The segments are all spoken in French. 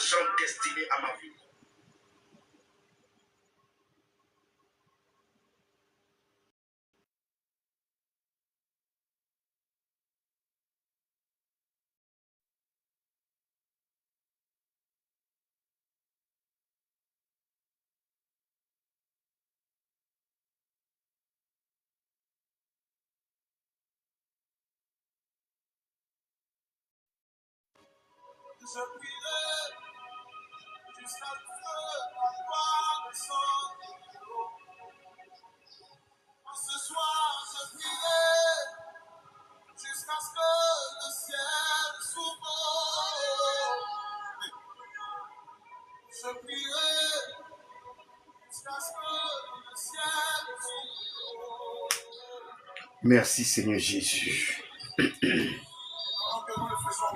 l'argent destiné à ma vie. Je prierai jusqu'à ce que la gloire descende. Ce soir, je prierai jusqu'à ce que le ciel s'ouvre. Je prierai jusqu'à ce que le ciel s'ouvre. Merci Seigneur Jésus. Pendant que nous le faisons,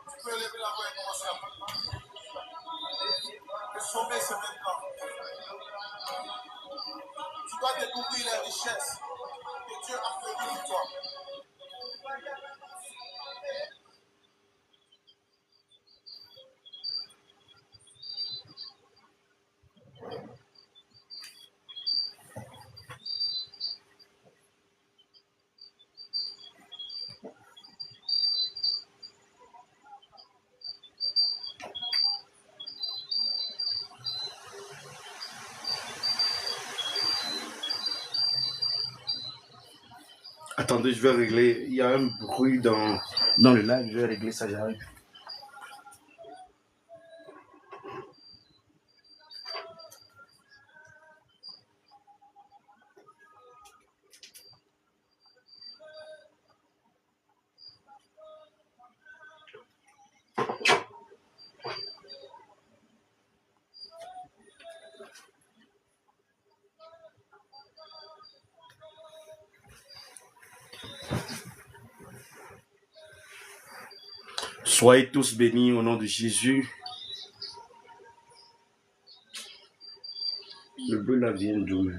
tu peux lever la voix et commencer à parler. Le sommet, c'est maintenant. Tu dois découvrir les richesses que Dieu a prévues pour toi. Attendez, je vais régler. Il y a un bruit dans le live. Je vais régler ça, j'arrive. Soyez tous bénis au nom de Jésus. Le bruit là vient d'où?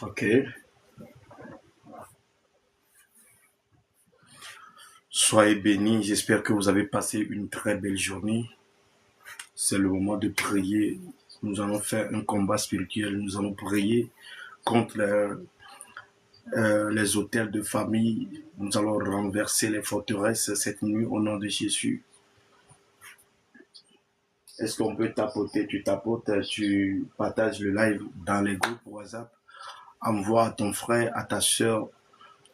Ok. Soyez bénis. J'espère que vous avez passé une très belle journée. C'est le moment de prier. Nous allons faire un combat spirituel. Nous allons prier contre les hôtels de famille. Nous allons renverser les forteresses cette nuit au nom de Jésus. Est-ce qu'on peut tapoter? Tu tapotes, tu partages le live dans les groupes WhatsApp. Envoie à ton frère, à ta soeur,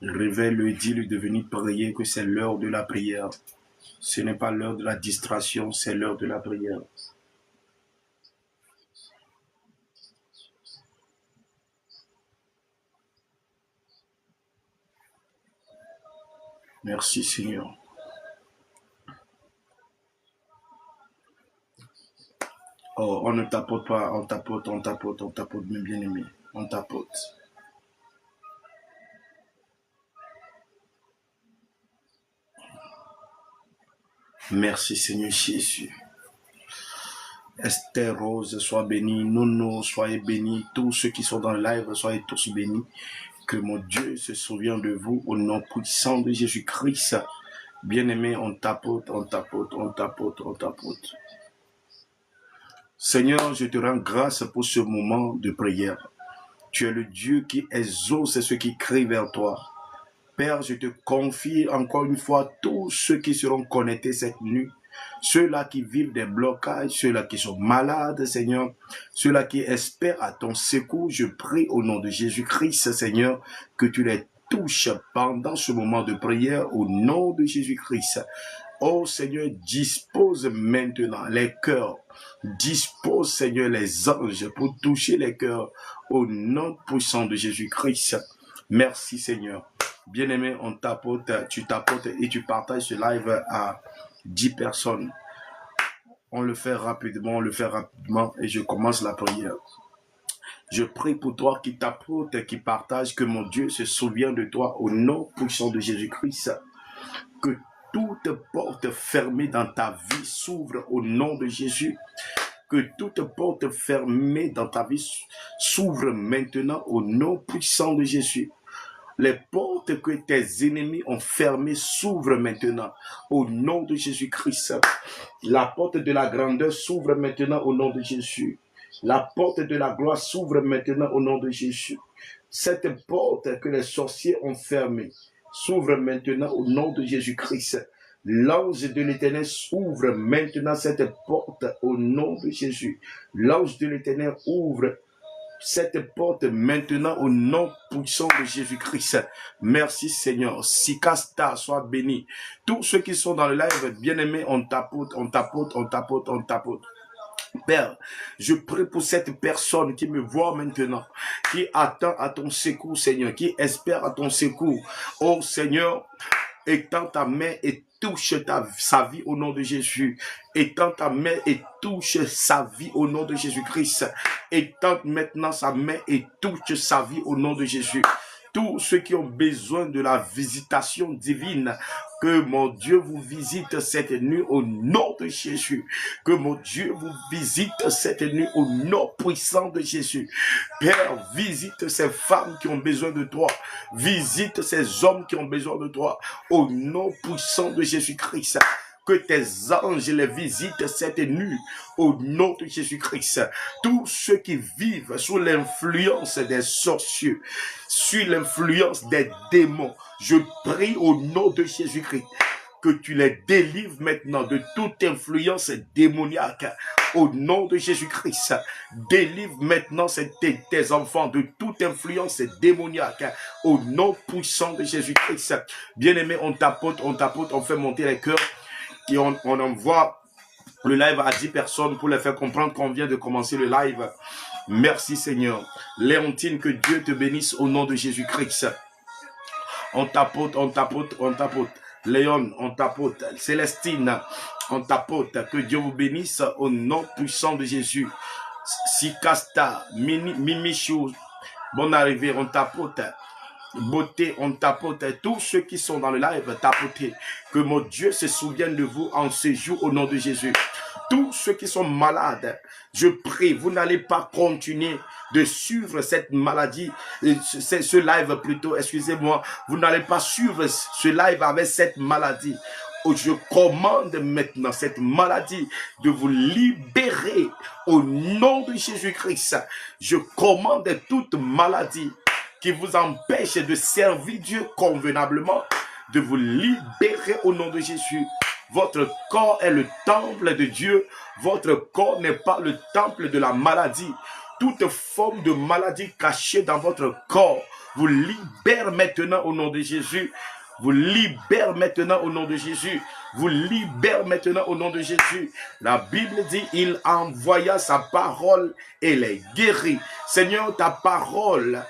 révèle-le, dis-lui de venir prier, que c'est l'heure de la prière. Ce n'est pas l'heure de la distraction, c'est l'heure de la prière. Merci Seigneur. Oh, on ne tapote pas, on tapote, mes bien-aimés. On tapote. Merci Seigneur Jésus. Esther Rose, sois bénie. Nono, soyez bénis. Tous ceux qui sont dans le live, soyez tous bénis. Que mon Dieu se souvienne de vous au nom puissant de Jésus-Christ. Bien-aimés, on tapote, on tapote, on tapote, on tapote. Seigneur, je te rends grâce pour ce moment de prière. Tu es le Dieu qui exauce ceux qui crient vers toi. Père, je te confie encore une fois tous ceux qui seront connectés cette nuit. Ceux-là qui vivent des blocages, ceux-là qui sont malades, Seigneur, ceux-là qui espèrent à ton secours, je prie au nom de Jésus-Christ, Seigneur, que tu les touches pendant ce moment de prière au nom de Jésus-Christ. Oh Seigneur, dispose maintenant les cœurs, dispose Seigneur les anges pour toucher les cœurs au nom puissant de Jésus-Christ. Merci Seigneur. Bien-aimé, on tapote, tu tapotes et tu partages ce live à 10 personnes. On le fait rapidement et je commence la prière. Je prie pour toi qui tapote, qui partage, que mon Dieu se souvienne de toi au nom puissant de Jésus-Christ. Que toute porte fermée dans ta vie s'ouvre au nom de Jésus. Que toute porte fermée dans ta vie s'ouvre maintenant au nom puissant de Jésus. Les portes que tes ennemis ont fermées s'ouvrent maintenant au nom de Jésus-Christ. La porte de la grandeur s'ouvre maintenant au nom de Jésus. La porte de la gloire s'ouvre maintenant au nom de Jésus. Cette porte que les sorciers ont fermée s'ouvre maintenant au nom de Jésus-Christ. L'ange de l'Éternel ouvre maintenant cette porte au nom de Jésus. L'ange de l'Éternel ouvre cette porte maintenant au nom puissant de Jésus-Christ. Merci Seigneur. Sikasta soit béni. Tous ceux qui sont dans le live, bien-aimés, on tapote. Père, je prie pour cette personne qui me voit maintenant, qui attend à ton secours, Seigneur, qui espère à ton secours. Oh Seigneur, étends ta main et touche sa vie au nom de Jésus. Étends ta main et touche sa vie au nom de Jésus-Christ. Étends maintenant sa main et touche sa vie au nom de Jésus. Tous ceux qui ont besoin de la visitation divine, que mon Dieu vous visite cette nuit au nom de Jésus. Que mon Dieu vous visite cette nuit au nom puissant de Jésus. Père, visite ces femmes qui ont besoin de toi. Visite ces hommes qui ont besoin de toi. Au nom puissant de Jésus-Christ. Que tes anges les visitent cette nuit au nom de Jésus-Christ. Tous ceux qui vivent sous l'influence des sorciers, sous l'influence des démons, je prie au nom de Jésus-Christ que tu les délivres maintenant de toute influence démoniaque. Au nom de Jésus-Christ, délivre maintenant tes enfants de toute influence démoniaque. Au nom puissant de Jésus-Christ. Bien-aimé, on tapote, on fait monter les cœurs. Et on envoie le live à 10 personnes pour les faire comprendre qu'on vient de commencer le live. Merci Seigneur. Léontine, que Dieu te bénisse au nom de Jésus-Christ. On tapote. Léon, on tapote. Célestine, on tapote. Que Dieu vous bénisse au nom puissant de Jésus. Sikasta, Mimichou, bonne arrivée, on tapote. Beauté, on tapote. Tous ceux qui sont dans le live, tapotez. Que mon Dieu se souvienne de vous en ce jour au nom de Jésus. Tous ceux qui sont malades, je prie, vous n'allez pas continuer de suivre cette maladie, ce live plutôt, excusez-moi, vous n'allez pas suivre ce live avec cette maladie. Je commande maintenant cette maladie de vous libérer au nom de Jésus-Christ. Je commande toute maladie qui vous empêche de servir Dieu convenablement, de vous libérer au nom de Jésus. Votre corps est le temple de Dieu. Votre corps n'est pas le temple de la maladie. Toute forme de maladie cachée dans votre corps vous libère maintenant au nom de Jésus. Vous libère maintenant au nom de Jésus. Vous libère maintenant au nom de Jésus. La Bible dit, il envoya sa parole et les guérit. Seigneur, ta parole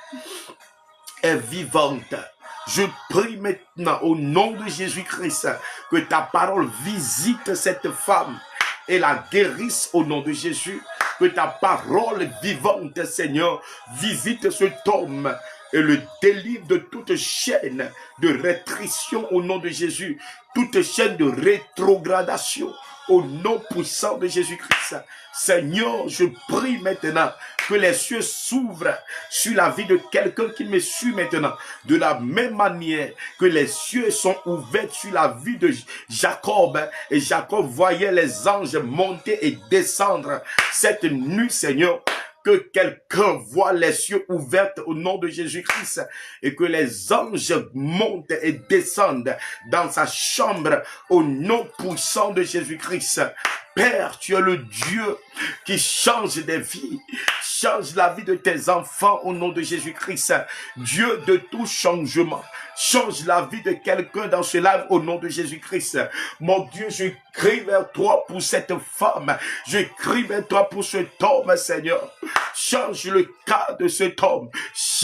est vivante. Je prie maintenant au nom de Jésus-Christ que ta parole visite cette femme et la guérisse au nom de Jésus. Que ta parole vivante, Seigneur, visite cet homme et le délivre de toute chaîne de rétrition au nom de Jésus, toute chaîne de rétrogradation au nom puissant de Jésus-Christ. Seigneur, je prie maintenant que les cieux s'ouvrent sur la vie de quelqu'un qui me suit maintenant. De la même manière que les cieux sont ouverts sur la vie de Jacob. Et Jacob voyait les anges monter et descendre cette nuit, Seigneur. Que quelqu'un voit les cieux ouverts au nom de Jésus-Christ et que les anges montent et descendent dans sa chambre au nom puissant de Jésus-Christ. Père, tu es le Dieu qui change des vies. Change la vie de tes enfants au nom de Jésus-Christ. Dieu de tout changement. Change la vie de quelqu'un dans ce live au nom de Jésus-Christ. Mon Dieu, je crie vers toi pour cette femme. Je crie vers toi pour cet homme, Seigneur. Change le cas de cet homme.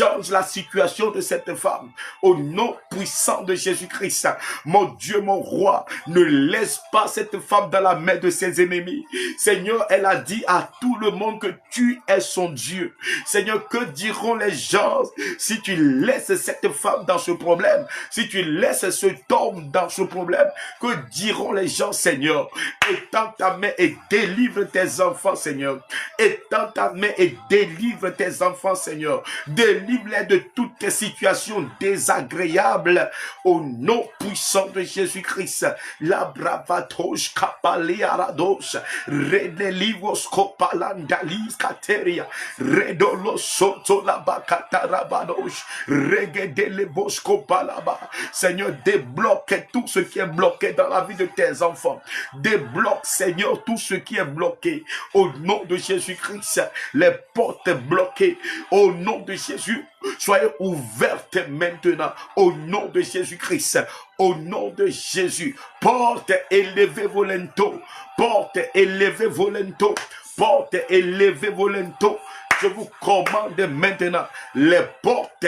change la situation de cette femme. Au nom puissant de Jésus-Christ, mon Dieu, mon roi, ne laisse pas cette femme dans la main de ses ennemis. Seigneur, elle a dit à tout le monde que tu es son Dieu. Seigneur, que diront les gens si tu laisses cette femme dans ce problème, si tu laisses cet homme dans ce problème? Que diront les gens, Seigneur? Étends ta main et délivre tes enfants, Seigneur. Étends ta main et délivre tes enfants, Seigneur. Délivre-les de toutes situations désagréables au nom puissant de Jésus-Christ. La bravatoche kapaliarados, redelivos kopalandalis kateria, redolo soto la bakatarabados, regedelebos kopalaba. Seigneur, débloque tout ce qui est bloqué dans la vie de tes enfants. Débloque, Seigneur, tout ce qui est bloqué. Au nom de Jésus-Christ, les portes bloquées. Au nom de Jésus, soyez ouvertes maintenant. Au nom de Jésus-Christ. Au nom de Jésus. Porte élevée volento. Porte élevée volento. Porte élevée volento. Je vous commande maintenant les portes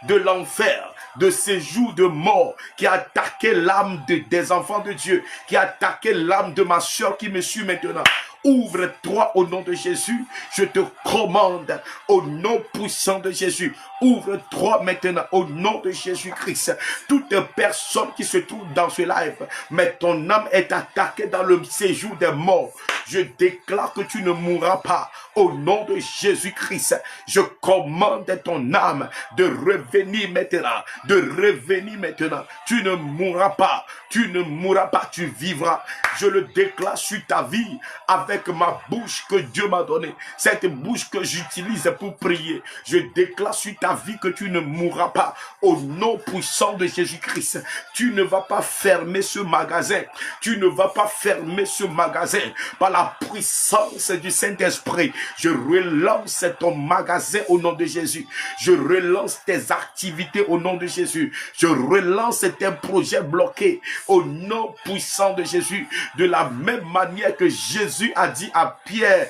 de l'enfer, de séjour de mort qui a attaqué l'âme des enfants de Dieu, qui a attaqué l'âme de ma soeur qui me suit maintenant. Ouvre-toi au nom de Jésus. Je te commande au nom puissant de Jésus. Ouvre-toi maintenant au nom de Jésus-Christ. Toute personne qui se trouve dans ce live, mais ton âme est attaquée dans le séjour des morts. Je déclare que tu ne mourras pas au nom de Jésus-Christ. Je commande ton âme de revenir maintenant, de revenir maintenant. Tu ne mourras pas, tu ne mourras pas, tu vivras. Je le déclare sur ta vie avec ma bouche que Dieu m'a donnée. Cette bouche que j'utilise pour prier. Je déclare sur ta vie que tu ne mourras pas au nom puissant de Jésus-Christ. Tu ne vas pas fermer ce magasin. Tu ne vas pas fermer ce magasin par la puissance du Saint-Esprit. Je relance ton magasin au nom de Jésus. Je relance tes activités au nom de Jésus. Je relance tes projets bloqués au nom puissant de Jésus. De la même manière que Jésus a dit à Pierre,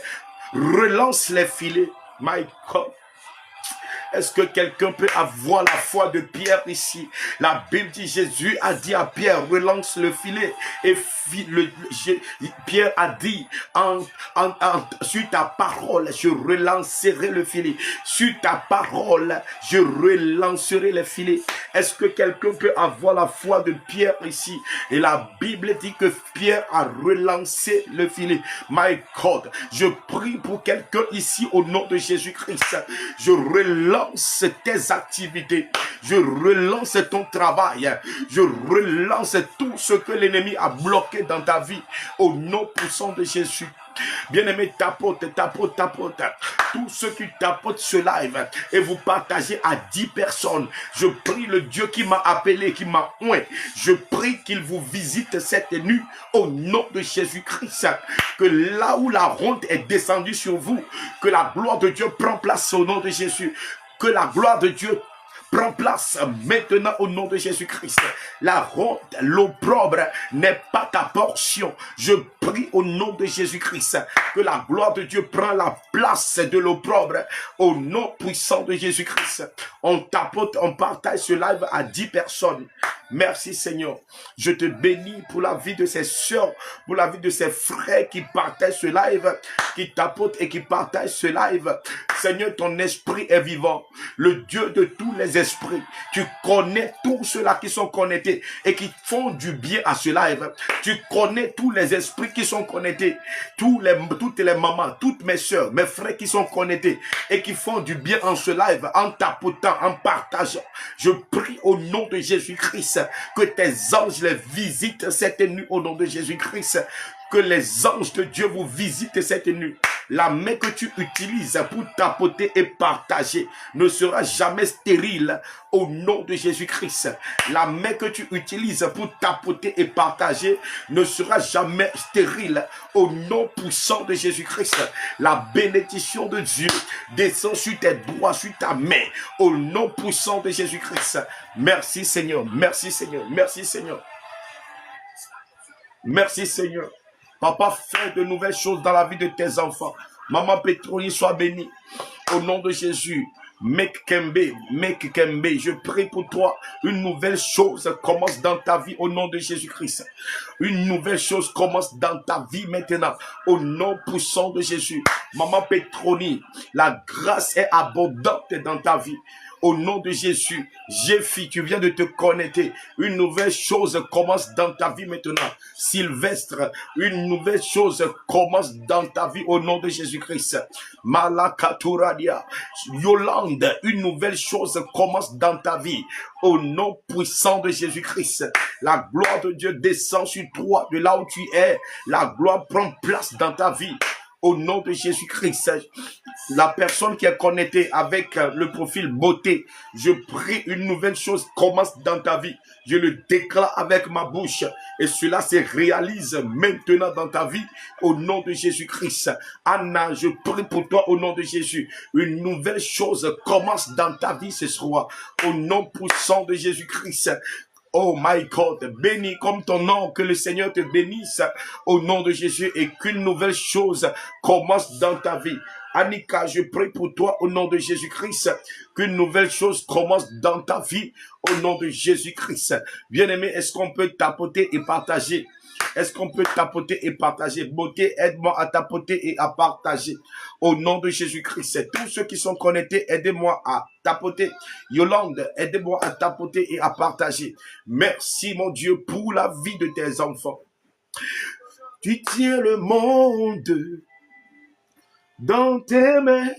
relance les filets. My God. Est-ce que quelqu'un peut avoir la foi de Pierre ici? La Bible dit, Jésus a dit à Pierre, relance le filet. Et Pierre a dit, sur ta parole, je relancerai le filet. Sur ta parole, je relancerai le filet. Est-ce que quelqu'un peut avoir la foi de Pierre ici? Et la Bible dit que Pierre a relancé le filet. My God, je prie pour quelqu'un ici au nom de Jésus-Christ. Je relance tes activités, je relance ton travail, je relance tout ce que l'ennemi a bloqué dans ta vie au nom puissant de Jésus. Bien-aimé, tapote. Tous ceux qui tapotent ce live et vous partagez à 10 personnes, je prie le Dieu qui m'a appelé, qui m'a oint, je prie qu'il vous visite cette nuit au nom de Jésus-Christ. Que là où la honte est descendue sur vous, que la gloire de Dieu prend place au nom de Jésus. Que la gloire de Dieu prend place maintenant au nom de Jésus-Christ. La honte, l'opprobre n'est pas ta portion. Je prie au nom de Jésus-Christ que la gloire de Dieu prend la place de l'opprobre au nom puissant de Jésus-Christ. On tapote, on partage ce live à 10 personnes. Merci Seigneur. Je te bénis pour la vie de ces sœurs, pour la vie de ces frères qui partagent ce live, qui tapotent et qui partagent ce live. Seigneur, ton esprit est vivant. Le Dieu de tous les esprits. Tu connais tous ceux-là qui sont connectés et qui font du bien à ce live. Tu connais tous les esprits qui sont connectés. Toutes les mamans, toutes mes sœurs, mes frères qui sont connectés et qui font du bien en ce live, en tapotant, en partageant. Je prie au nom de Jésus-Christ que tes anges les visitent cette nuit au nom de Jésus-Christ. Que les anges de Dieu vous visitent cette nuit. La main que tu utilises pour tapoter et partager ne sera jamais stérile au nom de Jésus-Christ. La main que tu utilises pour tapoter et partager ne sera jamais stérile au nom puissant de Jésus-Christ. La bénédiction de Dieu descend sur tes doigts, sur ta main, au nom puissant de Jésus-Christ. Merci Seigneur, merci Seigneur, merci Seigneur. Merci Seigneur. Papa, fais de nouvelles choses dans la vie de tes enfants. Maman Pétronie, sois bénie. Au nom de Jésus, Mekembe, je prie pour toi. Une nouvelle chose commence dans ta vie au nom de Jésus-Christ. Une nouvelle chose commence dans ta vie maintenant au nom puissant de Jésus. Maman Petroni, la grâce est abondante dans ta vie. Au nom de Jésus, Jéphi, tu viens de te connecter. Une nouvelle chose commence dans ta vie maintenant. Sylvestre, une nouvelle chose commence dans ta vie au nom de Jésus-Christ. Malakaturadia, Yolande, une nouvelle chose commence dans ta vie au nom puissant de Jésus-Christ. La gloire de Dieu descend sur toi de là où tu es. La gloire prend place dans ta vie. Au nom de Jésus-Christ, la personne qui est connectée avec le profil beauté, je prie une nouvelle chose commence dans ta vie. Je le déclare avec ma bouche et cela se réalise maintenant dans ta vie au nom de Jésus-Christ. Anna, je prie pour toi au nom de Jésus. Une nouvelle chose commence dans ta vie ce soir au nom puissant de Jésus-Christ. Oh my God, bénis comme ton nom, que le Seigneur te bénisse au nom de Jésus et qu'une nouvelle chose commence dans ta vie. Annika, je prie pour toi au nom de Jésus-Christ, qu'une nouvelle chose commence dans ta vie au nom de Jésus-Christ. Bien-aimé, est-ce qu'on peut tapoter et partager? Est-ce qu'on peut tapoter et partager? Beauté, aide-moi à tapoter et à partager. Au nom de Jésus-Christ, tous ceux qui sont connectés, aidez-moi à tapoter. Yolande, aidez-moi à tapoter et à partager. Merci mon Dieu pour la vie de tes enfants. Tu tiens le monde dans tes mains.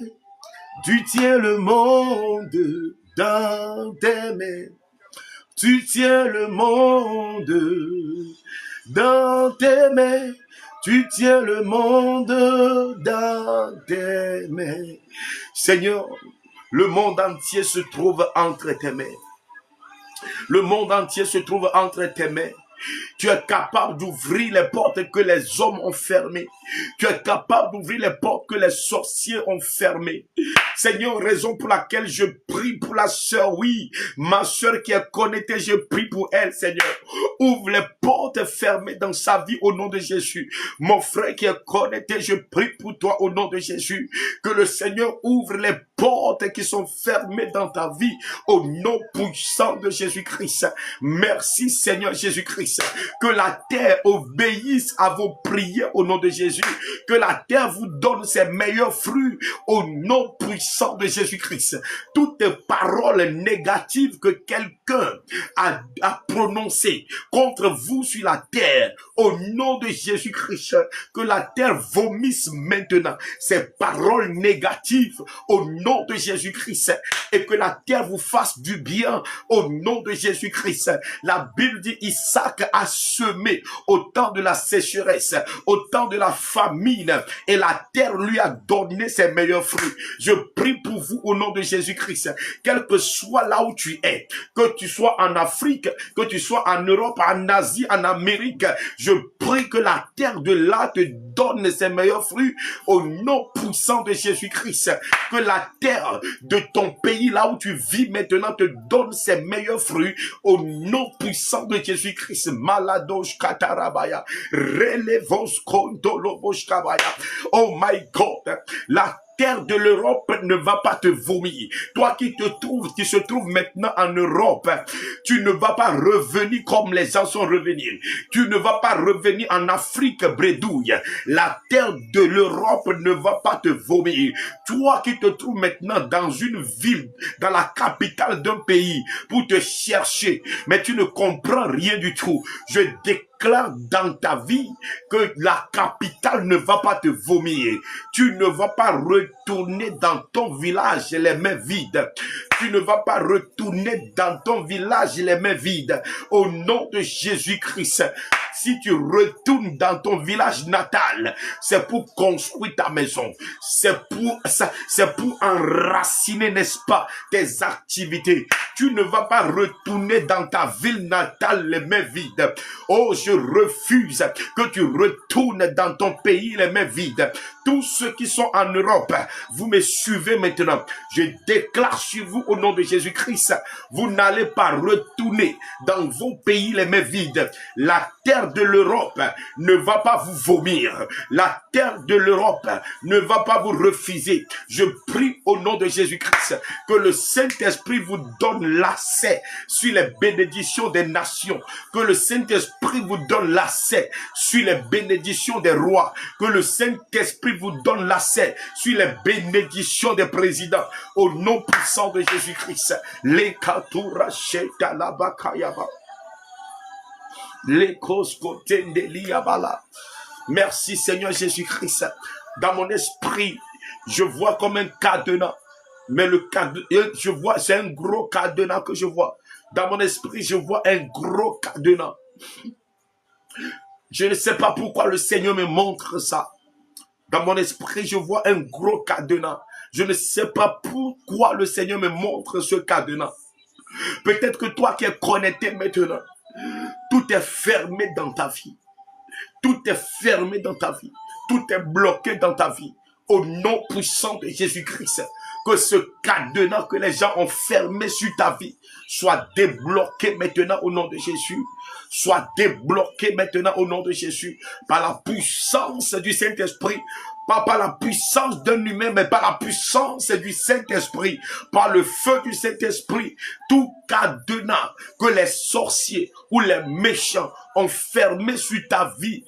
Tu tiens le monde dans tes mains. Tu tiens le monde dans tes mains, tu tiens le monde dans tes mains. Seigneur, le monde entier se trouve entre tes mains. Le monde entier se trouve entre tes mains. Tu es capable d'ouvrir les portes que les hommes ont fermées. Tu es capable d'ouvrir les portes que les sorciers ont fermées. Seigneur, raison pour laquelle je prie pour la sœur, oui, ma sœur qui est connectée, je prie pour elle, Seigneur. Ouvre les portes fermées dans sa vie au nom de Jésus. Mon frère qui est connecté, je prie pour toi au nom de Jésus. Que le Seigneur ouvre les portes qui sont fermées dans ta vie au nom puissant de Jésus-Christ. Merci Seigneur Jésus-Christ. Que la terre obéisse à vos prières au nom de Jésus. Que la terre vous donne ses meilleurs fruits au nom puissant de Jésus-Christ. Toutes paroles négatives que quelqu'un a prononcées contre vous sur la terre, au nom de Jésus-Christ, que la terre vomisse maintenant ces paroles négatives au nom de Jésus-Christ et que la terre vous fasse du bien au nom de Jésus-Christ. La Bible dit Isaac a semé au temps de la sécheresse, au temps de la famine et la terre lui a donné ses meilleurs fruits. Je prie pour vous au nom de Jésus-Christ, quel que soit là où tu es, que tu sois en Afrique, que tu sois en Europe, en Asie, en Amérique, je prie que la terre de là te donne ses meilleurs fruits au nom puissant de Jésus-Christ. Que la terre de ton pays, là où tu vis maintenant, te donne ses meilleurs fruits au nom puissant de Jésus-Christ. Maladosh katarabaya, relevos kontolobosh kabaya. Oh my God, la terre de l'Europe ne va pas te vomir. Toi qui se trouve maintenant en Europe, tu ne vas pas revenir comme les gens sont revenus. Tu ne vas pas revenir en Afrique bredouille. La terre de l'Europe ne va pas te vomir. Toi qui te trouves maintenant dans une ville, dans la capitale d'un pays, pour te chercher, mais tu ne comprends rien du tout. Je déclare dans ta vie que la capitale ne va pas te vomir. Tu ne vas pas retourner dans ton village les mains vides. Tu ne vas pas retourner dans ton village les mains vides. Au nom de Jésus-Christ, si tu retournes dans ton village natal, c'est pour construire ta maison. C'est pour enraciner, n'est-ce pas, tes activités. Tu ne vas pas retourner dans ta ville natale les mains vides. Oh, je refuse que tu retournes dans ton pays les mains vides. Tous ceux qui sont en Europe, vous me suivez maintenant. Je déclare sur vous au nom de Jésus-Christ, vous n'allez pas retourner dans vos pays les mains vides. La terre de l'Europe ne va pas vous vomir. La terre de l'Europe ne va pas vous refuser. Je prie au nom de Jésus-Christ que le Saint-Esprit vous donne l'accès sur les bénédictions des nations. Que le Saint-Esprit vous donne l'accès sur les bénédictions des rois. Que le Saint-Esprit vous donne l'accès sur les bénédictions des présidents. Au nom puissant de Jésus-Christ. Les Katura Sheta Labakayaba. Les Koskotende Liabala. Merci Seigneur Jésus-Christ. Dans mon esprit, je vois comme un cadenas. Mais le cadenas, je vois, c'est un gros cadenas que je vois. Dans mon esprit, je vois un gros cadenas. Je ne sais pas pourquoi le Seigneur me montre ça. Dans mon esprit, je vois un gros cadenas. Je ne sais pas pourquoi le Seigneur me montre ce cadenas. Peut-être que toi qui es connecté maintenant, tout est fermé dans ta vie. Tout est fermé dans ta vie. Tout est bloqué dans ta vie. Au nom puissant de Jésus-Christ, que ce cadenas que les gens ont fermé sur ta vie soit débloqué maintenant au nom de Jésus. Soit débloqué maintenant au nom de Jésus par la puissance du Saint-Esprit. Pas par la puissance d'un humain, mais par la puissance du Saint-Esprit, par le feu du Saint-Esprit. Tout cadenas que les sorciers ou les méchants ont fermé sur ta vie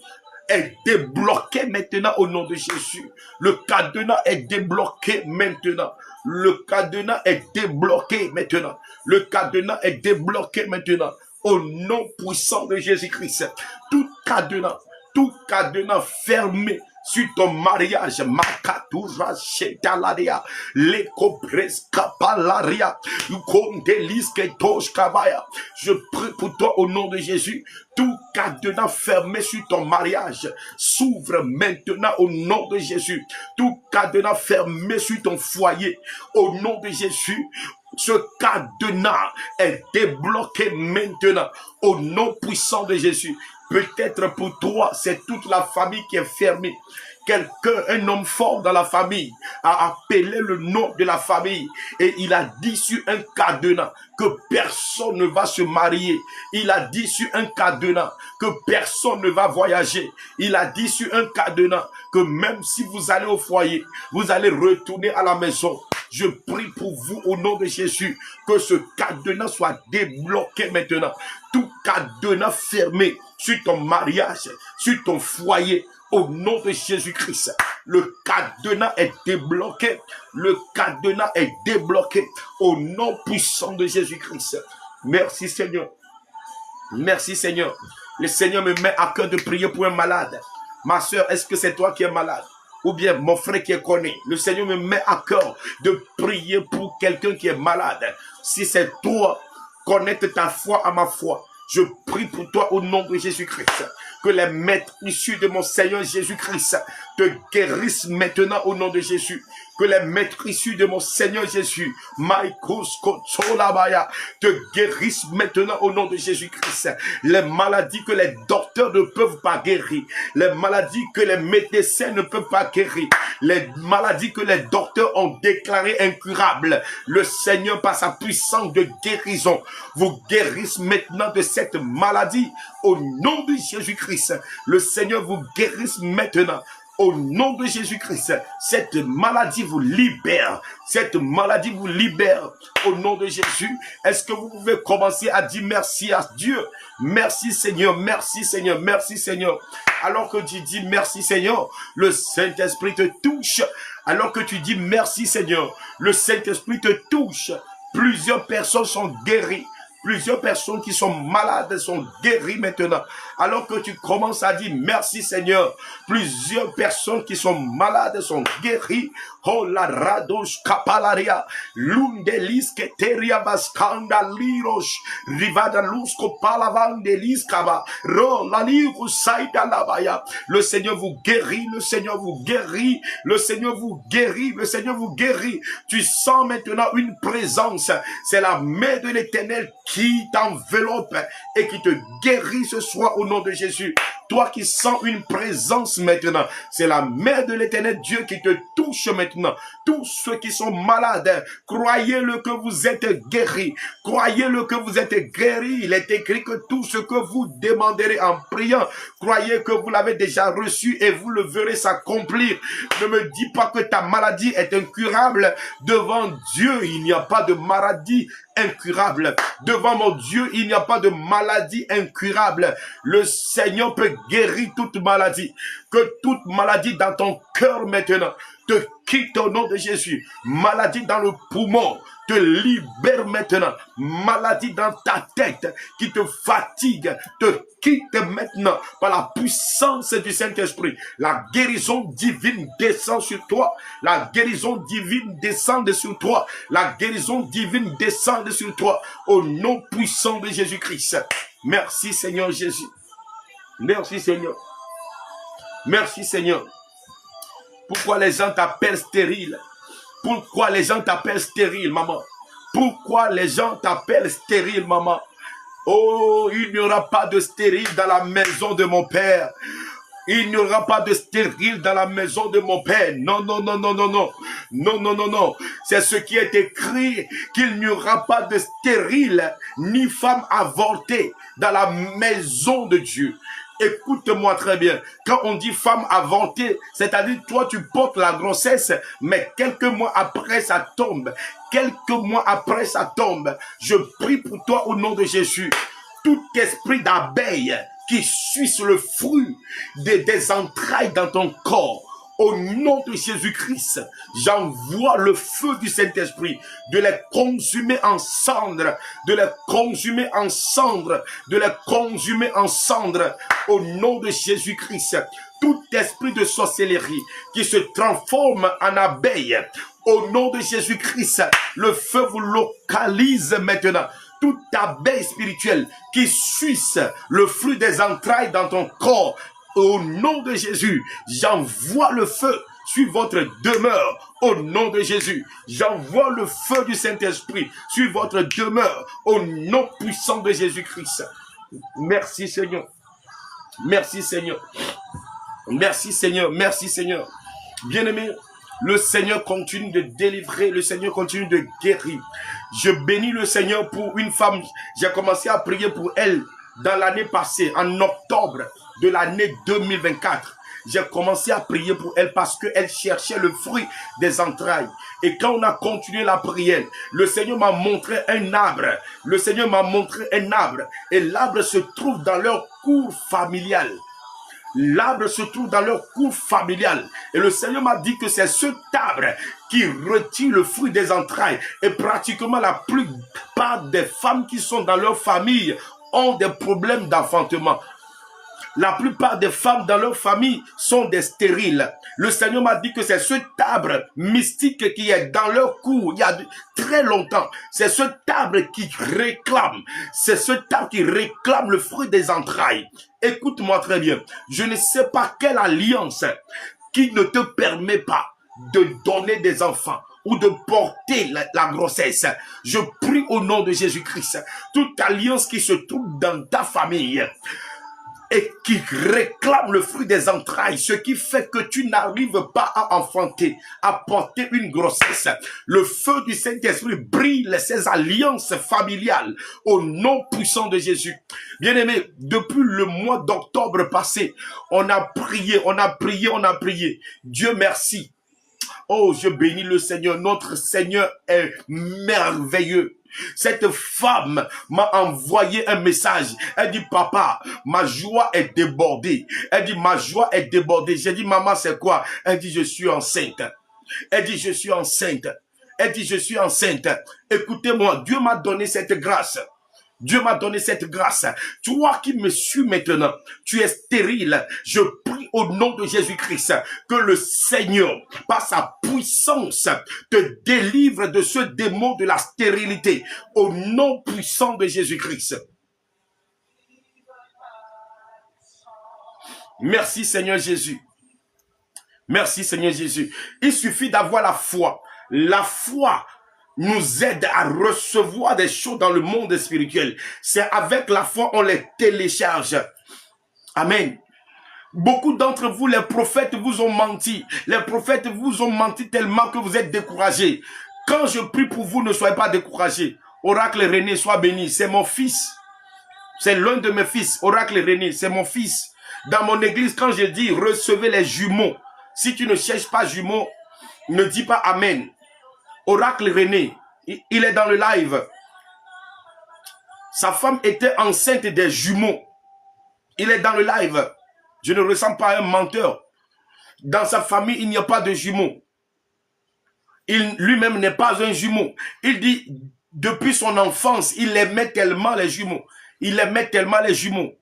est débloqué maintenant au nom de Jésus. Le cadenas est débloqué maintenant. Le cadenas est débloqué maintenant. Le cadenas est débloqué maintenant. Au nom puissant de Jésus-Christ. Tout cadenas fermé sur ton mariage, Makatura Shetalaria, Lekopres-Kapalaria, Ukondelis-Ketosh-Kabaya. Je prie pour toi au nom de Jésus. Tout cadenas fermé sur ton mariage s'ouvre maintenant au nom de Jésus. Tout cadenas fermé sur ton foyer au nom de Jésus. Ce cadenas est débloqué maintenant au nom puissant de Jésus. Peut-être pour toi, c'est toute la famille qui est fermée. Quelqu'un, un homme fort dans la famille, a appelé le nom de la famille et il a dit sur un cadenas que personne ne va se marier. Il a dit sur un cadenas que personne ne va voyager. Il a dit sur un cadenas que même si vous allez au foyer, vous allez retourner à la maison. Je prie pour vous au nom de Jésus que ce cadenas soit débloqué maintenant. Tout cadenas fermé sur ton mariage, sur ton foyer, au nom de Jésus-Christ. Le cadenas est débloqué. Le cadenas est débloqué au nom puissant de Jésus-Christ. Merci Seigneur. Merci Seigneur. Le Seigneur me met à cœur de prier pour un malade. Ma soeur, est-ce que c'est toi qui es malade? Ou bien mon frère qui est connu? Le Seigneur me met à cœur de prier pour quelqu'un qui est malade. Si c'est toi, connecte ta foi à ma foi. Je prie pour toi au nom de Jésus-Christ. Que les maîtres issus de mon Seigneur Jésus-Christ te guérissent maintenant au nom de Jésus. Que les maîtres issus de mon Seigneur Jésus, te guérissent maintenant au nom de Jésus-Christ. Les maladies que les docteurs ne peuvent pas guérir, les maladies que les médecins ne peuvent pas guérir, les maladies que les docteurs ont déclarées incurables, le Seigneur par sa puissance de guérison vous guérisse maintenant de cette maladie au nom de Jésus-Christ. Le Seigneur vous guérisse maintenant. Au nom de Jésus-Christ, cette maladie vous libère. Cette maladie vous libère. Au nom de Jésus, est-ce que vous pouvez commencer à dire merci à Dieu? Merci Seigneur, merci Seigneur, merci Seigneur. Alors que tu dis merci Seigneur, le Saint-Esprit te touche. Alors que tu dis merci Seigneur, le Saint-Esprit te touche. Plusieurs personnes sont guéries. Plusieurs personnes qui sont malades sont guéries maintenant. Alors que tu commences à dire merci Seigneur, plusieurs personnes qui sont malades sont guéries. Oh la radosh kapalaria, lundelis keteria baskanda lirosh, rivada luz kopalavandelis kaba, ro la liru saida labaya. Le Seigneur vous guérit, le Seigneur vous guérit, le Seigneur vous guérit, le Seigneur vous guérit. Tu sens maintenant une présence. C'est la main de l'Éternel qui t'enveloppe et qui te guérit ce soir au nom de Jésus. Toi qui sens une présence maintenant, c'est la main de l'Éternel Dieu qui te touche maintenant. Tous ceux qui sont malades, croyez-le que vous êtes guéris. Croyez-le que vous êtes guéris. Il est écrit que tout ce que vous demanderez en priant, croyez que vous l'avez déjà reçu et vous le verrez s'accomplir. Ne me dis pas que ta maladie est incurable. Devant Dieu, il n'y a pas de maladie incurable. Devant mon Dieu, il n'y a pas de maladie incurable. Le Seigneur peut guérir toute maladie. Que toute maladie dans ton cœur maintenant te quitte au nom de Jésus. Maladie dans le poumon te libère maintenant. Maladie dans ta tête qui te fatigue te quitte maintenant par la puissance du Saint-Esprit. La guérison divine descend sur toi. La guérison divine descend sur toi. La guérison divine descend sur toi. Au nom puissant de Jésus-Christ. Merci Seigneur Jésus. Merci Seigneur. Merci Seigneur. Pourquoi les gens t'appellent stérile? Pourquoi les gens t'appellent stérile, maman? Pourquoi les gens t'appellent stérile, maman? Oh, il n'y aura pas de stérile dans la maison de mon Père. Il n'y aura pas de stérile dans la maison de mon Père. Non, non, non, non, non, non. Non, non, non, non. C'est ce qui est écrit, qu'il n'y aura pas de stérile ni femme avortée dans la maison de Dieu. Écoute-moi très bien. Quand on dit femme avortée, c'est-à-dire toi tu portes la grossesse, mais quelques mois après ça tombe. Quelques mois après ça tombe. Je prie pour toi au nom de Jésus. Tout esprit d'abeille qui suce le fruit des entrailles dans ton corps. Au nom de Jésus-Christ, j'envoie le feu du Saint-Esprit de les consumer en cendres, de les consumer en cendres, de les consumer en cendres. Au nom de Jésus-Christ, tout esprit de sorcellerie qui se transforme en abeille, au nom de Jésus-Christ, le feu vous localise maintenant. Toute abeille spirituelle qui suce le fruit des entrailles dans ton corps, au nom de Jésus, j'envoie le feu sur votre demeure. Au nom de Jésus, j'envoie le feu du Saint-Esprit sur votre demeure. Au nom puissant de Jésus-Christ. Merci Seigneur. Merci Seigneur. Merci Seigneur. Merci Seigneur. Bien-aimé, le Seigneur continue de délivrer. Le Seigneur continue de guérir. Je bénis le Seigneur pour une femme. J'ai commencé à prier pour elle dans l'année passée, en octobre de l'année 2024. J'ai commencé à prier pour elle parce qu'elle cherchait le fruit des entrailles. Et quand on a continué la prière, le Seigneur m'a montré un arbre. Le Seigneur m'a montré un arbre. Et l'arbre se trouve dans leur cour familiale. L'arbre se trouve dans leur cour familiale. Et le Seigneur m'a dit que c'est cet arbre qui retire le fruit des entrailles. Et pratiquement la plupart des femmes qui sont dans leur famille ont des problèmes d'enfantement. La plupart des femmes dans leur famille sont des stériles. Le Seigneur m'a dit que c'est cet arbre mystique qui est dans leur cour il y a très longtemps. C'est cet arbre qui réclame. C'est cet arbre qui réclame le fruit des entrailles. Écoute-moi très bien. Je ne sais pas quelle alliance qui ne te permet pas de donner des enfants ou de porter la grossesse. Je prie au nom de Jésus-Christ. Toute alliance qui se trouve dans ta famille et qui réclame le fruit des entrailles, ce qui fait que tu n'arrives pas à enfanter, à porter une grossesse. Le feu du Saint-Esprit brille ces alliances familiales au nom puissant de Jésus. Bien-aimé, depuis le mois d'octobre passé, on a prié, on a prié, on a prié. Dieu merci. Oh, je bénis le Seigneur. Notre Seigneur est merveilleux. Cette femme m'a envoyé un message. Elle dit, papa, ma joie est débordée. Elle dit, ma joie est débordée. J'ai dit, maman, c'est quoi? Elle dit, je suis enceinte. Elle dit, je suis enceinte. Elle dit, je suis enceinte. Écoutez-moi, Dieu m'a donné cette grâce. Dieu m'a donné cette grâce. Toi qui me suis maintenant, tu es stérile. Je prie au nom de Jésus-Christ que le Seigneur, par sa puissance, te délivre de ce démon de la stérilité. Au nom puissant de Jésus-Christ. Merci Seigneur Jésus. Merci Seigneur Jésus. Il suffit d'avoir la foi. La foi nous aide à recevoir des choses dans le monde spirituel. C'est avec la foi on les télécharge. Amen. Beaucoup d'entre vous, les prophètes vous ont menti. Les prophètes vous ont menti tellement que vous êtes découragés. Quand je prie pour vous, ne soyez pas découragés. Oracle René, sois béni. C'est mon fils. C'est l'un de mes fils. Oracle René, c'est mon fils. Dans mon église, quand je dis recevez les jumeaux, si tu ne cherches pas jumeaux, ne dis pas amen. Oracle René, il est dans le live. Sa femme était enceinte des jumeaux. Il est dans le live. Je ne ressens pas un menteur. Dans sa famille, il n'y a pas de jumeaux. Il lui-même n'est pas un jumeau. Il dit, depuis son enfance, il aimait tellement les jumeaux. Il aimait tellement les jumeaux.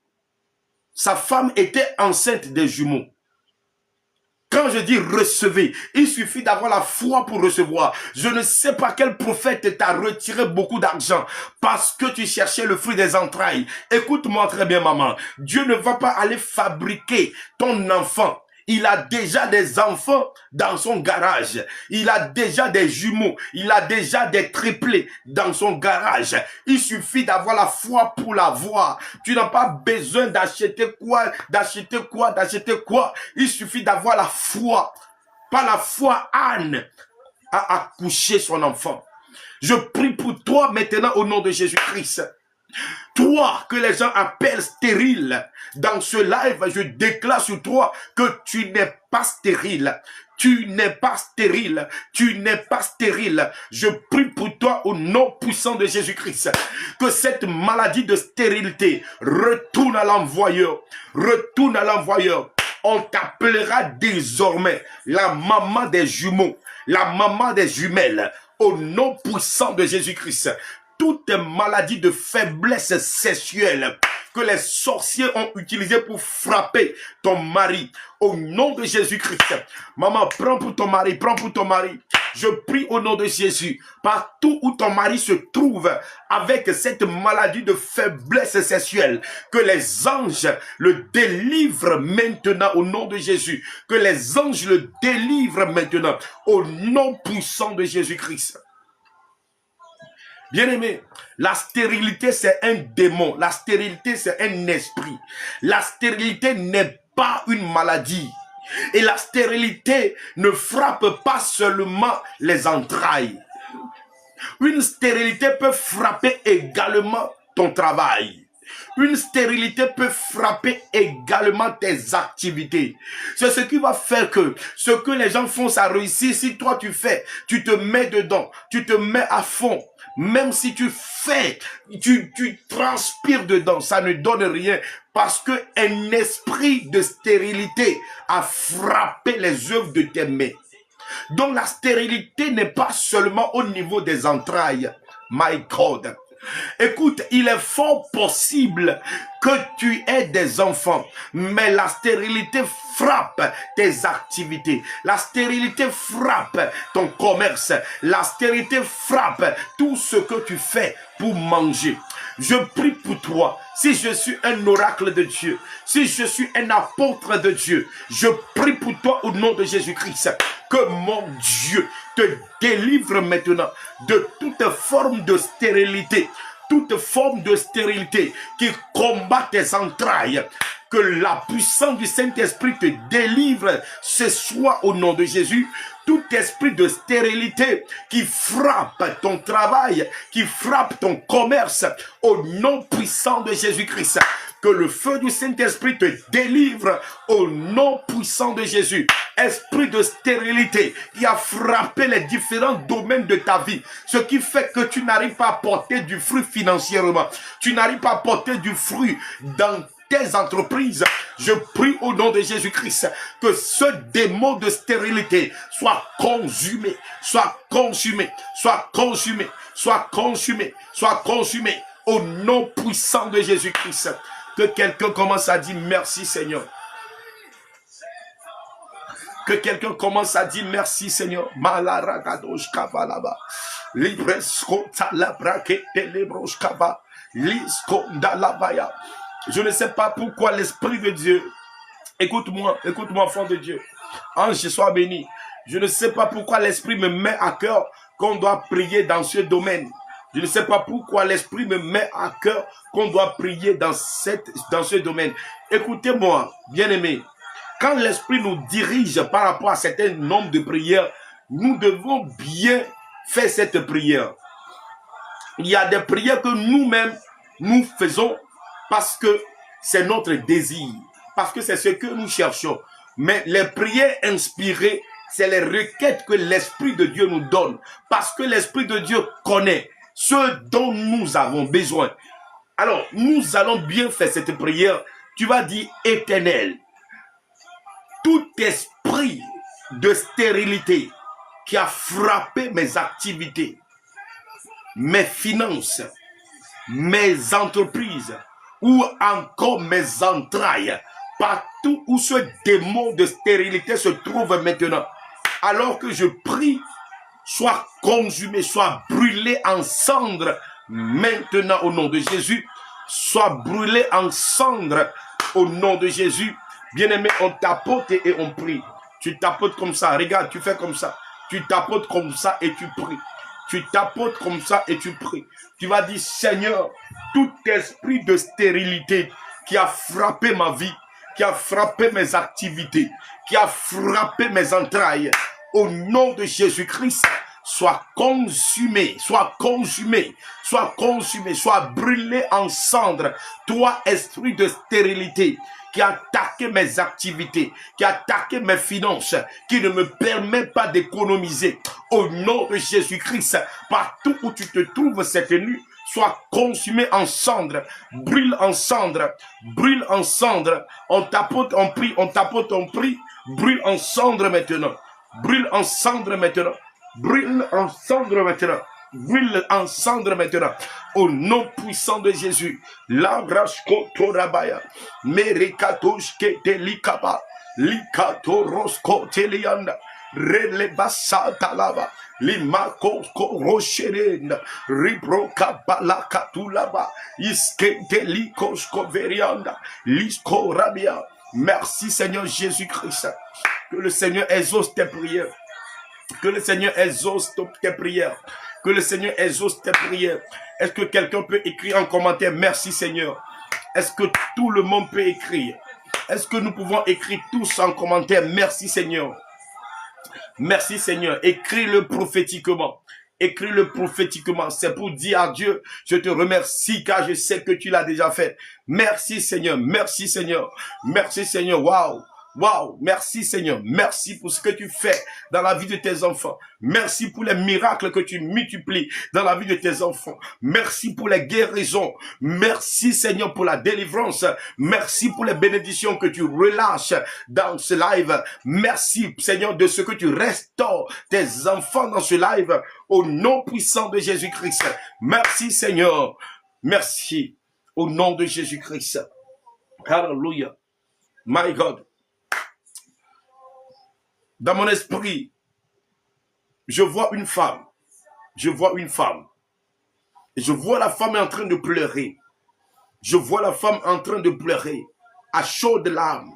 Sa femme était enceinte des jumeaux. Quand je dis recevez, il suffit d'avoir la foi pour recevoir. Je ne sais pas quel prophète t'a retiré beaucoup d'argent parce que tu cherchais le fruit des entrailles. Écoute-moi très bien, maman. Dieu ne va pas aller fabriquer ton enfant. Il a déjà des enfants dans son garage. Il a déjà des jumeaux. Il a déjà des triplés dans son garage. Il suffit d'avoir la foi pour l'avoir. Tu n'as pas besoin d'acheter quoi, d'acheter quoi, d'acheter quoi. Il suffit d'avoir la foi. Par la foi, Anne a accouché son enfant. Je prie pour toi maintenant au nom de Jésus-Christ. Toi que les gens appellent stérile, dans ce live, je déclare sur toi que tu n'es pas stérile. Tu n'es pas stérile. Tu n'es pas stérile. Je prie pour toi au nom puissant de Jésus-Christ. Que cette maladie de stérilité retourne à l'envoyeur. Retourne à l'envoyeur. On t'appellera désormais la maman des jumeaux. La maman des jumelles. Au nom puissant de Jésus-Christ. Toutes maladies de faiblesse sexuelle que les sorciers ont utilisées pour frapper ton mari. Au nom de Jésus-Christ. Maman, prends pour ton mari, prends pour ton mari. Je prie au nom de Jésus. Partout où ton mari se trouve avec cette maladie de faiblesse sexuelle, que les anges le délivrent maintenant au nom de Jésus. Que les anges le délivrent maintenant au nom puissant de Jésus-Christ. Bien-aimé, la stérilité, c'est un démon. La stérilité, c'est un esprit. La stérilité n'est pas une maladie. Et la stérilité ne frappe pas seulement les entrailles. Une stérilité peut frapper également ton travail. Une stérilité peut frapper également tes activités. C'est ce qui va faire que ce que les gens font, ça réussit. Si toi tu fais, tu te mets dedans, tu te mets à fond. Même si tu fais, tu transpires dedans, ça ne donne rien. Parce que un esprit de stérilité a frappé les œuvres de tes mains. Donc la stérilité n'est pas seulement au niveau des entrailles. My God. Écoute, il est fort possible que tu aies des enfants, mais la stérilité frappe tes activités. La stérilité frappe ton commerce. La stérilité frappe tout ce que tu fais pour manger. Je prie pour toi. Si je suis un oracle de Dieu, si je suis un apôtre de Dieu, je prie pour toi au nom de Jésus-Christ. Que mon Dieu te délivre maintenant de toute forme de stérilité. Toute forme de stérilité qui combat tes entrailles. Que la puissance du Saint-Esprit te délivre ce soir au nom de Jésus. Tout esprit de stérilité qui frappe ton travail, qui frappe ton commerce, au nom puissant de Jésus-Christ. Que le feu du Saint-Esprit te délivre au nom puissant de Jésus. Esprit de stérilité qui a frappé les différents domaines de ta vie. Ce qui fait que tu n'arrives pas à porter du fruit financièrement. Tu n'arrives pas à porter du fruit dans tes entreprises. Je prie au nom de Jésus-Christ que ce démon de stérilité soit consumé, soit consumé, soit consumé, soit consumé, soit consumé au nom puissant de Jésus-Christ. Que quelqu'un commence à dire merci Seigneur. Que quelqu'un commence à dire merci Seigneur. Malaragadosh kavalaba. Libresko talabrake telebrosh kava. Liskondalabaya. Je ne sais pas pourquoi l'Esprit de Dieu, écoute-moi, enfant de Dieu, ange, sois béni. Je ne sais pas pourquoi l'Esprit me met à cœur qu'on doit prier dans ce domaine. Je ne sais pas pourquoi l'Esprit me met à cœur qu'on doit prier dans ce domaine. Écoutez-moi, bien-aimé, Quand l'Esprit nous dirige par rapport à certains nombres de prières, nous devons bien faire cette prière. Il y a des prières que nous-mêmes, nous faisons parce que c'est notre désir, parce que c'est ce que nous cherchons. Mais les prières inspirées, c'est les requêtes que l'Esprit de Dieu nous donne, parce que l'Esprit de Dieu connaît ce dont nous avons besoin. Alors, nous allons bien faire cette prière. Tu vas dire, Éternel, tout esprit de stérilité qui a frappé mes activités, mes finances, mes entreprises ou encore mes entrailles, partout où ce démon de stérilité se trouve maintenant, alors que je prie, soit consumé, soit brûlé en cendres maintenant au nom de Jésus, soit brûlé en cendres au nom de Jésus. Bien-aimé, on tapote et on prie. Tu tapotes comme ça, regarde, tu fais comme ça. Tu tapotes comme ça et tu pries. Tu tapotes comme ça et tu pries. Tu vas dire, Seigneur, tout esprit de stérilité qui a frappé ma vie, qui a frappé mes activités, qui a frappé mes entrailles, au nom de Jésus-Christ, soit consumé, soit consumé, soit consumé, soit brûlé en cendres. Toi, esprit de stérilité, qui a attaqué mes activités, qui a attaqué mes finances, qui ne me permet pas d'économiser. Au nom de Jésus-Christ, partout où tu te trouves cette nuit, sois consumé en cendres, brûle en cendres, brûle en cendres. On tapote, on prie, on tapote, on prie, brûle en cendres maintenant, brûle en cendres maintenant, brûle en cendres maintenant. Brûle en cendres maintenant. Au nom puissant de Jésus. Labrashko torabaya. Merikatoshke telikaba. Likatorosko telianda. Relebasa talaba. Limako rosherenda. Ribroka balakatulaba. Iskente likosko verianda. Lisko rabia. Merci Seigneur Jésus-Christ. Que le Seigneur exauce tes prières. Que le Seigneur exauce tes prières. Que le Seigneur exauce tes prières. Est-ce que quelqu'un peut écrire en commentaire, merci Seigneur? Est-ce que tout le monde peut écrire? Est-ce que nous pouvons écrire tous en commentaire, merci Seigneur? Merci Seigneur. Écris-le prophétiquement. Écris-le prophétiquement. C'est pour dire à Dieu, je te remercie car je sais que tu l'as déjà fait. Merci Seigneur. Merci Seigneur. Merci Seigneur. Waouh. Waouh, merci Seigneur, merci pour ce que tu fais dans la vie de tes enfants. Merci pour les miracles que tu multiplies dans la vie de tes enfants. Merci pour les guérisons. Merci Seigneur pour la délivrance. Merci pour les bénédictions que tu relâches dans ce live. Merci Seigneur de ce que tu restaures tes enfants dans ce live au nom puissant de Jésus-Christ. Merci Seigneur. Merci au nom de Jésus-Christ. Hallelujah. My God. Dans mon esprit, je vois une femme. Je vois une femme. Et je vois la femme en train de pleurer. Je vois la femme en train de pleurer à chaudes larmes.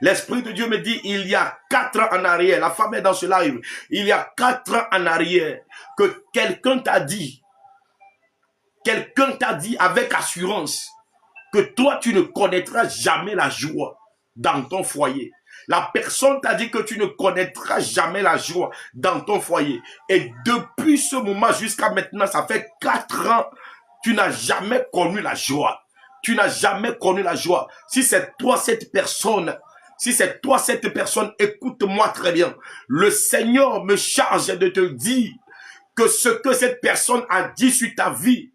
L'Esprit de Dieu me dit, il y a 4 ans en arrière, la femme est dans ce live, il y a 4 ans en arrière, que quelqu'un t'a dit avec assurance, que toi tu ne connaîtras jamais la joie dans ton foyer. La personne t'a dit que tu ne connaîtras jamais la joie dans ton foyer. Et depuis ce moment jusqu'à maintenant, ça fait 4 ans, tu n'as jamais connu la joie. Tu n'as jamais connu la joie. Si c'est toi cette personne, écoute-moi très bien. Le Seigneur me charge de te dire que ce que cette personne a dit sur ta vie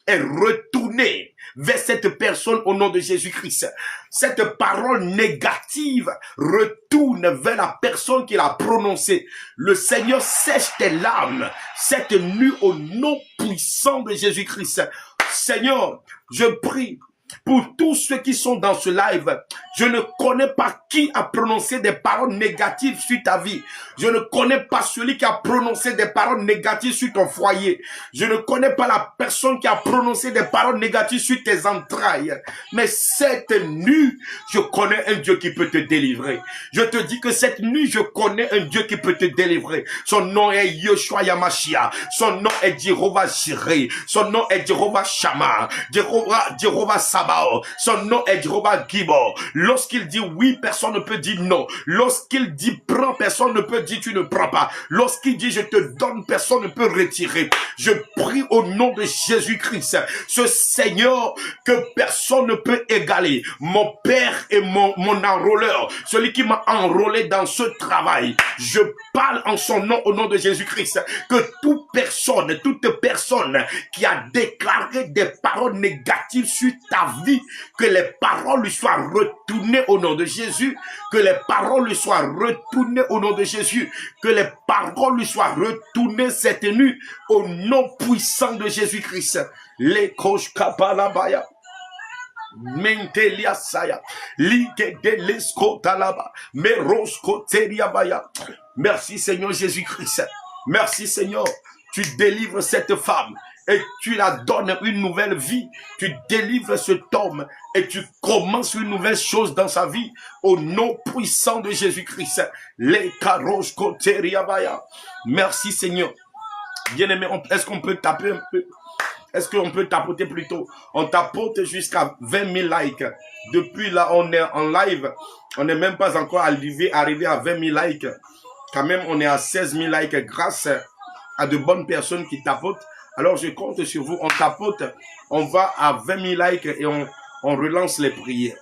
est retourné vers cette personne au nom de Jésus-Christ. Cette parole négative retourne vers la personne qui l'a prononcée. Le Seigneur sèche tes larmes cette nuit au nom puissant de Jésus-Christ. Seigneur, je prie pour tous ceux qui sont dans ce live. Je ne connais pas qui a prononcé des paroles négatives sur ta vie. Je ne connais pas celui qui a prononcé des paroles négatives sur ton foyer. Je ne connais pas la personne qui a prononcé des paroles négatives sur tes entrailles. Mais cette nuit, je connais un Dieu qui peut te délivrer. Je te dis que cette nuit, je connais un Dieu qui peut te délivrer. Son nom est Yeshua Yamashia. Son nom est Jehovah Jireh. Son nom est Jehovah Shammah. Jehovah Sa. Sabao. Son nom est Jehovah Gibor. Lorsqu'il dit oui, personne ne peut dire non. Lorsqu'il dit prends, personne ne peut dire tu ne prends pas. Lorsqu'il dit je te donne, personne ne peut retirer. Je prie au nom de Jésus-Christ, ce Seigneur que personne ne peut égaler. Mon Père et mon enrôleur, celui qui m'a enrôlé dans ce travail. Je parle en son nom, au nom de Jésus-Christ, que toute personne qui a déclaré des paroles négatives sur ta vie, que les paroles lui soient retournées au nom de Jésus, que les paroles lui soient retournées au nom de Jésus, que les paroles lui soient retournées cette nuit au nom puissant de Jésus-Christ. Les kosh kapalabaya. Mentelia saya, like de l'escotalaba, merosko teriabaya. Merci Seigneur Jésus-Christ. Merci Seigneur. Tu délivres cette femme et tu la donnes une nouvelle vie. Tu délivres cet homme et tu commences une nouvelle chose dans sa vie au nom puissant de Jésus-Christ. Les karosko teriabaya. Merci Seigneur. Bien-aimé, est-ce qu'on peut taper un peu? Est-ce qu'on peut tapoter plutôt? On tapote jusqu'à 20 000 likes. Depuis là, on est en live. On n'est même pas encore arrivé à 20 000 likes. Quand même, on est à 16 000 likes grâce à de bonnes personnes qui tapotent. Alors, je compte sur vous. On tapote. On va à 20 000 likes et on relance les prières.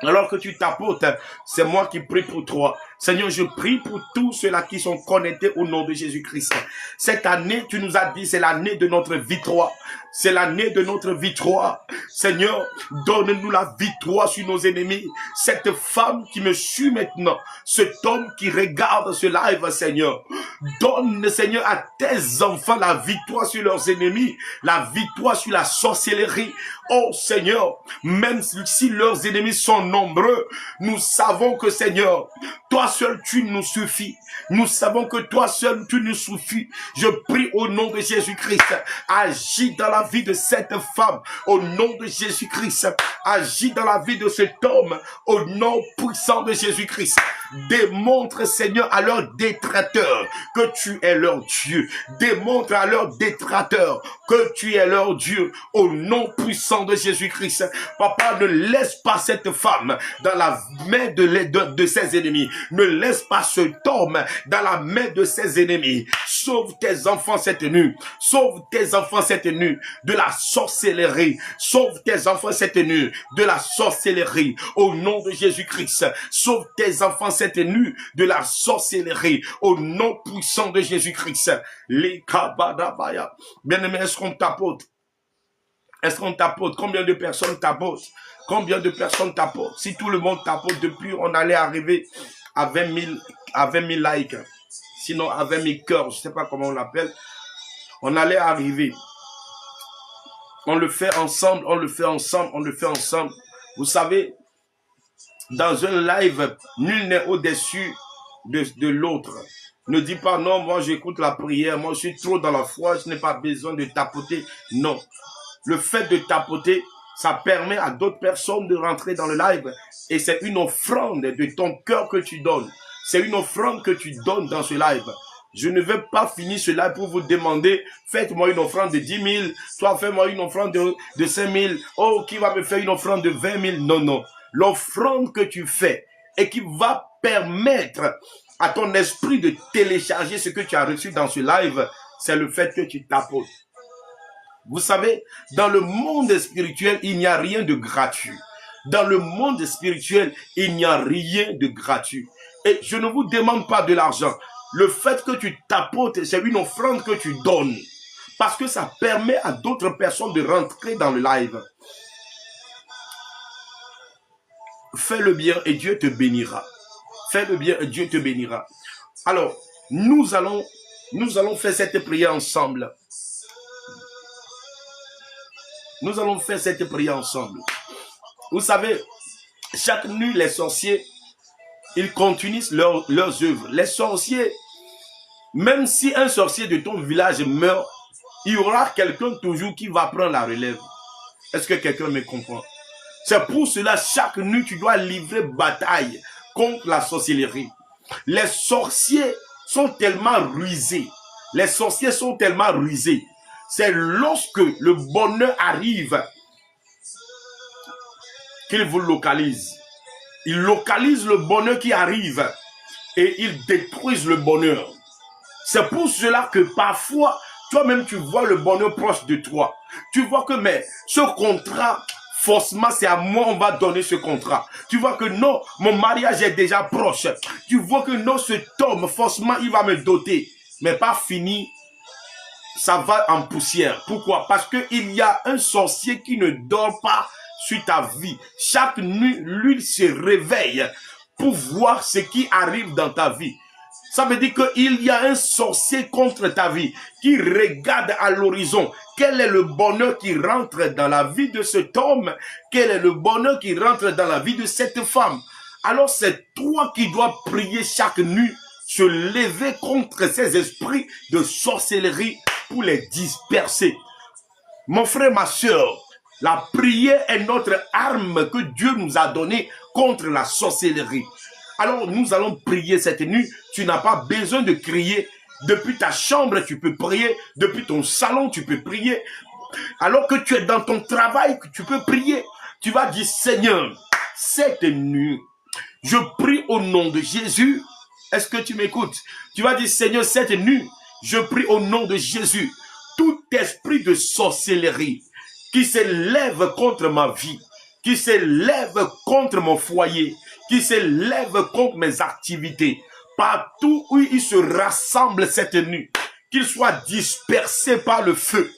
Alors que tu tapotes, c'est moi qui prie pour toi. Seigneur, je prie pour tous ceux-là qui sont connectés au nom de Jésus-Christ. Cette année, tu nous as dit, c'est l'année de notre victoire. C'est l'année de notre victoire. Seigneur, donne-nous la victoire sur nos ennemis. Cette femme qui me suit maintenant, cet homme qui regarde ce live, Seigneur, donne, Seigneur, à tes enfants la victoire sur leurs ennemis, la victoire sur la sorcellerie. Oh Seigneur, même si leurs ennemis sont nombreux, nous savons que, Seigneur, toi seul tu nous suffis. Nous savons que toi seul tu nous suffis. Je prie au nom de Jésus-Christ. Agis dans la vie de cette femme. Au nom de Jésus-Christ. Agis dans la vie de cet homme. Au nom puissant de Jésus-Christ. Démontre, Seigneur, à leurs détracteurs que tu es leur Dieu. Démontre à leurs détracteurs que tu es leur Dieu. Au nom puissant de Jésus-Christ. Papa, ne laisse pas cette femme dans la main de ses ennemis. Ne laisse pas cet homme dans la main de ses ennemis. Sauve tes enfants cette nuit. Sauve tes enfants cette nuit de la sorcellerie. Sauve tes enfants cette nuit de la sorcellerie. Au nom de Jésus-Christ. Sauve tes enfants cette nuit de la sorcellerie. Au nom puissant de Jésus-Christ. Les kabadabaya. Bien-aimé, est-ce qu'on tapote? Est-ce qu'on tapote? Combien de personnes tapotent? Combien de personnes tapotent? Si tout le monde tapote depuis, on allait arriver à 20 000 likes. Sinon, à 20 000 cœurs, je ne sais pas comment on l'appelle. On allait arriver. On le fait ensemble, on le fait ensemble, on le fait ensemble. Vous savez, dans un live, nul n'est au-dessus de l'autre. Ne dis pas non, moi j'écoute la prière, moi je suis trop dans la foi, je n'ai pas besoin de tapoter. Non. Le fait de tapoter, ça permet à d'autres personnes de rentrer dans le live. Et c'est une offrande de ton cœur que tu donnes. C'est une offrande que tu donnes dans ce live. Je ne vais pas finir ce live pour vous demander, faites-moi une offrande de 10 000, soit faites-moi une offrande de 5 000. Oh, qui va me faire une offrande de 20 000? Non, non. L'offrande que tu fais et qui va permettre à ton esprit de télécharger ce que tu as reçu dans ce live, c'est le fait que tu tapotes. Vous savez, dans le monde spirituel, il n'y a rien de gratuit. Dans le monde spirituel, il n'y a rien de gratuit. Et je ne vous demande pas de l'argent. Le fait que tu tapotes, c'est une offrande que tu donnes. Parce que ça permet à d'autres personnes de rentrer dans le live. Fais le bien et Dieu te bénira. Fais le bien et Dieu te bénira. Alors, nous allons faire cette prière ensemble. Nous allons faire cette prière ensemble. Vous savez, chaque nuit, les sorciers, ils continuent leurs œuvres. Les sorciers, même si un sorcier de ton village meurt, il y aura quelqu'un toujours qui va prendre la relève. Est-ce que quelqu'un me comprend? C'est pour cela, chaque nuit, tu dois livrer bataille contre la sorcellerie. Les sorciers sont tellement rusés. Les sorciers sont tellement rusés. C'est lorsque le bonheur arrive qu'il vous localise. Il localise le bonheur qui arrive et il détruise le bonheur. C'est pour cela que parfois, toi-même, tu vois le bonheur proche de toi. Tu vois que, mais ce contrat, forcément, c'est à moi, on va donner ce contrat. Tu vois que non, mon mariage est déjà proche. Tu vois que non, cet homme, forcément, il va me doter. Mais pas fini, ça va en poussière. Pourquoi? Parce qu'il y a un sorcier qui ne dort pas sur ta vie. Chaque nuit, lui se réveille pour voir ce qui arrive dans ta vie. Ça veut dire qu'il y a un sorcier contre ta vie qui regarde à l'horizon. Quel est le bonheur qui rentre dans la vie de cet homme? Quel est le bonheur qui rentre dans la vie de cette femme? Alors c'est toi qui dois prier chaque nuit, se lever contre ces esprits de sorcellerie pour les disperser. Mon frère, ma soeur, la prière est notre arme que Dieu nous a donnée contre la sorcellerie. Alors nous allons prier cette nuit. Tu n'as pas besoin de crier. Depuis ta chambre, tu peux prier. Depuis ton salon, tu peux prier. Alors que tu es dans ton travail, tu peux prier. Tu vas dire, Seigneur, cette nuit, je prie au nom de Jésus. Est-ce que tu m'écoutes? Tu vas dire, Seigneur, cette nuit, je prie au nom de Jésus. Tout esprit de sorcellerie qui s'élève contre ma vie, qui s'élève contre mon foyer, qui s'élève contre mes activités, partout où ils se rassemblent cette nuit, qu'ils soient dispersés par le feu,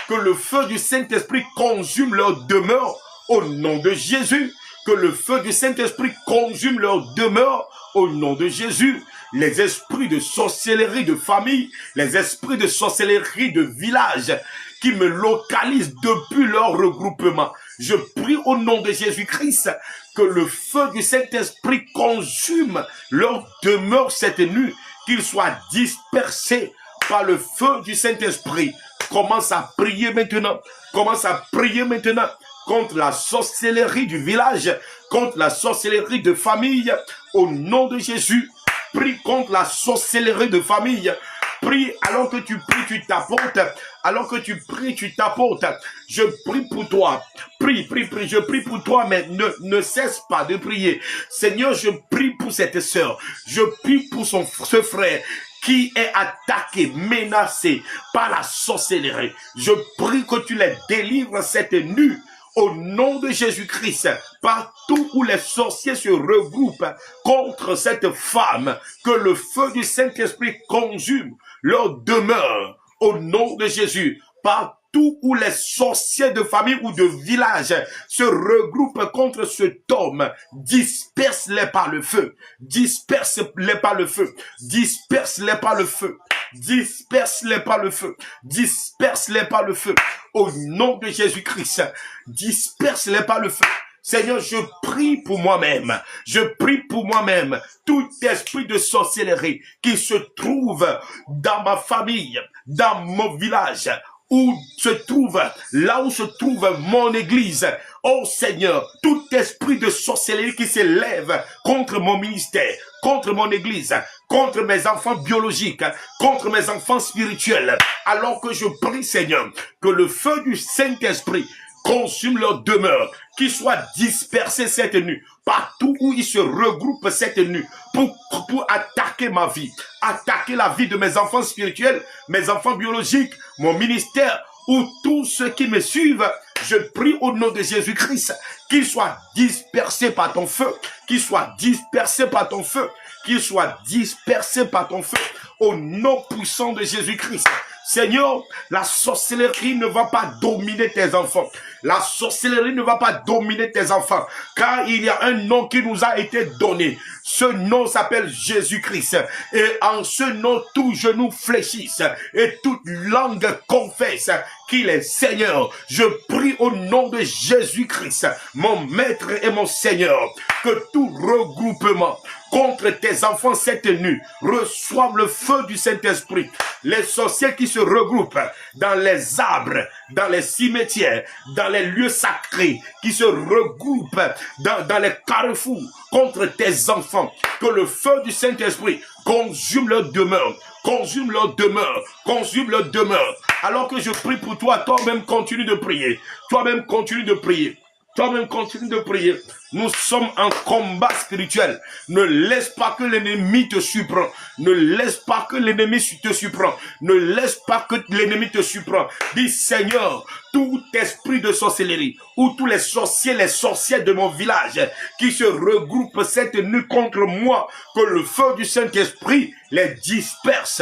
que le feu du Saint-Esprit consume leur demeure au nom de Jésus, que le feu du Saint-Esprit consume leur demeure au nom de Jésus. Les esprits de sorcellerie de famille, les esprits de sorcellerie de village qui me localisent depuis leur regroupement. Je prie au nom de Jésus-Christ que le feu du Saint-Esprit consume leur demeure cette nuit, qu'ils soient dispersés par le feu du Saint-Esprit. Commence à prier maintenant. Commence à prier maintenant contre la sorcellerie du village, contre la sorcellerie de famille. Au nom de Jésus, prie contre la sorcellerie de famille. Prie, alors que tu pries, tu t'apportes. Alors que tu pries, tu t'apportes. Je prie pour toi. Prie. Je prie pour toi, mais ne cesse pas de prier. Seigneur, je prie pour cette sœur. Je prie pour ce frère qui est attaqué, menacé par la sorcellerie. Je prie que tu les délivres cette nuit. Au nom de Jésus-Christ, partout où les sorciers se regroupent contre cette femme, que le feu du Saint-Esprit consume leur demeure. Au nom de Jésus, partout où les sorciers de famille ou de village se regroupent contre cet homme, disperse-les par le feu. Disperse-les par le feu. Disperse-les par le feu. Disperse-les par le feu. Disperse-les par le feu. Au nom de Jésus-Christ, disperse-les par le feu. Seigneur, je prie pour moi-même. Je prie pour moi-même. Tout esprit de sorcellerie qui se trouve dans ma famille, dans mon village, où se trouve, là où se trouve mon église. Oh Seigneur, tout esprit de sorcellerie qui s'élève contre mon ministère, contre mon église, contre mes enfants biologiques, contre mes enfants spirituels. Alors que je prie, Seigneur, que le feu du Saint-Esprit consume leur demeure, qu'ils soient dispersés cette nuit, partout où ils se regroupent cette nuit, pour attaquer ma vie, attaquer la vie de mes enfants spirituels, mes enfants biologiques, mon ministère, ou tous ceux qui me suivent. Je prie au nom de Jésus-Christ, qu'ils soient dispersés par ton feu, qu'ils soient dispersés par ton feu, qu'ils soient dispersés par ton feu, au nom puissant de Jésus-Christ. Seigneur, la sorcellerie ne va pas dominer tes enfants. La sorcellerie ne va pas dominer tes enfants. Car il y a un nom qui nous a été donné. Ce nom s'appelle Jésus-Christ. Et en ce nom, tout genou fléchisse. Et toute langue confesse qu'il est Seigneur. Je prie au nom de Jésus-Christ, mon Maître et mon Seigneur, que tout regroupement contre tes enfants cette nuit reçoivent le feu du Saint-Esprit. Les sorciers qui se regroupent dans les arbres, dans les cimetières, dans les lieux sacrés, qui se regroupent dans les carrefours contre tes enfants, que le feu du Saint-Esprit consume leur demeure, consume leur demeure, consume leur demeure. Alors que je prie pour toi, toi-même continue de prier. Toi-même continue de prier. Toi-même, continue de prier. Nous sommes en combat spirituel. Ne laisse pas que l'ennemi te surprenne. Ne laisse pas que l'ennemi te surprenne. Ne laisse pas que l'ennemi te surprenne. Dis, Seigneur, tout esprit de sorcellerie, ou tous les sorcières de mon village qui se regroupent cette nuit contre moi, que le feu du Saint-Esprit les disperse,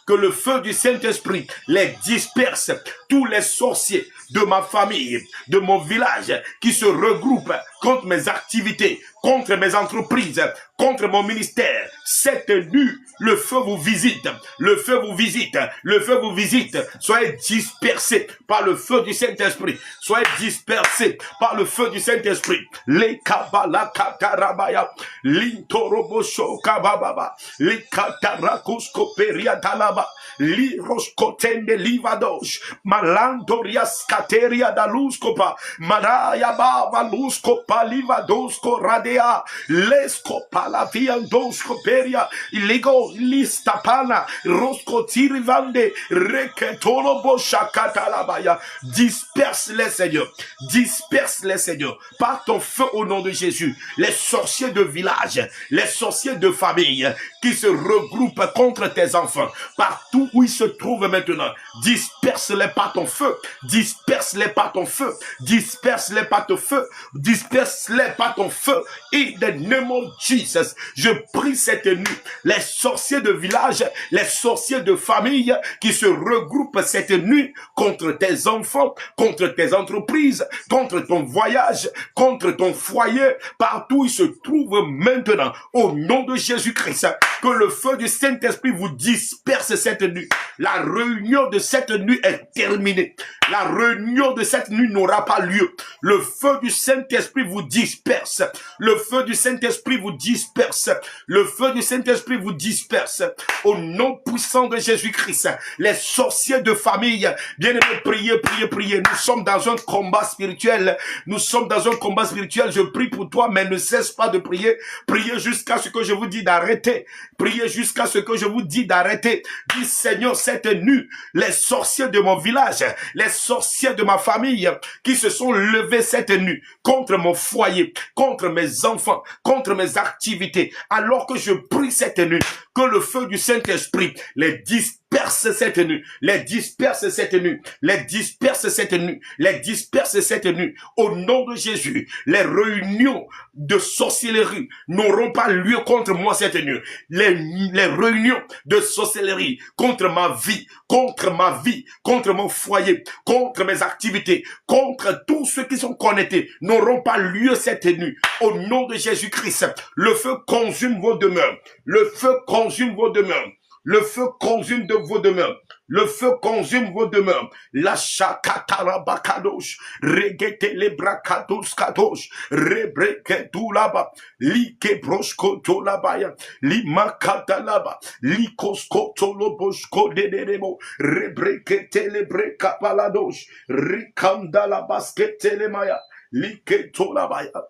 que le feu du Saint-Esprit les disperse. Tous les sorciers de ma famille, de mon village, qui se regroupent contre mes activités, contre mes entreprises, contre mon ministère. Cette nuit, le feu vous visite, le feu vous visite, le feu vous visite. Soyez dispersés par le feu du Saint-Esprit. Soyez dispersés par le feu du Saint-Esprit. Les kabala katarabaya, l'intorobosho kabababa, les katarakus koperia talaba, liroskotende livadosh, malandorias kateria daluskopa, maraya baba luskopa livadosko radea, leskopa la viandosko peria, iligo listapana, roskotirivande, reketolobo shakatalabaya. Disperse-les, Seigneur. Disperse-les, Seigneur. Par ton feu au nom de Jésus. Les sorciers de village, les sorciers de famille qui se regroupent contre tes enfants, partout où ils se trouvent maintenant, disperse-les par ton feu. Disperse-les par ton feu. Disperse-les par ton feu. Disperse-les par ton feu. In the name of Jesus, je prie cette nuit, les sorciers de village, les sorciers de famille qui se regroupent cette nuit contre tes enfants, contre tes entreprises, contre ton voyage, contre ton foyer, partout où ils se trouvent maintenant, au nom de Jésus-Christ, que le feu du Saint-Esprit vous disperse cette nuit. La réunion de cette nuit est terminée. La réunion de cette nuit n'aura pas lieu. Le feu du Saint-Esprit vous disperse. Le feu du Saint-Esprit vous disperse. Le feu du Saint-Esprit vous disperse. Au nom puissant de Jésus-Christ, les sorciers de famille, bien-aimés, priez, priez, priez. Nous sommes dans un combat spirituel. Nous sommes dans un combat spirituel. Je prie pour toi, mais ne cesse pas de prier. Priez jusqu'à ce que je vous dis d'arrêter. Priez jusqu'à ce que je vous dis d'arrêter. Dis, Seigneur, cette nuit, les sorciers de mon village, les sorciers de ma famille qui se sont levés cette nuit contre mon foyer, contre mes enfants, contre mes activités, alors que je prie cette nuit, que le feu du Saint-Esprit les disperse cette nuit, les disperse cette nuit, les disperse cette nuit, les disperse cette nuit. Au nom de Jésus, les réunions de sorcellerie n'auront pas lieu contre moi cette nuit. Les réunions de sorcellerie contre ma vie, contre mon foyer, contre mes activités, contre tous ceux qui sont connectés, n'auront pas lieu cette nuit. Au nom de Jésus-Christ, le feu consume vos demeures. Le feu consume vos demeures. Le feu consume de vos demeures. Le feu consume vos demeures. La chakatarabacadosh, regete les bracados kadosh, rebreketou là-bas, like broshkoto là-bas, limakata là-bas, likoskoto loboshko dedebo, rebrekete les brekapaladosh, rikanda la baskete les maya, liketo là-bas,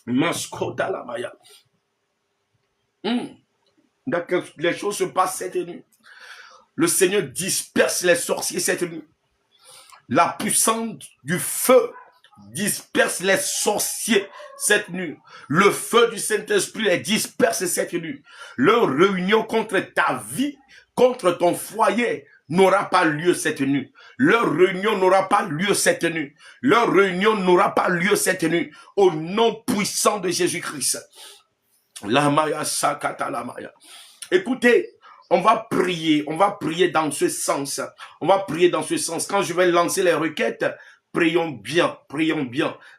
maskota là-bas. Les choses se passent cette nuit. Le Seigneur disperse les sorciers cette nuit. La puissance du feu disperse les sorciers cette nuit. Le feu du Saint-Esprit les disperse cette nuit. Leur réunion contre ta vie, contre ton foyer, n'aura pas lieu cette nuit. Leur réunion n'aura pas lieu cette nuit. Leur réunion n'aura pas lieu cette nuit. Au nom puissant de Jésus-Christ. La Maya Sakata la Maya. Écoutez, on va prier dans ce sens. On va prier dans ce sens. Quand je vais lancer les requêtes, prions bien.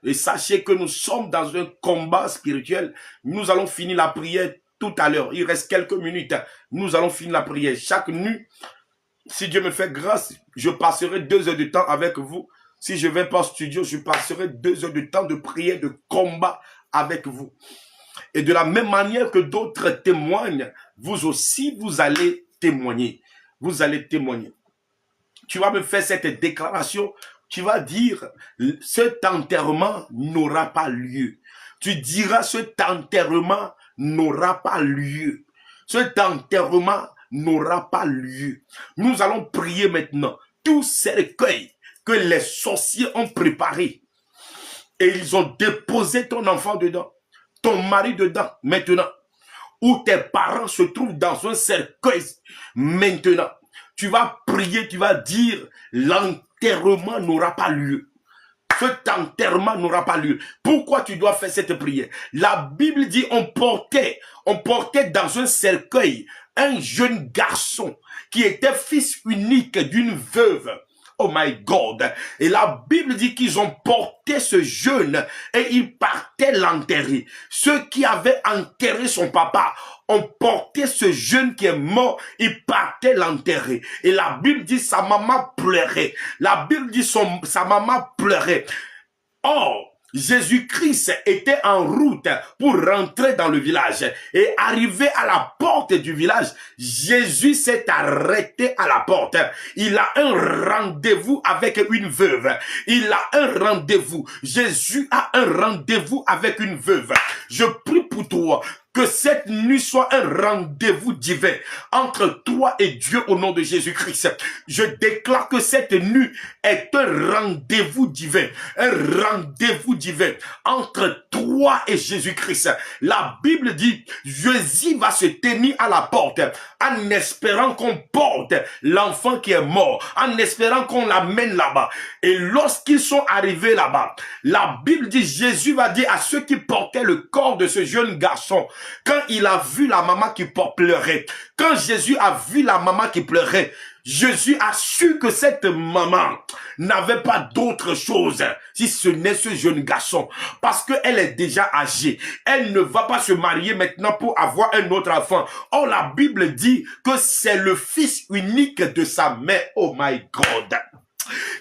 Et sachez que nous sommes dans un combat spirituel. Nous allons finir la prière tout à l'heure. Il reste quelques minutes. Nous allons finir la prière. Chaque nuit, si Dieu me fait grâce, je passerai 2 heures de temps avec vous. Si je ne vais pas au studio, je passerai 2 heures de temps de prière, de combat avec vous. Et de la même manière que d'autres témoignent, vous aussi, vous allez témoigner. Vous allez témoigner. Tu vas me faire cette déclaration. Tu vas dire, cet enterrement n'aura pas lieu. Tu diras, cet enterrement n'aura pas lieu. Cet enterrement n'aura pas lieu. Nous allons prier maintenant. Tous ces recueils que les sorciers ont préparés et ils ont déposé ton enfant dedans, ton mari dedans, maintenant, où tes parents se trouvent dans un cercueil, maintenant, tu vas prier, tu vas dire, l'enterrement n'aura pas lieu. Cet enterrement n'aura pas lieu. Pourquoi tu dois faire cette prière? La Bible dit, on portait dans un cercueil un jeune garçon qui était fils unique d'une veuve. Oh my God. Et la Bible dit qu'ils ont porté ce jeune et ils partaient l'enterrer. Ceux qui avaient enterré son papa ont porté ce jeune qui est mort, ils partaient l'enterrer. Et la Bible dit sa maman pleurait. La Bible dit sa maman pleurait. Or, Jésus-Christ était en route pour rentrer dans le village. Et arrivé à la porte du village, Jésus s'est arrêté à la porte. Il a un rendez-vous avec une veuve. Il a un rendez-vous. Jésus a un rendez-vous avec une veuve. Je prie pour toi que cette nuit soit un rendez-vous divin entre toi et Dieu au nom de Jésus-Christ. Je déclare que cette nuit est un rendez-vous divin. Un rendez-vous divin entre toi et Jésus-Christ. La Bible dit, Jésus va se tenir à la porte en espérant qu'on porte l'enfant qui est mort, en espérant qu'on l'amène là-bas. Et lorsqu'ils sont arrivés là-bas, la Bible dit, Jésus va dire à ceux qui portaient le corps de ce jeune garçon, quand il a vu la maman qui pleurait, quand Jésus a vu la maman qui pleurait, Jésus a su que cette maman n'avait pas d'autre chose si ce n'est ce jeune garçon. Parce qu'elle est déjà âgée. Elle ne va pas se marier maintenant pour avoir un autre enfant. Or, la Bible dit que c'est le fils unique de sa mère. Oh my God!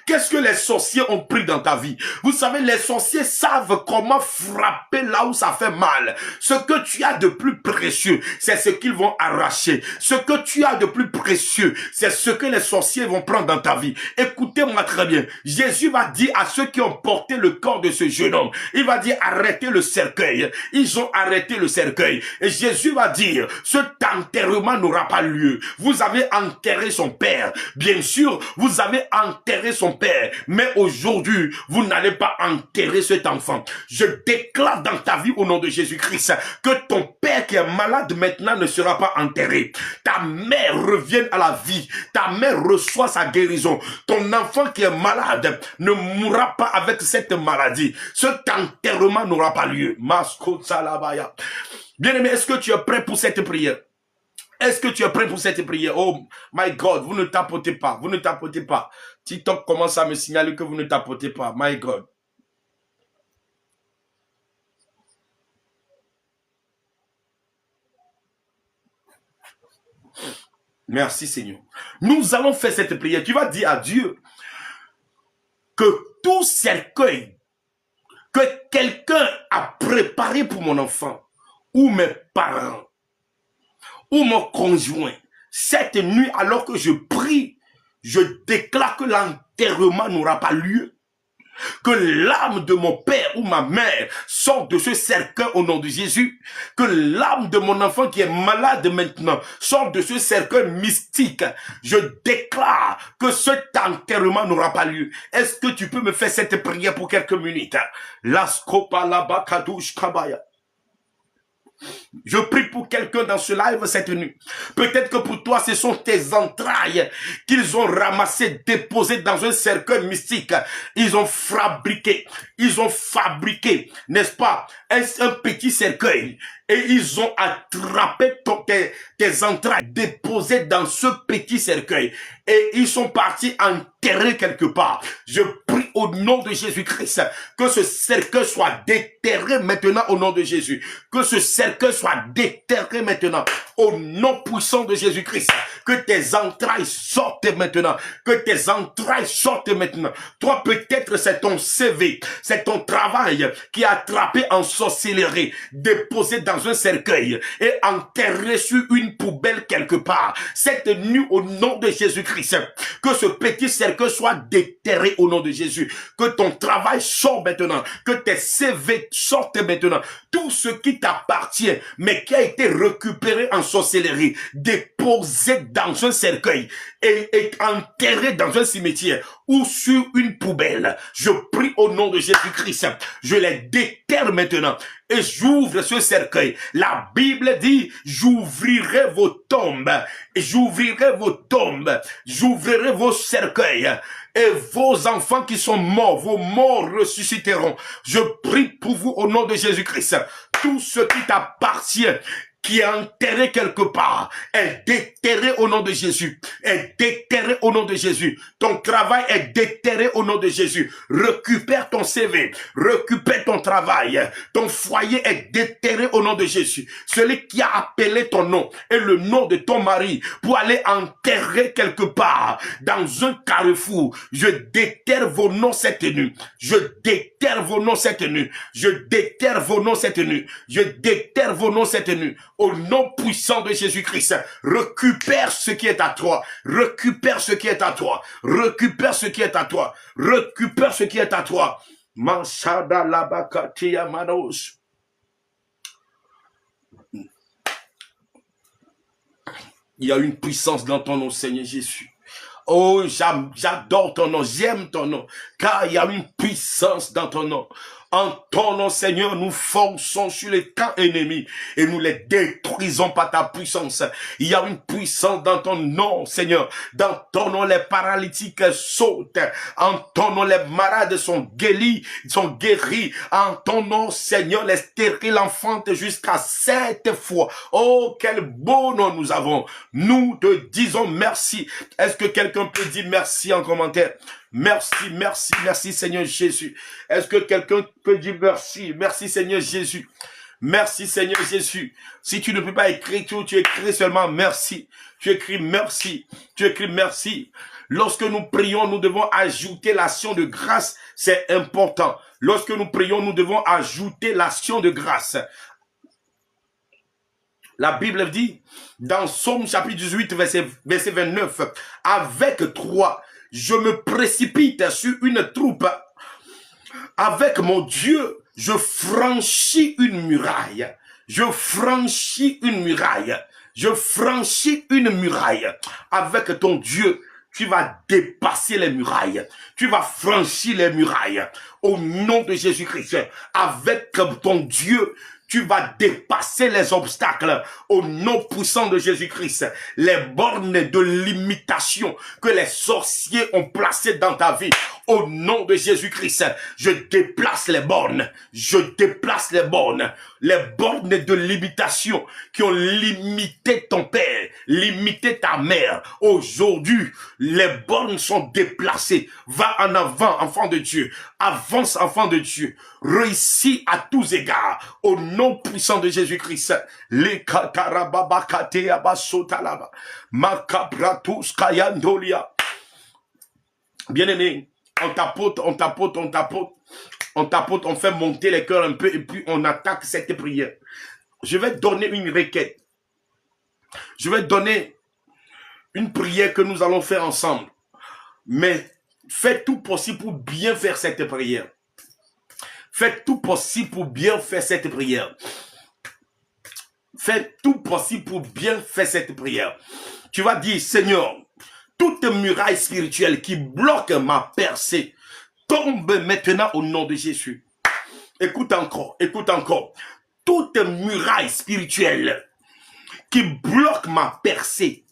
Qu'est-ce que les sorciers ont pris dans ta vie? Vous savez, les sorciers savent comment frapper là où ça fait mal. Ce que tu as de plus précieux, c'est ce qu'ils vont arracher. Ce que tu as de plus précieux, c'est ce que les sorciers vont prendre dans ta vie. Écoutez-moi très bien. Jésus va dire à ceux qui ont porté le corps de ce jeune homme, il va dire arrêtez le cercueil. Ils ont arrêté le cercueil. Et Jésus va dire, cet enterrement n'aura pas lieu. Vous avez enterré son père. Bien sûr, vous avez enterré son père, mais aujourd'hui, vous n'allez pas enterrer cet enfant. Je déclare dans ta vie au nom de Jésus-Christ que ton père qui est malade maintenant ne sera pas enterré. Ta mère revienne à la vie. Ta mère reçoit sa guérison. Ton enfant qui est malade ne mourra pas avec cette maladie. Cet enterrement n'aura pas lieu. Bien-aimé, est-ce que tu es prêt pour cette prière? Est-ce que tu es prêt pour cette prière? Oh my God, vous ne tapotez pas, vous ne tapotez pas. TikTok commence à me signaler que vous ne tapotez pas. My God. Merci Seigneur. Nous allons faire cette prière. Tu vas dire à Dieu que tout cercueil que quelqu'un a préparé pour mon enfant, ou mes parents, ou mon conjoint, cette nuit, alors que je prie, je déclare que l'enterrement n'aura pas lieu. Que l'âme de mon père ou ma mère sorte de ce cercueil au nom de Jésus. Que l'âme de mon enfant qui est malade maintenant sorte de ce cercueil mystique. Je déclare que cet enterrement n'aura pas lieu. Est-ce que tu peux me faire cette prière pour quelques minutes? Je prie pour quelqu'un dans ce live cette nuit. Peut-être que pour toi, ce sont tes entrailles qu'ils ont ramassées, déposées dans un cercueil mystique. Ils ont fabriqué, n'est-ce pas, un petit cercueil. Et ils ont attrapé tes entrailles déposées dans ce petit cercueil. Et ils sont partis enterrer quelque part. Je prie au nom de Jésus-Christ que ce cercueil soit déterré maintenant au nom de Jésus. Que ce cercueil soit déterré maintenant au nom puissant de Jésus-Christ. Que tes entrailles sortent maintenant. Que tes entrailles sortent maintenant. Toi, peut-être c'est ton CV, c'est ton travail qui a attrapé en sorcellerie, déposé dans un cercueil et enterré sur une poubelle quelque part. Cette nuit, au nom de Jésus-Christ, que ce petit cercueil soit déterré au nom de Jésus. Que ton travail sorte maintenant. Que tes CV sorte maintenant tout ce qui t'appartient, mais qui a été récupéré en sorcellerie, déposé dans un cercueil et enterré dans un cimetière ou sur une poubelle. Je prie au nom de Jésus-Christ, je les déterre maintenant et j'ouvre ce cercueil. La Bible dit, j'ouvrirai vos tombes, j'ouvrirai vos tombes, j'ouvrirai vos cercueils. Et vos enfants qui sont morts, vos morts ressusciteront. Je prie pour vous au nom de Jésus-Christ. Tout ce qui t'appartient, qui est enterré quelque part, est déterré au nom de Jésus. Est déterré au nom de Jésus. Ton travail est déterré au nom de Jésus. Récupère ton CV. Récupère ton travail. Ton foyer est déterré au nom de Jésus. Celui qui a appelé ton nom et le nom de ton mari pour aller enterrer quelque part dans un carrefour. Je déterre vos noms cette nuit. Je déterre vos noms cette nuit. Je déterre vos noms cette nuit. Je déterre vos noms cette nuit. Au nom puissant de Jésus-Christ, récupère ce qui est à toi. Récupère ce qui est à toi. Récupère ce qui est à toi. Récupère ce qui est à toi. Mansada labakatia manos. Il y a une puissance dans ton nom, Seigneur Jésus. Oh, j'adore ton nom, j'aime ton nom, car il y a une puissance dans ton nom. En ton nom, Seigneur, nous fonçons sur les camps ennemis et nous les détruisons par ta puissance. Il y a une puissance dans ton nom, Seigneur. Dans ton nom, les paralytiques sautent. En ton nom, les malades sont guéris. En ton nom, Seigneur, les stériles enfantent jusqu'à 7 fois. Oh, quel beau nom nous avons. Nous te disons merci. Est-ce que quelqu'un peut dire merci en commentaire? Merci, merci, merci Seigneur Jésus. Est-ce que quelqu'un peut dire merci? Merci Seigneur Jésus. Merci Seigneur Jésus. Si tu ne peux pas écrire tout, tu écris seulement merci. Tu écris merci. Tu écris merci. Lorsque nous prions, nous devons ajouter l'action de grâce. C'est important. Lorsque nous prions, nous devons ajouter l'action de grâce. La Bible dit, dans Somme chapitre 18, verset 29, avec toi, je me précipite sur une troupe. Avec mon Dieu, je franchis une muraille. Je franchis une muraille. Je franchis une muraille. Avec ton Dieu, tu vas dépasser les murailles. Tu vas franchir les murailles. Au nom de Jésus-Christ, avec ton Dieu, tu vas dépasser les obstacles au nom puissant de Jésus-Christ. Les bornes de limitation que les sorciers ont placées dans ta vie. Au nom de Jésus-Christ, je déplace les bornes. Je déplace les bornes. Les bornes de limitation qui ont limité ton père, limité ta mère. Aujourd'hui, les bornes sont déplacées. Va en avant, enfant de Dieu. Avance, enfant de Dieu. Réussis à tous égards. Au nom puissant de Jésus-Christ. Les katarababakate abasotalaba. Makabratus kayandolia. Bien-aimé, on tapote, on fait monter les cœurs un peu et puis on attaque cette prière. Je vais donner une requête. Je vais donner une prière que nous allons faire ensemble. Mais faites tout possible pour bien faire cette prière. Faites tout possible pour bien faire cette prière. Faites tout possible pour bien faire cette prière. Tu vas dire, Seigneur, toute muraille spirituelle qui bloque ma percée tombe maintenant au nom de Jésus. Écoute encore, écoute encore. Toute muraille spirituelle qui bloque ma percée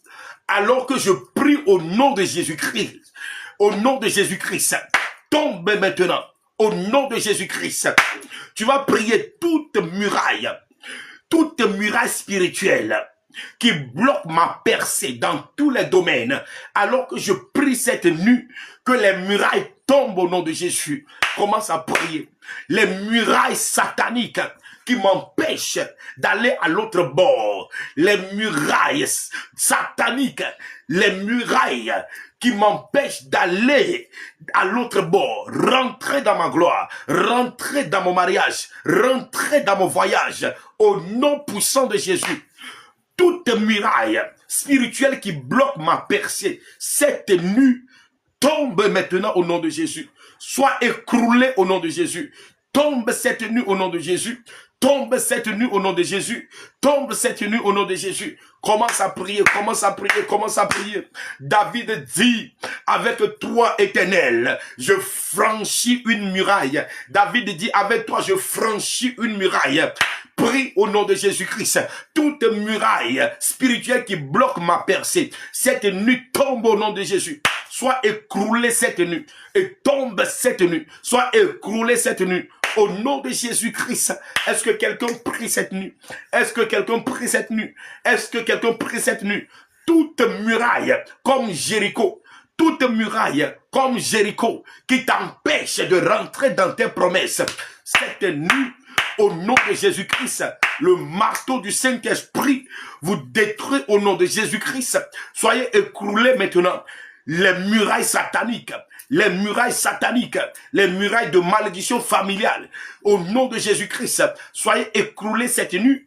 alors que je prie au nom de Jésus-Christ, au nom de Jésus-Christ, tombe maintenant. Au nom de Jésus-Christ, tu vas prier toute muraille spirituelle qui bloque ma percée dans tous les domaines, alors que je prie cette nuit, que les murailles tombent au nom de Jésus. Commence à prier. Les murailles sataniques qui m'empêchent d'aller à l'autre bord. Les murailles sataniques, les murailles qui m'empêchent d'aller à l'autre bord, rentrer dans ma gloire, rentrer dans mon mariage, rentrer dans mon voyage, au nom puissant de Jésus. Toute muraille spirituelle qui bloque ma percée, cette nuit, tombe maintenant au nom de Jésus. Sois écroulé au nom de Jésus. tombe cette nuit au nom de Jésus. Tombe cette nuit au nom de Jésus. Tombe cette nuit au nom de Jésus. Commence à prier, commence à prier, commence à prier. David dit, avec toi, Éternel, je franchis une muraille. David dit, avec toi, je franchis une muraille. Prie au nom de Jésus-Christ. Toute muraille spirituelle qui bloque ma percée, cette nuit tombe au nom de Jésus. Sois écroulé cette nuit. Et tombe cette nuit. Sois écroulé cette nuit. Au nom de Jésus-Christ, est-ce que quelqu'un prie cette nuit? Est-ce que quelqu'un prie cette nuit? Est-ce que quelqu'un prie cette nuit? Toute muraille comme Jéricho, toute muraille comme Jéricho qui t'empêche de rentrer dans tes promesses, cette nuit, au nom de Jésus-Christ, le marteau du Saint-Esprit vous détruit au nom de Jésus-Christ. Soyez écroulés maintenant. Les murailles sataniques, les murailles de malédiction familiale, au nom de Jésus-Christ, soyez écroulés cette nuit,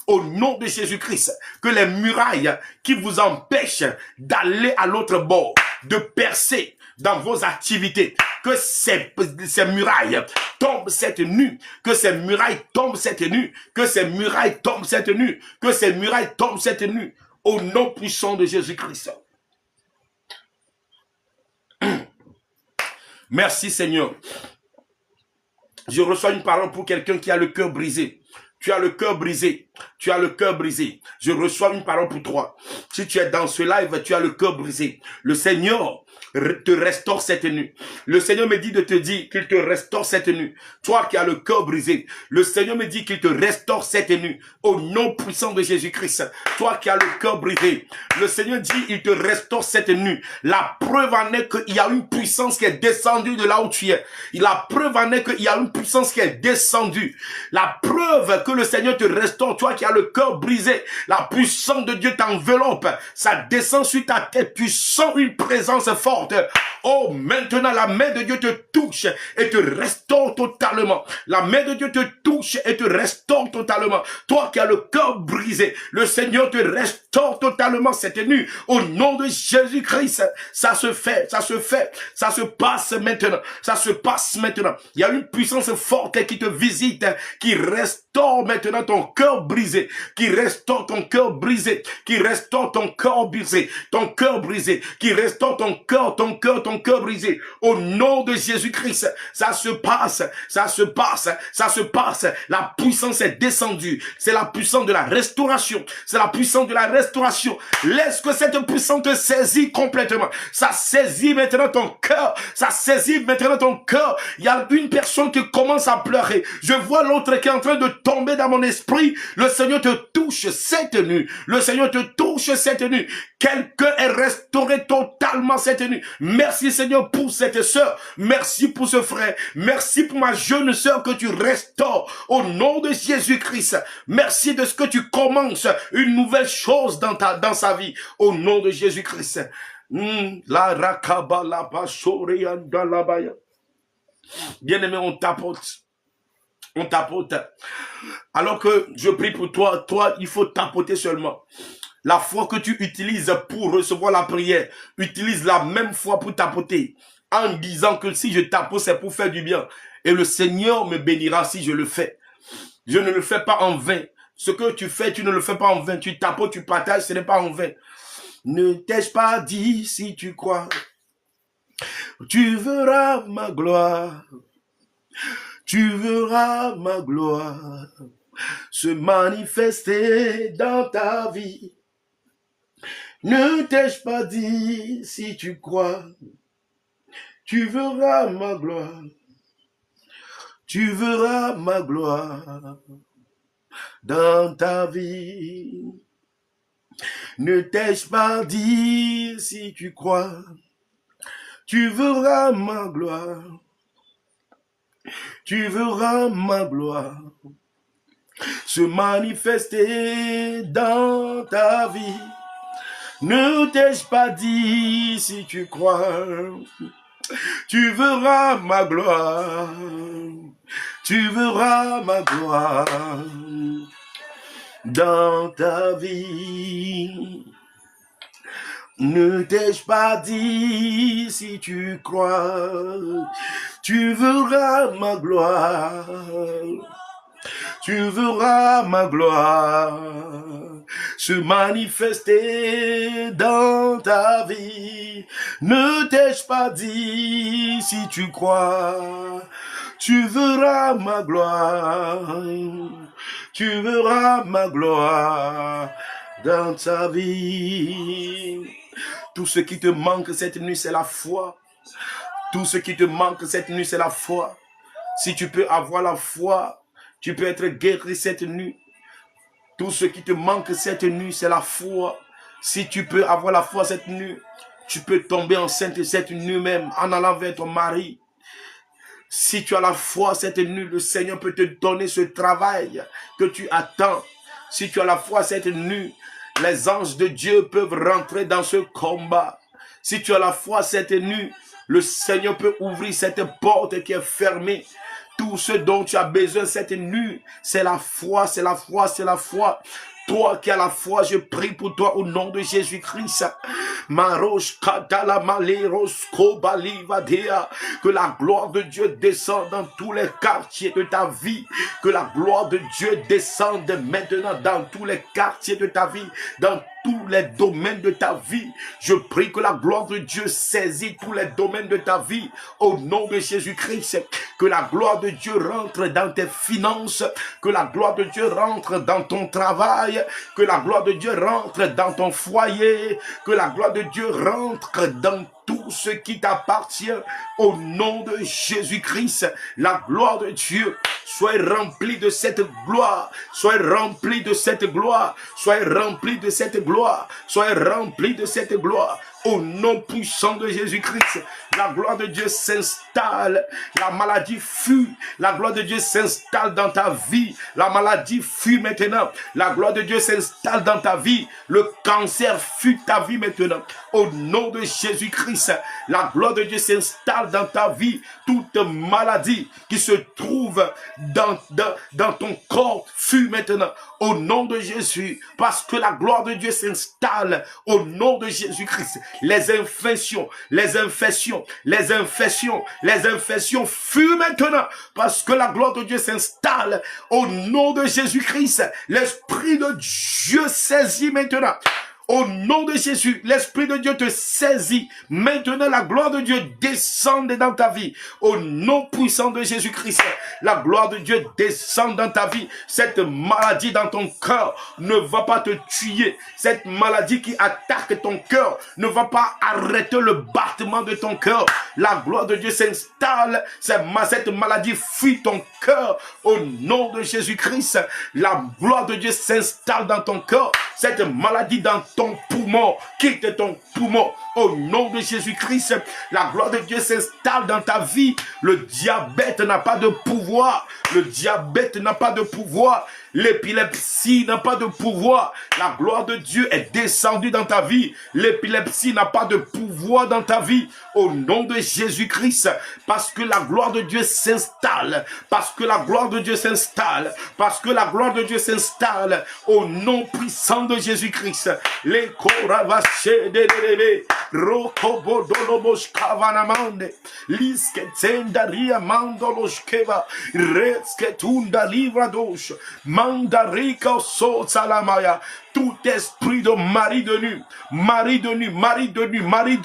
au nom de Jésus-Christ, que les murailles qui vous empêchent d'aller à l'autre bord, de percer dans vos activités, que ces murailles tombent cette nuit, que ces murailles tombent cette nuit, que ces murailles tombent cette nuit, que ces murailles tombent cette nuit, au nom puissant de Jésus-Christ. Merci Seigneur. Je reçois une parole pour quelqu'un qui a le cœur brisé. Tu as le cœur brisé. Tu as le cœur brisé. Je reçois une parole pour toi. Si tu es dans ce live, tu as le cœur brisé. Le Seigneur te restaure cette nuit. Le Seigneur me dit de te dire qu'il te restaure cette nuit. Toi qui as le cœur brisé, le Seigneur me dit qu'il te restaure cette nuit. Au nom puissant de Jésus-Christ. Toi qui as le cœur brisé, le Seigneur dit il te restaure cette nuit. La preuve en est qu'il y a une puissance qui est descendue de là où tu es. La preuve en est qu'il y a une puissance qui est descendue. La preuve que le Seigneur te restaure, toi qui as le cœur brisé, la puissance de Dieu t'enveloppe. Ça descend sur ta tête. Tu sens une présence forte. Oh, maintenant la main de Dieu te touche et te restaure totalement. La main de Dieu te touche et te restaure totalement. Toi qui as le cœur brisé, le Seigneur te restaure totalement cette nuit. Au nom de Jésus-Christ, ça se fait, ça se fait, ça se passe maintenant. Ça se passe maintenant. Il y a une puissance forte qui te visite, qui restaure maintenant ton cœur brisé, qui restaure ton cœur brisé, qui restaure ton cœur brisé, ton cœur brisé, qui restaure ton cœur brisé. Au nom de Jésus-Christ, ça se passe, ça se passe, ça se passe. La puissance est descendue. C'est la puissance de la restauration. C'est la puissance de la restauration. Laisse que cette puissance te saisit complètement. Ça saisit maintenant ton cœur. Ça saisit maintenant ton cœur. Il y a une personne qui commence à pleurer. Je vois l'autre qui est en train de tomber dans mon esprit. Le Seigneur te touche cette nuit. Le Seigneur te touche cette nuit. Quelqu'un est restauré totalement cette nuit. Merci Seigneur pour cette sœur. Merci pour ce frère. Merci pour ma jeune sœur que tu restaures au nom de Jésus-Christ. Merci de ce que tu commences une nouvelle chose dans sa vie au nom de Jésus-Christ. La rakaba la basorianda la baya. Bien-aimé, on tapote. On tapote. Alors que je prie pour toi, il faut tapoter seulement. La foi que tu utilises pour recevoir la prière, utilise la même foi pour tapoter. En disant que si je tapote, c'est pour faire du bien. Et le Seigneur me bénira si je le fais. Je ne le fais pas en vain. Ce que tu fais, tu ne le fais pas en vain. Tu tapotes, tu partages, ce n'est pas en vain. Ne t'ai-je pas dit si tu crois, tu verras ma gloire. Tu verras ma gloire se manifester dans ta vie. Ne t'ai-je pas dit si tu crois, tu verras ma gloire. Tu verras ma gloire dans ta vie. Ne t'ai-je pas dit si tu crois, tu verras ma gloire. Tu verras ma gloire se manifester dans ta vie. Ne t'ai-je pas dit si tu crois, tu verras ma gloire. Tu verras ma gloire dans ta vie. Ne t'ai-je pas dit, si tu crois, tu verras ma gloire. Tu verras ma gloire se manifester dans ta vie. Ne t'ai-je pas dit, si tu crois, tu verras ma gloire. Tu verras ma gloire dans ta vie. Tout ce qui te manque cette nuit, c'est la foi. Tout ce qui te manque cette nuit, c'est la foi. Si tu peux avoir la foi, tu peux être guéri cette nuit. Tout ce qui te manque cette nuit, c'est la foi. Si tu peux avoir la foi cette nuit, tu peux tomber enceinte cette nuit même en allant vers ton mari. Si tu as la foi cette nuit, le Seigneur peut te donner ce travail que tu attends. Si tu as la foi cette nuit, les anges de Dieu peuvent rentrer dans ce combat. Si tu as la foi cette nuit, le Seigneur peut ouvrir cette porte qui est fermée. Tout ce dont tu as besoin cette nuit, c'est la foi, c'est la foi, c'est la foi. Toi qui as la foi, je prie pour toi au nom de Jésus-Christ. Que la gloire de Dieu descende dans tous les quartiers de ta vie. Que la gloire de Dieu descende maintenant dans tous les quartiers de ta vie, dans tous les domaines de ta vie. Je prie que la gloire de Dieu saisit tous les domaines de ta vie au nom de Jésus-Christ. Que la gloire de Dieu rentre dans tes finances, que la gloire de Dieu rentre dans ton travail, que la gloire de Dieu rentre dans ton foyer, que la gloire de Dieu rentre dans tout ce qui t'appartient au nom de Jésus-Christ. La gloire de Dieu, sois rempli de cette gloire, sois rempli de cette gloire, sois rempli de cette gloire, sois rempli de cette gloire. Au nom puissant de Jésus-Christ, la gloire de Dieu s'installe, la maladie fuit, la gloire de Dieu s'installe dans ta vie, la maladie fuit maintenant, la gloire de Dieu s'installe dans ta vie, le cancer fuit ta vie maintenant. Au nom de Jésus-Christ, la gloire de Dieu s'installe dans ta vie, toute maladie qui se trouve dans ton corps fuit maintenant. Au nom de Jésus, parce que la gloire de Dieu s'installe au nom de Jésus-Christ. Les infections fuient maintenant parce que la gloire de Dieu s'installe au nom de Jésus-Christ. L'Esprit de Dieu saisit maintenant. Au nom de Jésus, l'Esprit de Dieu te saisit. Maintenant, la gloire de Dieu descend dans ta vie. Au nom puissant de Jésus-Christ, la gloire de Dieu descend dans ta vie. Cette maladie dans ton cœur ne va pas te tuer. Cette maladie qui attaque ton cœur ne va pas arrêter le battement de ton cœur. La gloire de Dieu s'installe. Cette maladie fuit ton cœur. Au nom de Jésus-Christ, la gloire de Dieu s'installe dans ton cœur. Cette maladie dans ton poumon, quitte ton poumon. Au nom de Jésus-Christ, la gloire de Dieu s'installe dans ta vie. Le diabète n'a pas de pouvoir. Le diabète n'a pas de pouvoir. L'épilepsie n'a pas de pouvoir. La gloire de Dieu est descendue dans ta vie. L'épilepsie n'a pas de pouvoir dans ta vie. Au nom de Jésus-Christ, parce que la gloire de Dieu s'installe. Parce que la gloire de Dieu s'installe. Parce que la gloire de Dieu s'installe. Au nom puissant de Jésus-Christ. Les coravaché de l'élé. Rokobodonobosh kavanamande. Lisketendaria mandoloshkeva. Resketunda livradosh. Mandarika so salamaya. Tout esprit de mari de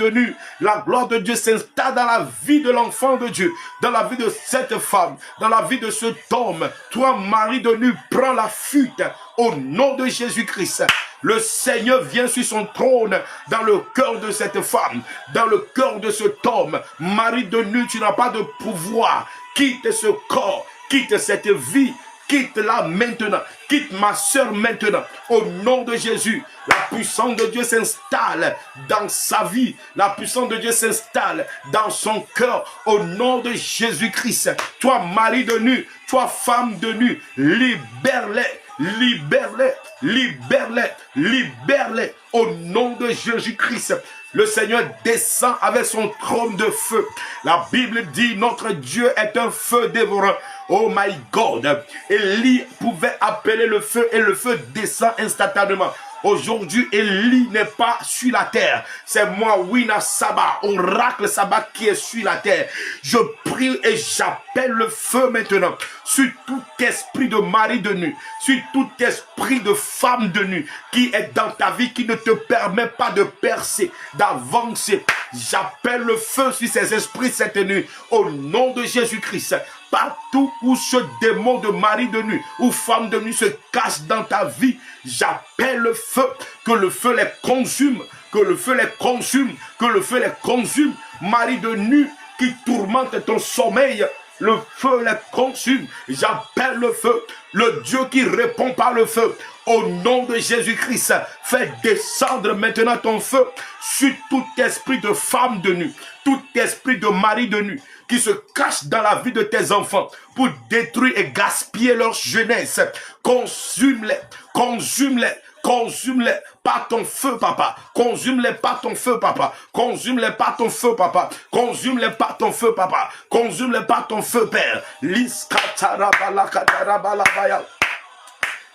nu, la gloire de Dieu s'installe dans la vie de l'enfant de Dieu, dans la vie de cette femme, dans la vie de cet homme. Toi, mari de nu, prends la fuite au nom de Jésus-Christ. Le Seigneur vient sur son trône dans le cœur de cette femme, dans le cœur de cet homme. Mari de nu, tu n'as pas de pouvoir. Quitte ce corps, quitte cette vie. Quitte-la maintenant, quitte ma soeur maintenant, au nom de Jésus. La puissance de Dieu s'installe dans sa vie, la puissance de Dieu s'installe dans son cœur, au nom de Jésus-Christ. Toi, mari de nu, toi, femme de nu, libère-les, libère-les, libère-les, libère-les, au nom de Jésus-Christ. Le Seigneur descend avec son trône de feu. La Bible dit, notre Dieu est un feu dévorant. Oh my God. Élie pouvait appeler le feu et le feu descend instantanément. Aujourd'hui, Élie n'est pas sur la terre. C'est moi, Wina Saba, oracle Saba qui est sur la terre. Je prie et j'appelle le feu maintenant sur tout esprit de mari de nu, sur tout esprit de femme de nu qui est dans ta vie, qui ne te permet pas de percer, d'avancer. J'appelle le feu sur ces esprits cette nuit au nom de Jésus-Christ. Partout où ce démon de mari de nu ou femme de nu se cache dans ta vie, j'appelle le feu, que le feu les consume, que le feu les consume, que le feu les consume. Mari de nu qui tourmente ton sommeil, le feu les consume. J'appelle le feu, le Dieu qui répond par le feu. Au nom de Jésus-Christ, fais descendre maintenant ton feu sur tout esprit de femme de nu, tout esprit de mari de nu qui se cache dans la vie de tes enfants pour détruire et gaspiller leur jeunesse. Consume-les, consume-les, consume-les par ton feu, papa. Consume-les par ton feu, papa. Consume-les par ton feu, papa. Consume-les par ton feu, papa. Consume-les par ton feu, Père.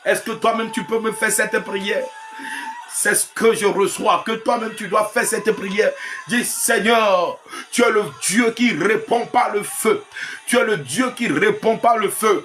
Est-ce que toi-même tu peux me faire cette prière? C'est ce que je reçois, que toi-même tu dois faire cette prière. Dis Seigneur, tu es le Dieu qui répond par le feu. Tu es le Dieu qui répond par le feu.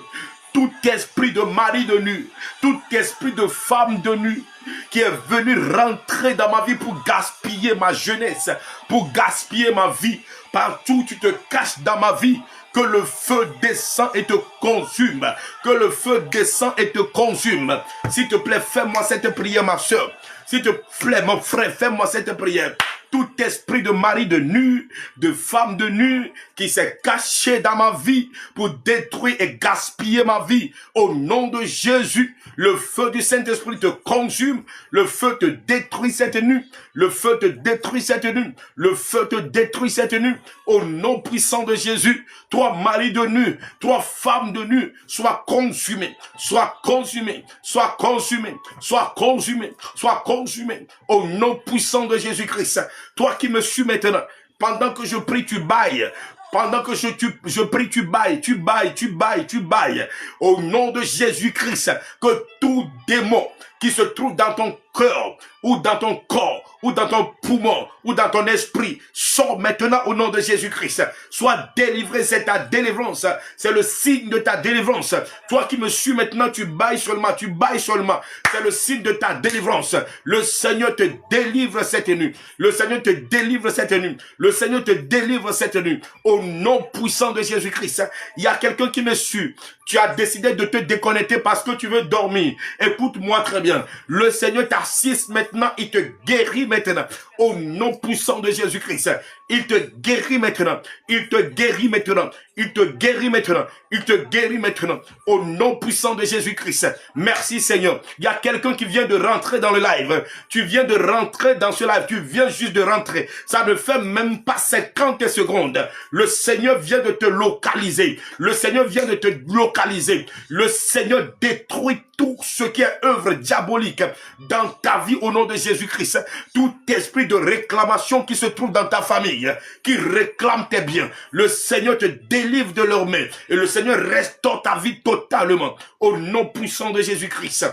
Tout esprit de mari de nu, tout esprit de femme de nu qui est venu rentrer dans ma vie pour gaspiller ma jeunesse, pour gaspiller ma vie. Partout où tu te caches dans ma vie, que le feu descend et te consume. Que le feu descend et te consume. S'il te plaît, fais-moi cette prière, ma soeur. S'il te plaît, mon frère, fais-moi cette prière. Tout esprit de mari de nu, de femme de nu, qui s'est caché dans ma vie pour détruire et gaspiller ma vie. Au nom de Jésus, le feu du Saint-Esprit te consume. Le feu te détruit cette nuit. Le feu te détruit cette nuit. Le feu te détruit cette nuit. Au nom puissant de Jésus, toi mari de nu, toi femme de nu, sois consumé, sois consumé, sois consumé, sois consumé, sois consumé. Au nom puissant de Jésus-Christ. Toi qui me suis maintenant, pendant que je prie, tu bailles. Pendant que je prie, tu bailles, tu bailles, tu bailles, tu bailles. Au nom de Jésus-Christ, que tout démon qui se trouve dans ton cœur, ou dans ton corps, ou dans ton poumon, ou dans ton esprit, sors maintenant au nom de Jésus-Christ. Sois délivré, c'est ta délivrance. C'est le signe de ta délivrance. Toi qui me suis maintenant, tu bailles seulement, tu bailles seulement. C'est le signe de ta délivrance. Le Seigneur te délivre cette nuit. Le Seigneur te délivre cette nuit. Le Seigneur te délivre cette nuit. Au nom puissant de Jésus-Christ. Il y a quelqu'un qui me suit. Tu as décidé de te déconnecter parce que tu veux dormir. Écoute-moi très bien. Le Seigneur t'assiste maintenant. Il te guérit maintenant. Au nom puissant de Jésus-Christ. Il te guérit maintenant. Il te guérit maintenant. Il te guérit maintenant. Il te guérit maintenant. Au nom puissant de Jésus-Christ. Merci Seigneur. Il y a quelqu'un qui vient de rentrer dans le live. Tu viens de rentrer dans ce live. Tu viens juste de rentrer. Ça ne fait même pas 50 secondes. Le Seigneur vient de te localiser. Le Seigneur vient de te localiser. Le Seigneur détruit tout ce qui est œuvre diabolique dans ta vie au nom de Jésus-Christ. Tout esprit de réclamation qui se trouve dans ta famille, qui réclame tes biens, le Seigneur te délivre de leurs mains et le Seigneur restaure ta vie totalement au nom puissant de Jésus-Christ.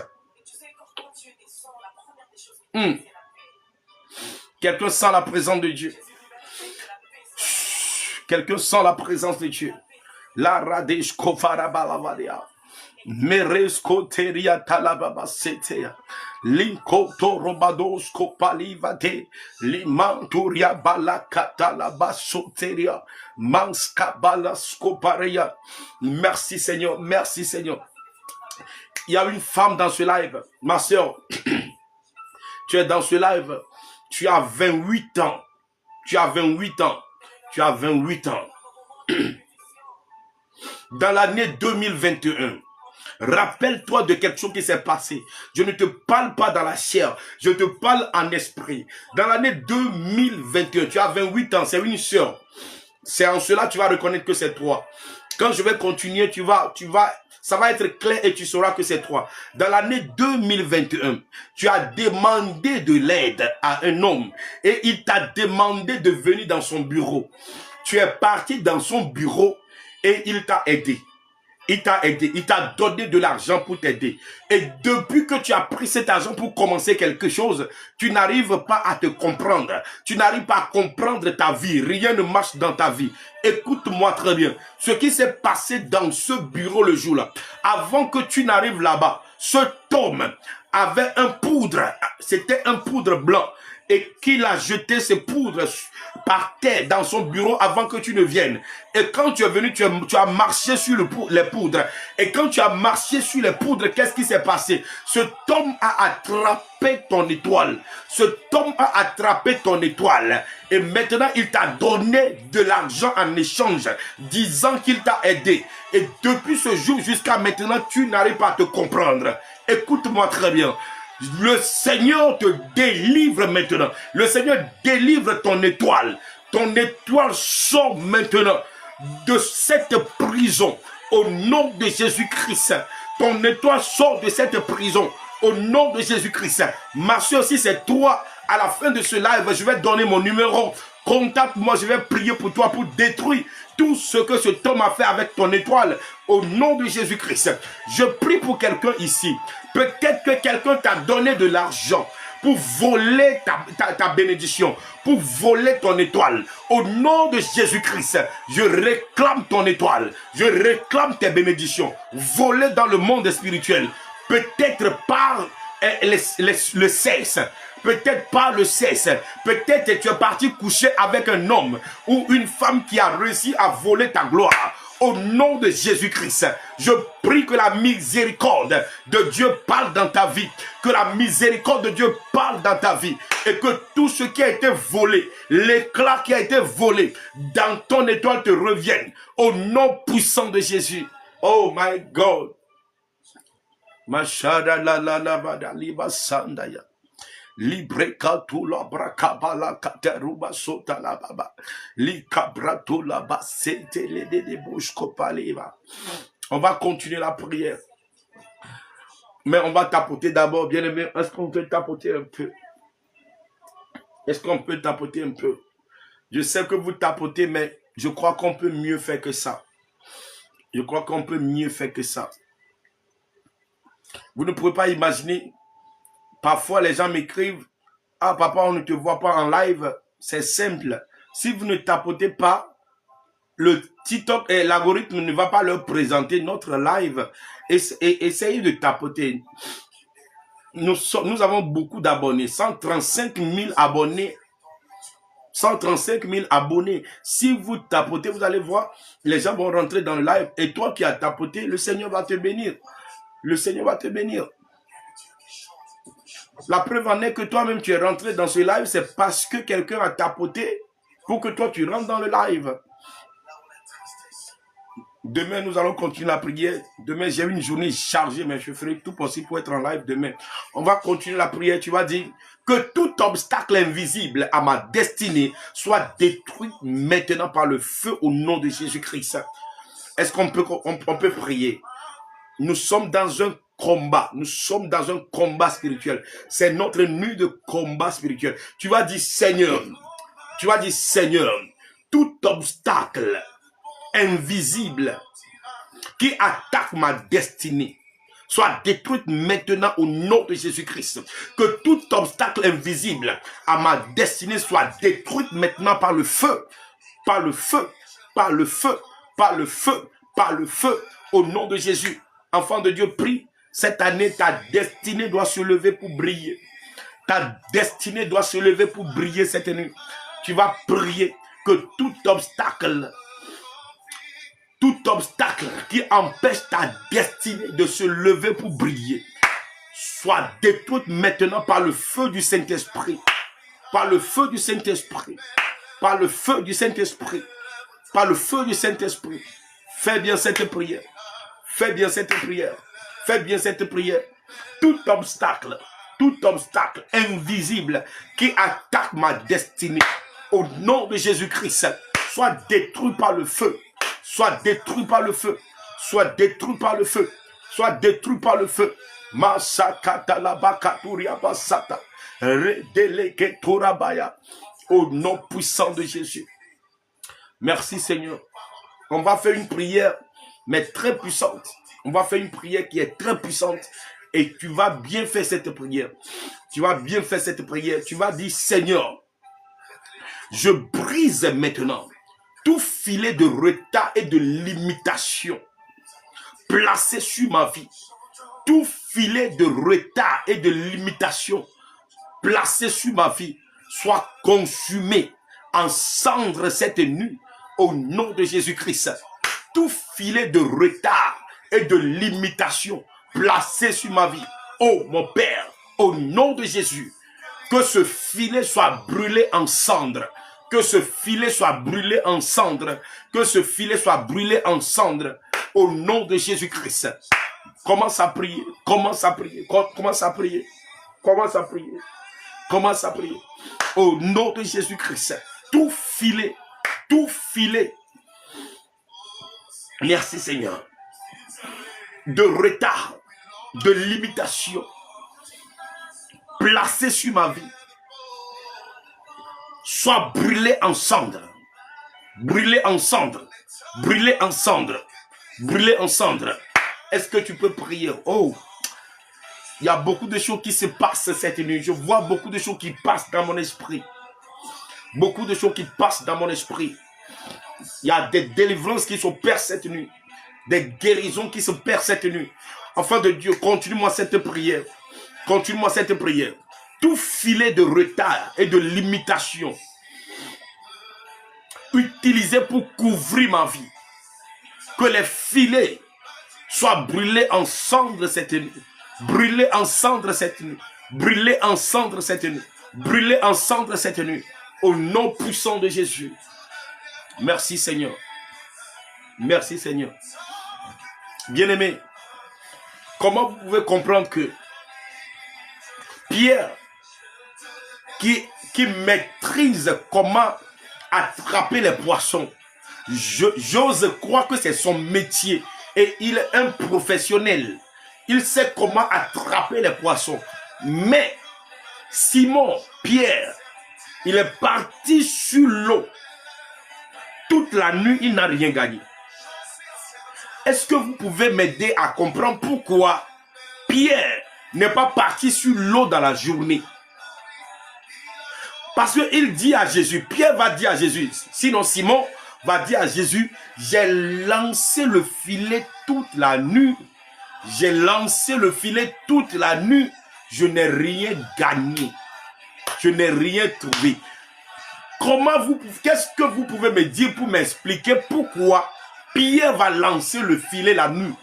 Quelqu'un sent la présence de Dieu. Quelqu'un sent la présence de Dieu. La radèche kofara balavadia. Mereskoteria talababa setea. Linkoto robados kopalivate. Limanturia balakatalaba soteria. Manskabala skoparia. Merci Seigneur, merci Seigneur. Il y a une femme dans ce live, ma soeur. Tu es dans ce live. Tu as 28 ans. Tu as 28 ans. Tu as 28 ans. Dans l'année 2021, rappelle-toi de quelque chose qui s'est passé. Je ne te parle pas dans la chair, je te parle en esprit. Dans l'année 2021, tu as 28 ans, c'est une sœur. C'est en cela que tu vas reconnaître que c'est toi. Quand je vais continuer, ça va être clair et tu sauras que c'est toi. Dans l'année 2021, tu as demandé de l'aide à un homme et il t'a demandé de venir dans son bureau. Tu es parti dans son bureau et il t'a aidé. Il t'a aidé, il t'a donné de l'argent pour t'aider. Et depuis que tu as pris cet argent pour commencer quelque chose, tu n'arrives pas à te comprendre. Tu n'arrives pas à comprendre ta vie. Rien ne marche dans ta vie. Écoute-moi très bien. Ce qui s'est passé dans ce bureau le jour-là, avant que tu n'arrives là-bas, cet homme avait un poudre, c'était un poudre blanc, et qu'il a jeté ses poudres par terre dans son bureau avant que tu ne viennes. Et quand tu es venu, tu as marché sur les poudres. Et quand tu as marché sur les poudres, qu'est-ce qui s'est passé? Cet homme a attrapé ton étoile. Cet homme a attrapé ton étoile. Et maintenant, il t'a donné de l'argent en échange, disant qu'il t'a aidé. Et depuis ce jour jusqu'à maintenant, tu n'arrives pas à te comprendre. Écoute-moi très bien. Le Seigneur te délivre maintenant. Le Seigneur délivre ton étoile. Ton étoile sort maintenant de cette prison au nom de Jésus-Christ. Ton étoile sort de cette prison au nom de Jésus-Christ. Ma soeur, si c'est toi, à la fin de ce live, je vais donner mon numéro. Contacte-moi, je vais prier pour toi pour détruire tout ce que cet homme a fait avec ton étoile au nom de Jésus-Christ. Je prie pour quelqu'un ici. Peut-être que quelqu'un t'a donné de l'argent pour voler ta bénédiction, pour voler ton étoile. Au nom de Jésus-Christ, je réclame ton étoile. Je réclame tes bénédictions. Voler dans le monde spirituel. Peut-être par le sexe. Peut-être pas le sexe. Peut-être tu es parti coucher avec un homme ou une femme qui a réussi à voler ta gloire. Au nom de Jésus-Christ, je prie que la miséricorde de Dieu parle dans ta vie. Que la miséricorde de Dieu parle dans ta vie. Et que tout ce qui a été volé, l'éclat qui a été volé dans ton étoile te revienne. Au nom puissant de Jésus. Oh my God. Mashada la la la bada liba sandaya. Libreka tu la brakabala kateruba sota la baba. Likabra tu la basete le de bouche paliva. On va continuer la prière. Mais on va tapoter d'abord, bien aimé. Est-ce qu'on peut tapoter un peu? Est-ce qu'on peut tapoter un peu? Je sais que vous tapotez, mais je crois qu'on peut mieux faire que ça. Je crois qu'on peut mieux faire que ça. Vous ne pouvez pas imaginer. Parfois, les gens m'écrivent, « Ah, papa, on ne te voit pas en live. » C'est simple. Si vous ne tapotez pas, le TikTok et l'algorithme ne va pas leur présenter notre live. Essayez de tapoter. Nous avons beaucoup d'abonnés. 135 000 abonnés. 135 000 abonnés. Si vous tapotez, vous allez voir, les gens vont rentrer dans le live. Et toi qui as tapoté, le Seigneur va te bénir. Le Seigneur va te bénir. La preuve en est que toi-même tu es rentré dans ce live, c'est parce que quelqu'un a tapoté pour que toi tu rentres dans le live. Demain, nous allons continuer la prière. Demain, j'ai une journée chargée, mais je ferai tout possible pour être en live demain. On va continuer la prière. Tu vas dire que tout obstacle invisible à ma destinée soit détruit maintenant par le feu au nom de Jésus-Christ. Est-ce qu'on peut prier? Nous sommes dans un combat. Nous sommes dans un combat spirituel. C'est notre nuit de combat spirituel. Tu vas dire, Seigneur, tout obstacle invisible qui attaque ma destinée soit détruite maintenant au nom de Jésus-Christ. Que tout obstacle invisible à ma destinée soit détruite maintenant par le feu. Par le feu. Par le feu. Par le feu. Par le feu. Au nom de Jésus. Enfant de Dieu, prie. Cette année, ta destinée doit se lever pour briller. Ta destinée doit se lever pour briller cette année. Tu vas prier que tout obstacle qui empêche ta destinée de se lever pour briller soit détruite maintenant par le feu du Saint-Esprit. Par le feu du Saint-Esprit. Par le feu du Saint-Esprit. Par le feu du Saint-Esprit. Fais bien cette prière. Fais bien cette prière. Fais bien cette prière. Tout obstacle invisible qui attaque ma destinée, au nom de Jésus-Christ, soit détruit par le feu. Soit détruit par le feu. Soit détruit par le feu. Soit détruit par le feu. Masakata la bakaturia basata. Redeleke torabaya. Au nom puissant de Jésus. Merci Seigneur. On va faire une prière mais très puissante. On va faire une prière qui est très puissante et tu vas bien faire cette prière. Tu vas bien faire cette prière. Tu vas dire, Seigneur, je brise maintenant tout filet de retard et de limitation placé sur ma vie. Tout filet de retard et de limitation placé sur ma vie soit consumé en cendres cette nuit au nom de Jésus-Christ. Tout filet de retard et de limitation placé sur ma vie, oh mon Père, au nom de Jésus, que ce filet soit brûlé en cendres, que ce filet soit brûlé en cendres, que ce filet soit brûlé en cendres, au nom de Jésus-Christ. Commence à prier, commence à prier, commence à prier, commence à prier, commence à prier. Au nom de Jésus-Christ, tout filet, merci Seigneur, de retard, de limitation, placé sur ma vie, soit brûlé en cendres, brûlé en cendres, brûlé en cendres, brûlé en cendres. Est-ce que tu peux prier? Oh, il y a beaucoup de choses qui se passent cette nuit. Je vois beaucoup de choses qui passent dans mon esprit. Beaucoup de choses qui passent dans mon esprit. Il y a des délivrances qui s'opèrent cette nuit. Des guérisons qui s'opèrent cette nuit. Enfant de Dieu, continue-moi cette prière. Continue-moi cette prière. Tout filet de retard et de limitation utilisé pour couvrir ma vie. Que les filets soient brûlés en cendres cette nuit. Brûlés en cendres cette nuit. Brûlés en cendres cette nuit. Brûlés en cendres cette nuit. Au nom puissant de Jésus. Merci Seigneur. Merci Seigneur. Bien-aimé, comment vous pouvez comprendre que Pierre, qui maîtrise comment attraper les poissons, j'ose croire que c'est son métier et il est un professionnel. Il sait comment attraper les poissons. Mais Simon, Pierre, il est parti sur l'eau. Toute la nuit, il n'a rien gagné. Est-ce que vous pouvez m'aider à comprendre pourquoi Pierre n'est pas parti sur l'eau dans la journée? Parce qu'il dit à Jésus, Pierre va dire à Jésus, sinon Simon va dire à Jésus, j'ai lancé le filet toute la nuit. J'ai lancé le filet toute la nuit. Je n'ai rien gagné. Je n'ai rien trouvé. Qu'est-ce que vous pouvez me dire pour m'expliquer pourquoi Pierre va lancer le filet la nuit?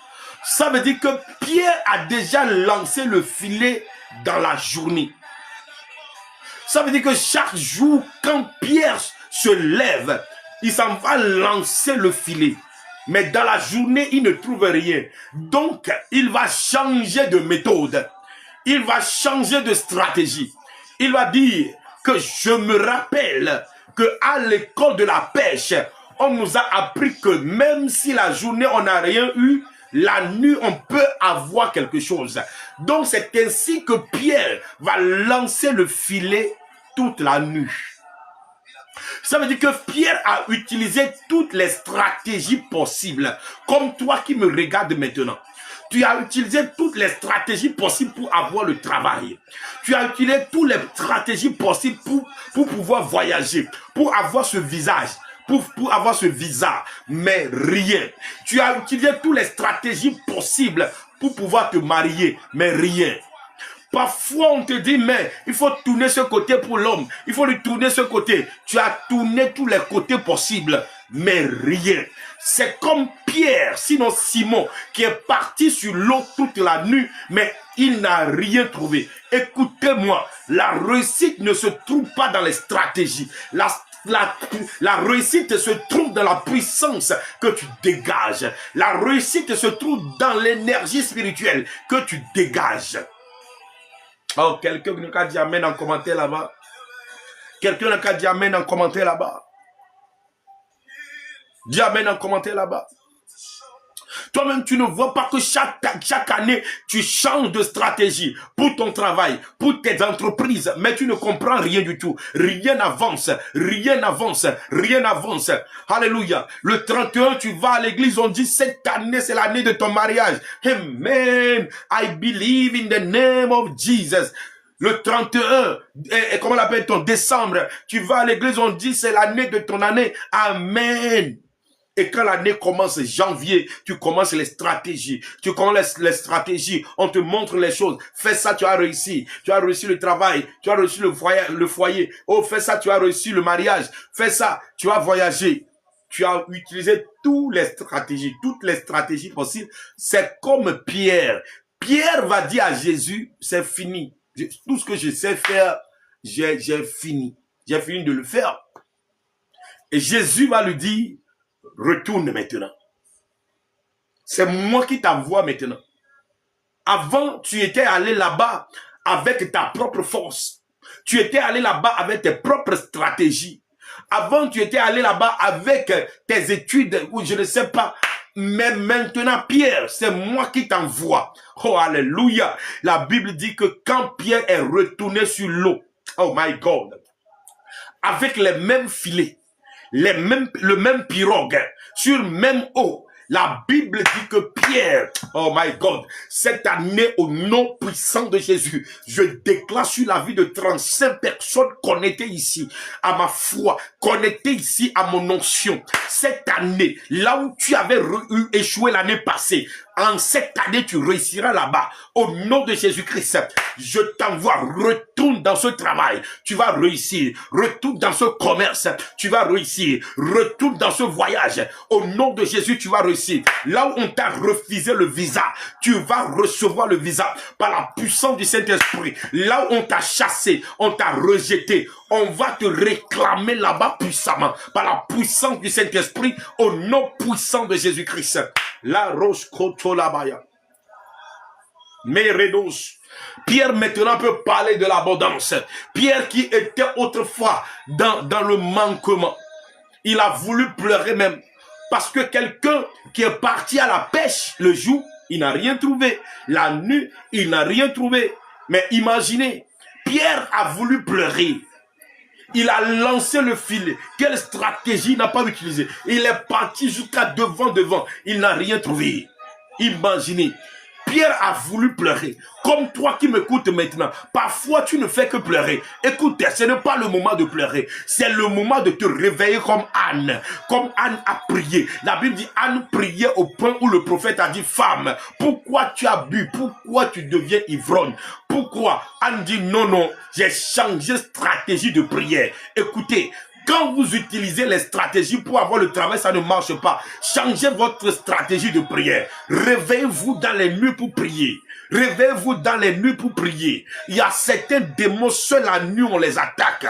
Ça veut dire que Pierre a déjà lancé le filet dans la journée. Ça veut dire que chaque jour, quand Pierre se lève, il s'en va lancer le filet. Mais dans la journée, il ne trouve rien. Donc, il va changer de méthode. Il va changer de stratégie. Il va dire que je me rappelle qu'à l'école de la pêche, on nous a appris que même si la journée, on n'a rien eu, la nuit, on peut avoir quelque chose. Donc, c'est ainsi que Pierre va lancer le filet toute la nuit. Ça veut dire que Pierre a utilisé toutes les stratégies possibles. Comme toi qui me regardes maintenant. Tu as utilisé toutes les stratégies possibles pour avoir le travail. Tu as utilisé toutes les stratégies possibles pour pouvoir voyager. Pour avoir ce visage. Pour avoir ce visa. Mais rien. Tu as utilisé toutes les stratégies possibles pour pouvoir te marier. Mais rien. Parfois, on te dit, mais il faut tourner ce côté pour l'homme. Il faut lui tourner ce côté. Tu as tourné tous les côtés possibles, mais rien. C'est comme Pierre, sinon Simon, qui est parti sur l'eau toute la nuit, mais il n'a rien trouvé. Écoutez-moi, la réussite ne se trouve pas dans les stratégies. La réussite se trouve dans la puissance que tu dégages. La réussite se trouve dans l'énergie spirituelle que tu dégages. Oh, quelqu'un nous a dit amen en commentaire là-bas. Quelqu'un nous a dit amen en commentaire là-bas. Dis amen en commentaire là-bas. Toi-même, tu ne vois pas que chaque année, tu changes de stratégie pour ton travail, pour tes entreprises, mais tu ne comprends rien du tout. Rien n'avance, rien n'avance, rien n'avance. Alléluia. Le 31, tu vas à l'église, on dit cette année, c'est l'année de ton mariage. Amen. I believe in the name of Jesus. Le 31, et comment on l'appelle, ton décembre, tu vas à l'église, on dit c'est l'année de ton année. Amen. Et quand l'année commence, janvier, tu commences les stratégies. Tu commences les stratégies. On te montre les choses. Fais ça, tu as réussi. Tu as réussi le travail. Tu as réussi le foyer. Oh, fais ça, tu as réussi le mariage. Fais ça, tu as voyagé. Tu as utilisé toutes les stratégies possibles. C'est comme Pierre. Pierre va dire à Jésus, c'est fini. Tout ce que je sais faire, j'ai fini. J'ai fini de le faire. Et Jésus va lui dire, retourne maintenant. C'est moi qui t'envoie maintenant. Avant, tu étais allé là-bas avec ta propre force. Tu étais allé là-bas avec tes propres stratégies. Avant, tu étais allé là-bas avec tes études ou je ne sais pas. Mais maintenant, Pierre, c'est moi qui t'envoie. Oh, alléluia. La Bible dit que quand Pierre est retourné sur l'eau, oh my God, avec les mêmes filets, le même pirogue, sur même eau, la Bible dit que Pierre, oh my God, cette année au nom puissant de Jésus, je déclare sur la vie de 35 personnes connectées ici à ma foi, connectées ici à mon onction. Cette année, là où tu avais échoué l'année passée, en cette année, tu réussiras là-bas. Au nom de Jésus-Christ, je t'envoie, retourne dans ce travail. Tu vas réussir. Retourne dans ce commerce. Tu vas réussir. Retourne dans ce voyage. Au nom de Jésus, tu vas réussir. Là où on t'a refusé le visa, tu vas recevoir le visa par la puissance du Saint-Esprit. Là où on t'a chassé, on t'a rejeté, on va te réclamer là-bas puissamment par la puissance du Saint-Esprit au nom puissant de Jésus-Christ. La roche kotolabaya. Meredos. Pierre maintenant peut parler de l'abondance. Pierre qui était autrefois dans le manquement. Il a voulu pleurer même. Parce que quelqu'un qui est parti à la pêche le jour, il n'a rien trouvé. La nuit, il n'a rien trouvé. Mais imaginez, Pierre a voulu pleurer. Il a lancé le filet. Quelle stratégie il n'a pas utilisée? Il est parti jusqu'à devant. Il n'a rien trouvé. Imaginez. Pierre a voulu pleurer. Comme toi qui m'écoutes maintenant. Parfois, tu ne fais que pleurer. Écoute, ce n'est pas le moment de pleurer. C'est le moment de te réveiller comme Anne. Comme Anne a prié. La Bible dit Anne priait au point où le prophète a dit, femme, pourquoi tu as bu? Pourquoi tu deviens ivrogne? Pourquoi? Anne dit, non, j'ai changé stratégie de prière. Écoutez, quand vous utilisez les stratégies pour avoir le travail, ça ne marche pas. Changez votre stratégie de prière. Réveillez-vous dans les nuits pour prier. Réveillez-vous dans les nuits pour prier. Il y a certains démons, seuls la nuit, on les attaque.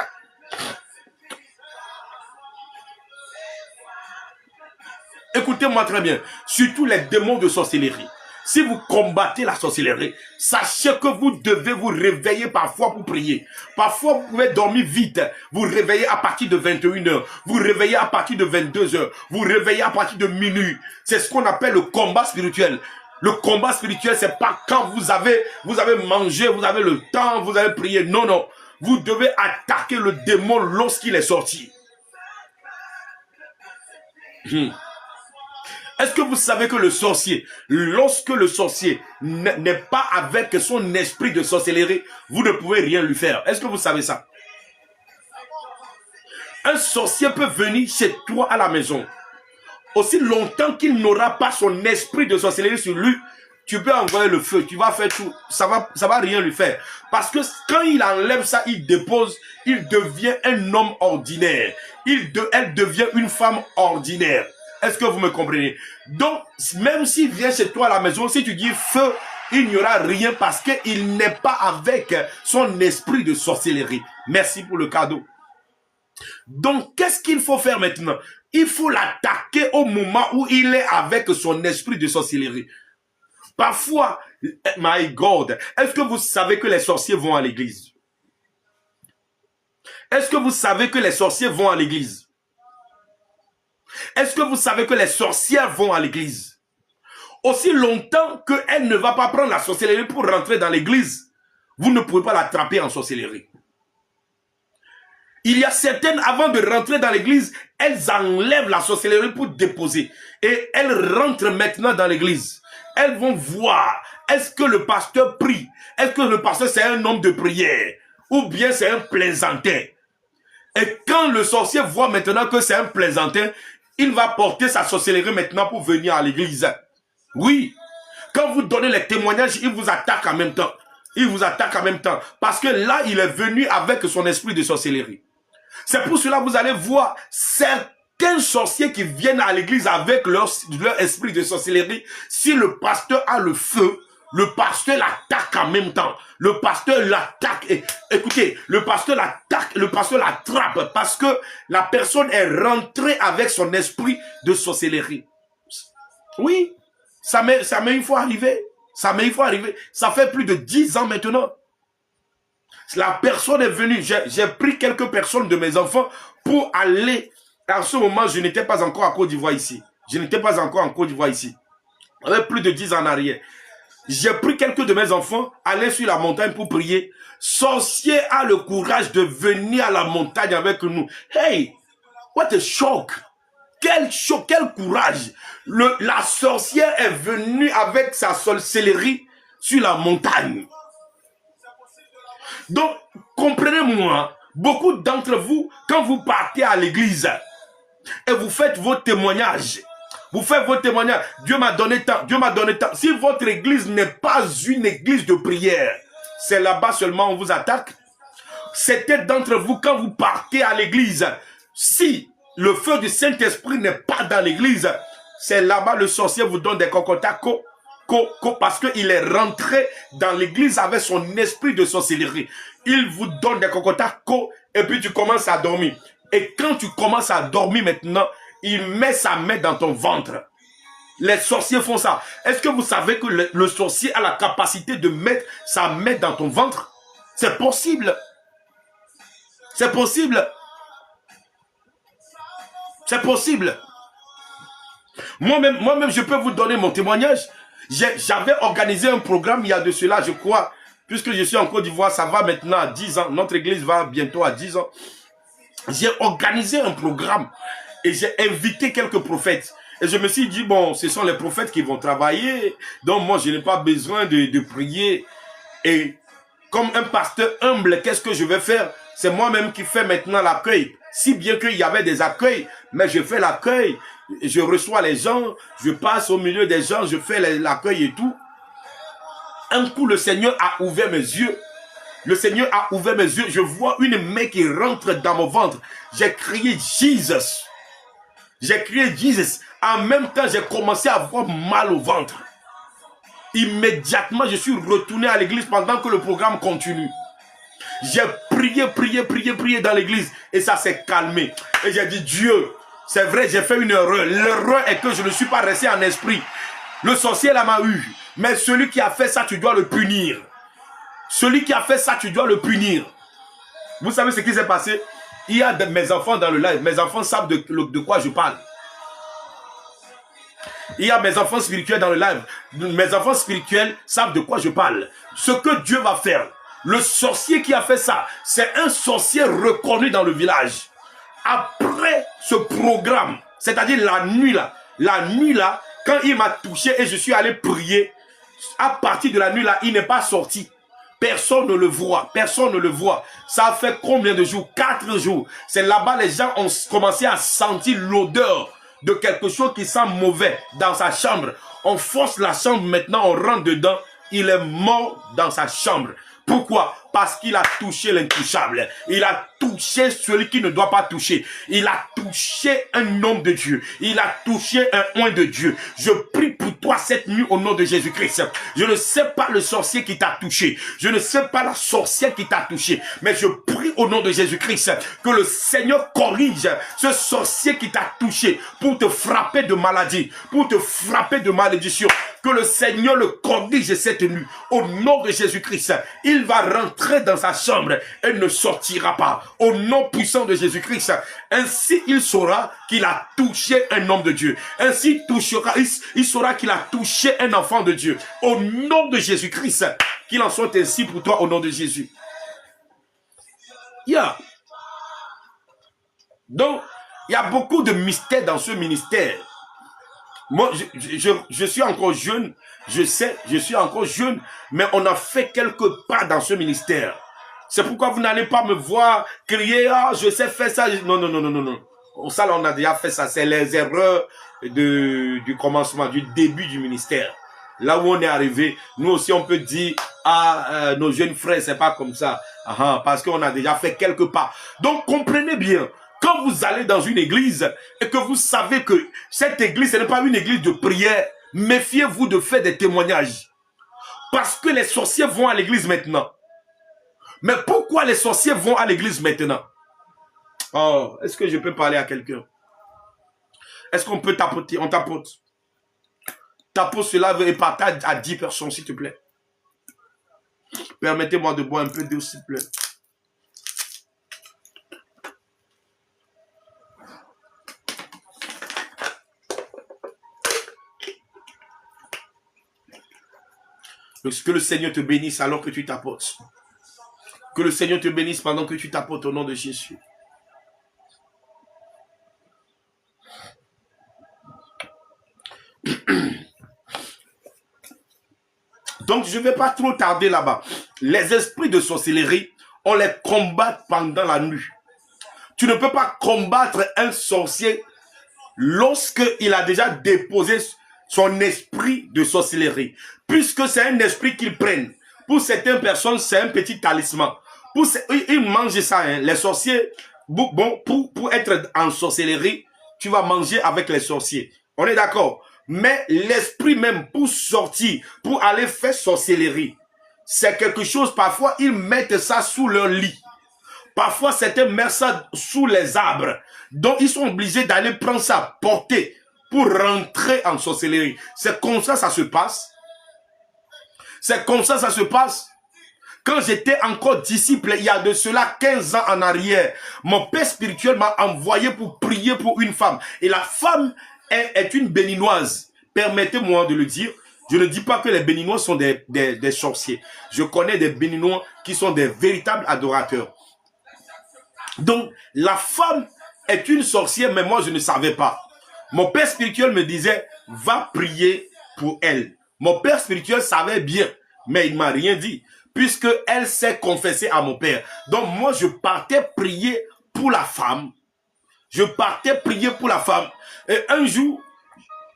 Écoutez-moi très bien. Surtout les démons de sorcellerie. Si vous combattez la sorcellerie, sachez que vous devez vous réveiller parfois pour prier. Parfois, vous pouvez dormir vite. Vous réveillez à partir de 21h. Vous réveillez à partir de 22h. Vous réveillez à partir de minuit. C'est ce qu'on appelle le combat spirituel. Le combat spirituel, c'est pas quand vous avez mangé, vous avez le temps, vous avez prié. Non. Vous devez attaquer le démon lorsqu'il est sorti. Est-ce que vous savez que le sorcier, lorsque le sorcier n'est pas avec son esprit de sorcellerie, vous ne pouvez rien lui faire? Est-ce que vous savez ça? Un sorcier peut venir chez toi à la maison. Aussi longtemps qu'il n'aura pas son esprit de sorcellerie sur lui, tu peux envoyer le feu, tu vas faire tout, ça va rien lui faire. Parce que quand il enlève ça, il dépose, il devient un homme ordinaire. Elle devient une femme ordinaire. Est-ce que vous me comprenez? Donc, même s'il vient chez toi à la maison, si tu dis feu, il n'y aura rien parce qu'il n'est pas avec son esprit de sorcellerie. Merci pour le cadeau. Donc, qu'est-ce qu'il faut faire maintenant? Il faut l'attaquer au moment où il est avec son esprit de sorcellerie. Parfois, my God, est-ce que vous savez que les sorciers vont à l'église? Est-ce que vous savez que les sorciers vont à l'église? Est-ce que vous savez que les sorcières vont à l'église? aussi longtemps qu'elle ne va pas prendre la sorcellerie pour rentrer dans l'église, vous ne pouvez pas l'attraper en sorcellerie. Il y a certaines, avant de rentrer dans l'église, elles enlèvent la sorcellerie pour déposer. Et elles rentrent maintenant dans l'église. Elles vont voir, est-ce que le pasteur prie? Est-ce que le pasteur c'est un homme de prière? Ou bien c'est un plaisantin? Et quand le sorcier voit maintenant que c'est un plaisantin, il va porter sa sorcellerie maintenant pour venir à l'église. Oui. Quand vous donnez les témoignages, il vous attaque en même temps. Il vous attaque en même temps. Parce que là, il est venu avec son esprit de sorcellerie. C'est pour cela que vous allez voir certains sorciers qui viennent à l'église avec leur esprit de sorcellerie. Si le pasteur a le feu, le pasteur l'attaque en même temps. Le pasteur l'attaque. Écoutez, le pasteur l'attaque, le pasteur l'attrape parce que la personne est rentrée avec son esprit de sorcellerie. Oui, ça m'est une fois arrivé. Ça m'est une fois arrivé. Ça fait plus de 10 ans maintenant. La personne est venue. J'ai pris quelques personnes de mes enfants pour aller. À ce moment, je n'étais pas encore à Côte d'Ivoire ici. Je n'étais pas encore en Côte d'Ivoire ici. Avec plus de 10 ans en arrière. J'ai pris quelques de mes enfants, aller sur la montagne pour prier. Sorcier a le courage de venir à la montagne avec nous. Hey, what a shock! Quel choc, quel courage! La sorcière est venue avec sa sorcellerie sur la montagne. Donc, comprenez-moi, beaucoup d'entre vous, quand vous partez à l'église et vous faites vos témoignages, Dieu m'a donné tant, Dieu m'a donné tant. Si votre église n'est pas une église de prière, c'est là-bas seulement on vous attaque. Certains d'entre vous, quand vous partez à l'église, si le feu du Saint-Esprit n'est pas dans l'église, c'est là-bas le sorcier vous donne des cocotas parce qu'il est rentré dans l'église avec son esprit de sorcellerie. Il vous donne des cocotas et puis tu commences à dormir. Et quand tu commences à dormir maintenant, il met sa main dans ton ventre. Les sorciers font ça. Est-ce que vous savez que le sorcier a la capacité de mettre sa main dans ton ventre? C'est possible. C'est possible. C'est possible. Moi-même, je peux vous donner mon témoignage. J'avais organisé un programme il y a de cela, je crois, puisque je suis en Côte d'Ivoire, ça va maintenant à 10 ans. Notre église va bientôt à 10 ans. J'ai organisé un programme et j'ai invité quelques prophètes. Et je me suis dit, bon, ce sont les prophètes qui vont travailler. Donc moi, je n'ai pas besoin de prier. Et comme un pasteur humble, qu'est-ce que je vais faire? C'est moi-même qui fais maintenant l'accueil. Si bien qu'il y avait des accueils, mais je fais l'accueil. Je reçois les gens, je passe au milieu des gens, je fais l'accueil et tout. Un coup, le Seigneur a ouvert mes yeux. Le Seigneur a ouvert mes yeux. Je vois une main qui rentre dans mon ventre. J'ai crié Jesus. J'ai crié Jesus. En même temps, j'ai commencé à avoir mal au ventre. Immédiatement, je suis retourné à l'église pendant que le programme continue. J'ai prié dans l'église et ça s'est calmé. Et j'ai dit, Dieu, c'est vrai, j'ai fait une erreur. L'erreur est que je ne suis pas resté en esprit. Le sorcier là m'a eu. Mais celui qui a fait ça, tu dois le punir. Celui qui a fait ça, tu dois le punir. Vous savez ce qui s'est passé? Il y a mes enfants dans le live. Mes enfants savent de quoi je parle. Il y a mes enfants spirituels dans le live. Mes enfants spirituels savent de quoi je parle. Ce que Dieu va faire. Le sorcier qui a fait ça, c'est un sorcier reconnu dans le village. Après ce programme, c'est-à-dire la nuit là, quand il m'a touché et je suis allé prier, à partir de la nuit là, il n'est pas sorti. Personne ne le voit, personne ne le voit. Ça a fait combien de jours? 4 jours. C'est là-bas les gens ont commencé à sentir l'odeur de quelque chose qui sent mauvais dans sa chambre. On force la chambre maintenant, on rentre dedans. Il est mort dans sa chambre. Pourquoi? Parce qu'il a touché l'intouchable. Il a touché celui qui ne doit pas toucher. Il a touché un homme de Dieu. Il a touché un oint de Dieu. Je prie pour toi cette nuit au nom de Jésus-Christ. Je ne sais pas le sorcier qui t'a touché. Je ne sais pas la sorcière qui t'a touché. Mais je prie au nom de Jésus-Christ que le Seigneur corrige ce sorcier qui t'a touché pour te frapper de maladie, pour te frapper de malédiction. Que le Seigneur le corrige cette nuit. Au nom de Jésus-Christ, il va rentrer entrer dans sa chambre, elle ne sortira pas. Au nom puissant de Jésus-Christ, ainsi il saura qu'il a touché un homme de Dieu. Ainsi il saura qu'il a touché un enfant de Dieu. Au nom de Jésus-Christ, qu'il en soit ainsi pour toi au nom de Jésus. Donc, il y a beaucoup de mystères dans ce ministère. Moi, je suis encore jeune, je sais, je suis encore jeune, mais on a fait quelques pas dans ce ministère. C'est pourquoi vous n'allez pas me voir crier, ah, je sais faire ça. Non, non, non, non, non, non. Ça, là, on a déjà fait ça. C'est les erreurs du commencement, du début du ministère. Là où on est arrivé, nous aussi, on peut dire, ah, nos jeunes frères, c'est pas comme ça. Parce qu'on a déjà fait quelques pas. Donc, comprenez bien. Quand vous allez dans une église et que vous savez que cette église, ce n'est pas une église de prière, méfiez-vous de faire des témoignages. Parce que les sorciers vont à l'église maintenant. Mais pourquoi les sorciers vont à l'église maintenant? Oh, est-ce que je peux parler à quelqu'un? Est-ce qu'on peut tapoter? On tapote. Tapote cela et partage à 10 personnes, s'il te plaît. Permettez-moi de boire un peu d'eau, s'il te plaît. Que le Seigneur te bénisse alors que tu tapotes. Que le Seigneur te bénisse pendant que tu tapotes au nom de Jésus. Donc, je ne vais pas trop tarder là-bas. Les esprits de sorcellerie, on les combat pendant la nuit. Tu ne peux pas combattre un sorcier lorsqu'il a déjà déposé son esprit de sorcellerie. Puisque c'est un esprit qu'ils prennent. Pour certaines personnes, c'est un petit talisman. Ils mangent ça, hein. Les sorciers, bon, pour être en sorcellerie, tu vas manger avec les sorciers. On est d'accord? Mais l'esprit même, pour sortir, pour aller faire sorcellerie, c'est quelque chose, parfois, ils mettent ça sous leur lit. Parfois, certains mettent ça sous les arbres. Donc, ils sont obligés d'aller prendre ça, porter, pour rentrer en sorcellerie. C'est comme ça se passe. C'est comme ça se passe. Quand j'étais encore disciple, il y a de cela 15 ans en arrière, mon père spirituel m'a envoyé pour prier pour une femme. Et la femme est une béninoise. Permettez-moi de le dire. Je ne dis pas que les béninois sont des sorciers. Je connais des béninois qui sont des véritables adorateurs. Donc, la femme est une sorcière, mais moi, je ne savais pas. Mon père spirituel me disait, va prier pour elle. Mon père spirituel savait bien, mais il ne m'a rien dit, puisque elle s'est confessée à mon père. Donc, moi, je partais prier pour la femme. Je partais prier pour la femme. Et un jour,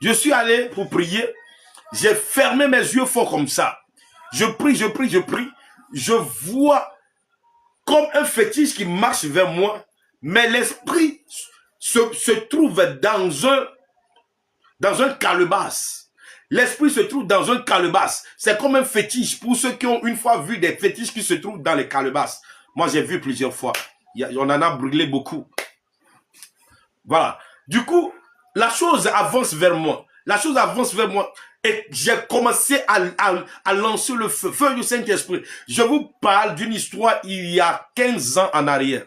je suis allé pour prier. J'ai fermé mes yeux fort comme ça. Je prie, je prie, je prie. Je vois comme un fétiche qui marche vers moi, mais l'esprit se trouve dans un calebasse. L'esprit se trouve dans un calebasse. C'est comme un fétiche pour ceux qui ont une fois vu des fétiches qui se trouvent dans les calebasses. Moi, j'ai vu plusieurs fois. On en a brûlé beaucoup. Voilà. Du coup, la chose avance vers moi. La chose avance vers moi. Et j'ai commencé à lancer le feu. Feu du Saint-Esprit. Je vous parle d'une histoire il y a 15 ans en arrière.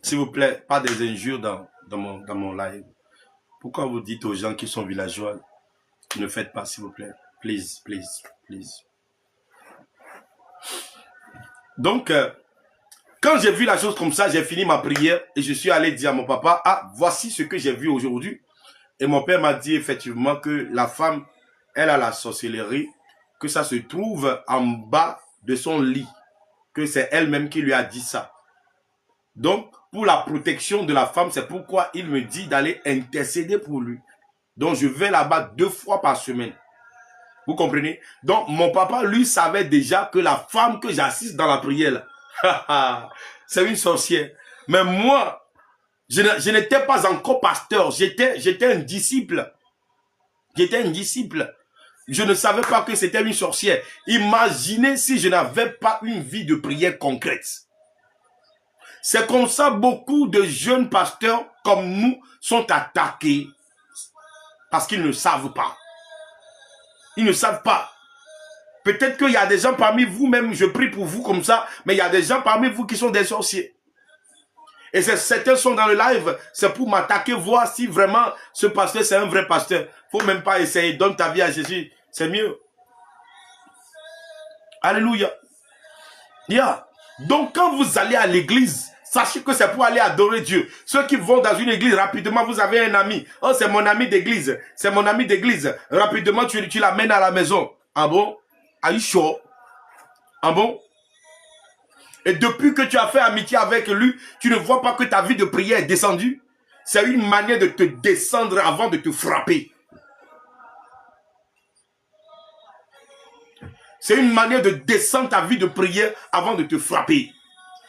S'il vous plaît, pas des injures dans mon live. Pourquoi vous dites aux gens qui sont villageois, ne faites pas, s'il vous plaît. Please, please, please. Donc, quand j'ai vu la chose comme ça, j'ai fini ma prière et je suis allé dire à mon papa, ah, voici ce que j'ai vu aujourd'hui. Et mon père m'a dit effectivement que la femme, elle a la sorcellerie, que ça se trouve en bas de son lit, que c'est elle-même qui lui a dit ça. Donc, pour la protection de la femme, c'est pourquoi il me dit d'aller intercéder pour lui. Donc, je vais là-bas 2 fois par semaine. Vous comprenez? Donc, mon papa, lui, savait déjà que la femme que j'assiste dans la prière, c'est une sorcière. Mais moi, je n'étais pas encore pasteur. J'étais un disciple. J'étais un disciple. Je ne savais pas que c'était une sorcière. Imaginez si je n'avais pas une vie de prière concrète. C'est comme ça beaucoup de jeunes pasteurs comme nous sont attaqués parce qu'ils ne savent pas. Ils ne savent pas. Peut-être qu'il y a des gens parmi vous, même je prie pour vous comme ça, mais il y a des gens parmi vous qui sont des sorciers. Et certains sont dans le live, c'est pour m'attaquer, voir si vraiment ce pasteur c'est un vrai pasteur. Faut même pas essayer, donne ta vie à Jésus, c'est mieux. Alléluia. Yeah. Donc quand vous allez à l'église, sachez que c'est pour aller adorer Dieu. Ceux qui vont dans une église, rapidement, vous avez un ami. Oh, c'est mon ami d'église. C'est mon ami d'église. Rapidement, tu l'amènes à la maison. Ah bon? Are you sure? Ah bon? Et depuis que tu as fait amitié avec lui, tu ne vois pas que ta vie de prière est descendue? C'est une manière de te descendre avant de te frapper. C'est une manière de descendre ta vie de prière avant de te frapper.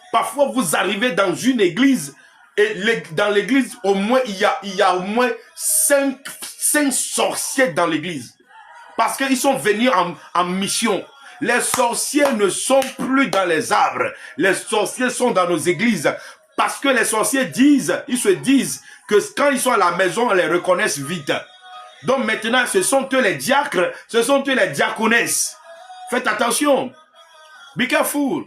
Parfois, vous arrivez dans une église et dans l'église, au moins, il y a au moins 5 sorciers dans l'église. Parce qu'ils sont venus en mission. Les sorciers ne sont plus dans les arbres. Les sorciers sont dans nos églises. Parce que les sorciers ils se disent que quand ils sont à la maison, on les reconnaisse vite. Donc maintenant, ce sont eux les diacres, ce sont eux les diaconesses. Faites attention. Be careful.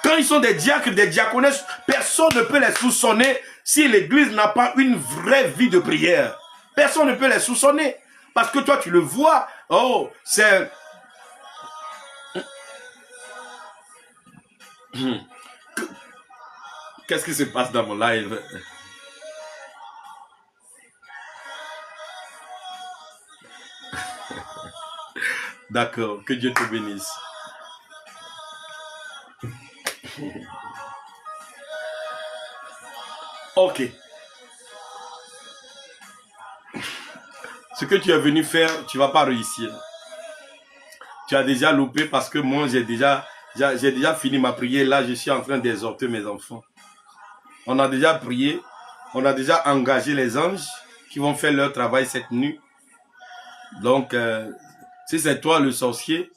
Quand ils sont des diacres, des diaconesses, personne ne peut les soupçonner si l'église n'a pas une vraie vie de prière. Personne ne peut les soupçonner. Parce que toi, tu le vois. Oh, c'est... Qu'est-ce qui se passe dans mon live? D'accord, que Dieu te bénisse. Ok. Ce que tu es venu faire, tu ne vas pas réussir. Tu as déjà loupé parce que moi, j'ai déjà fini ma prière. Là, je suis en train d'exhorter mes enfants. On a déjà prié. On a déjà engagé les anges qui vont faire leur travail cette nuit. Donc, si c'est toi le sorcier,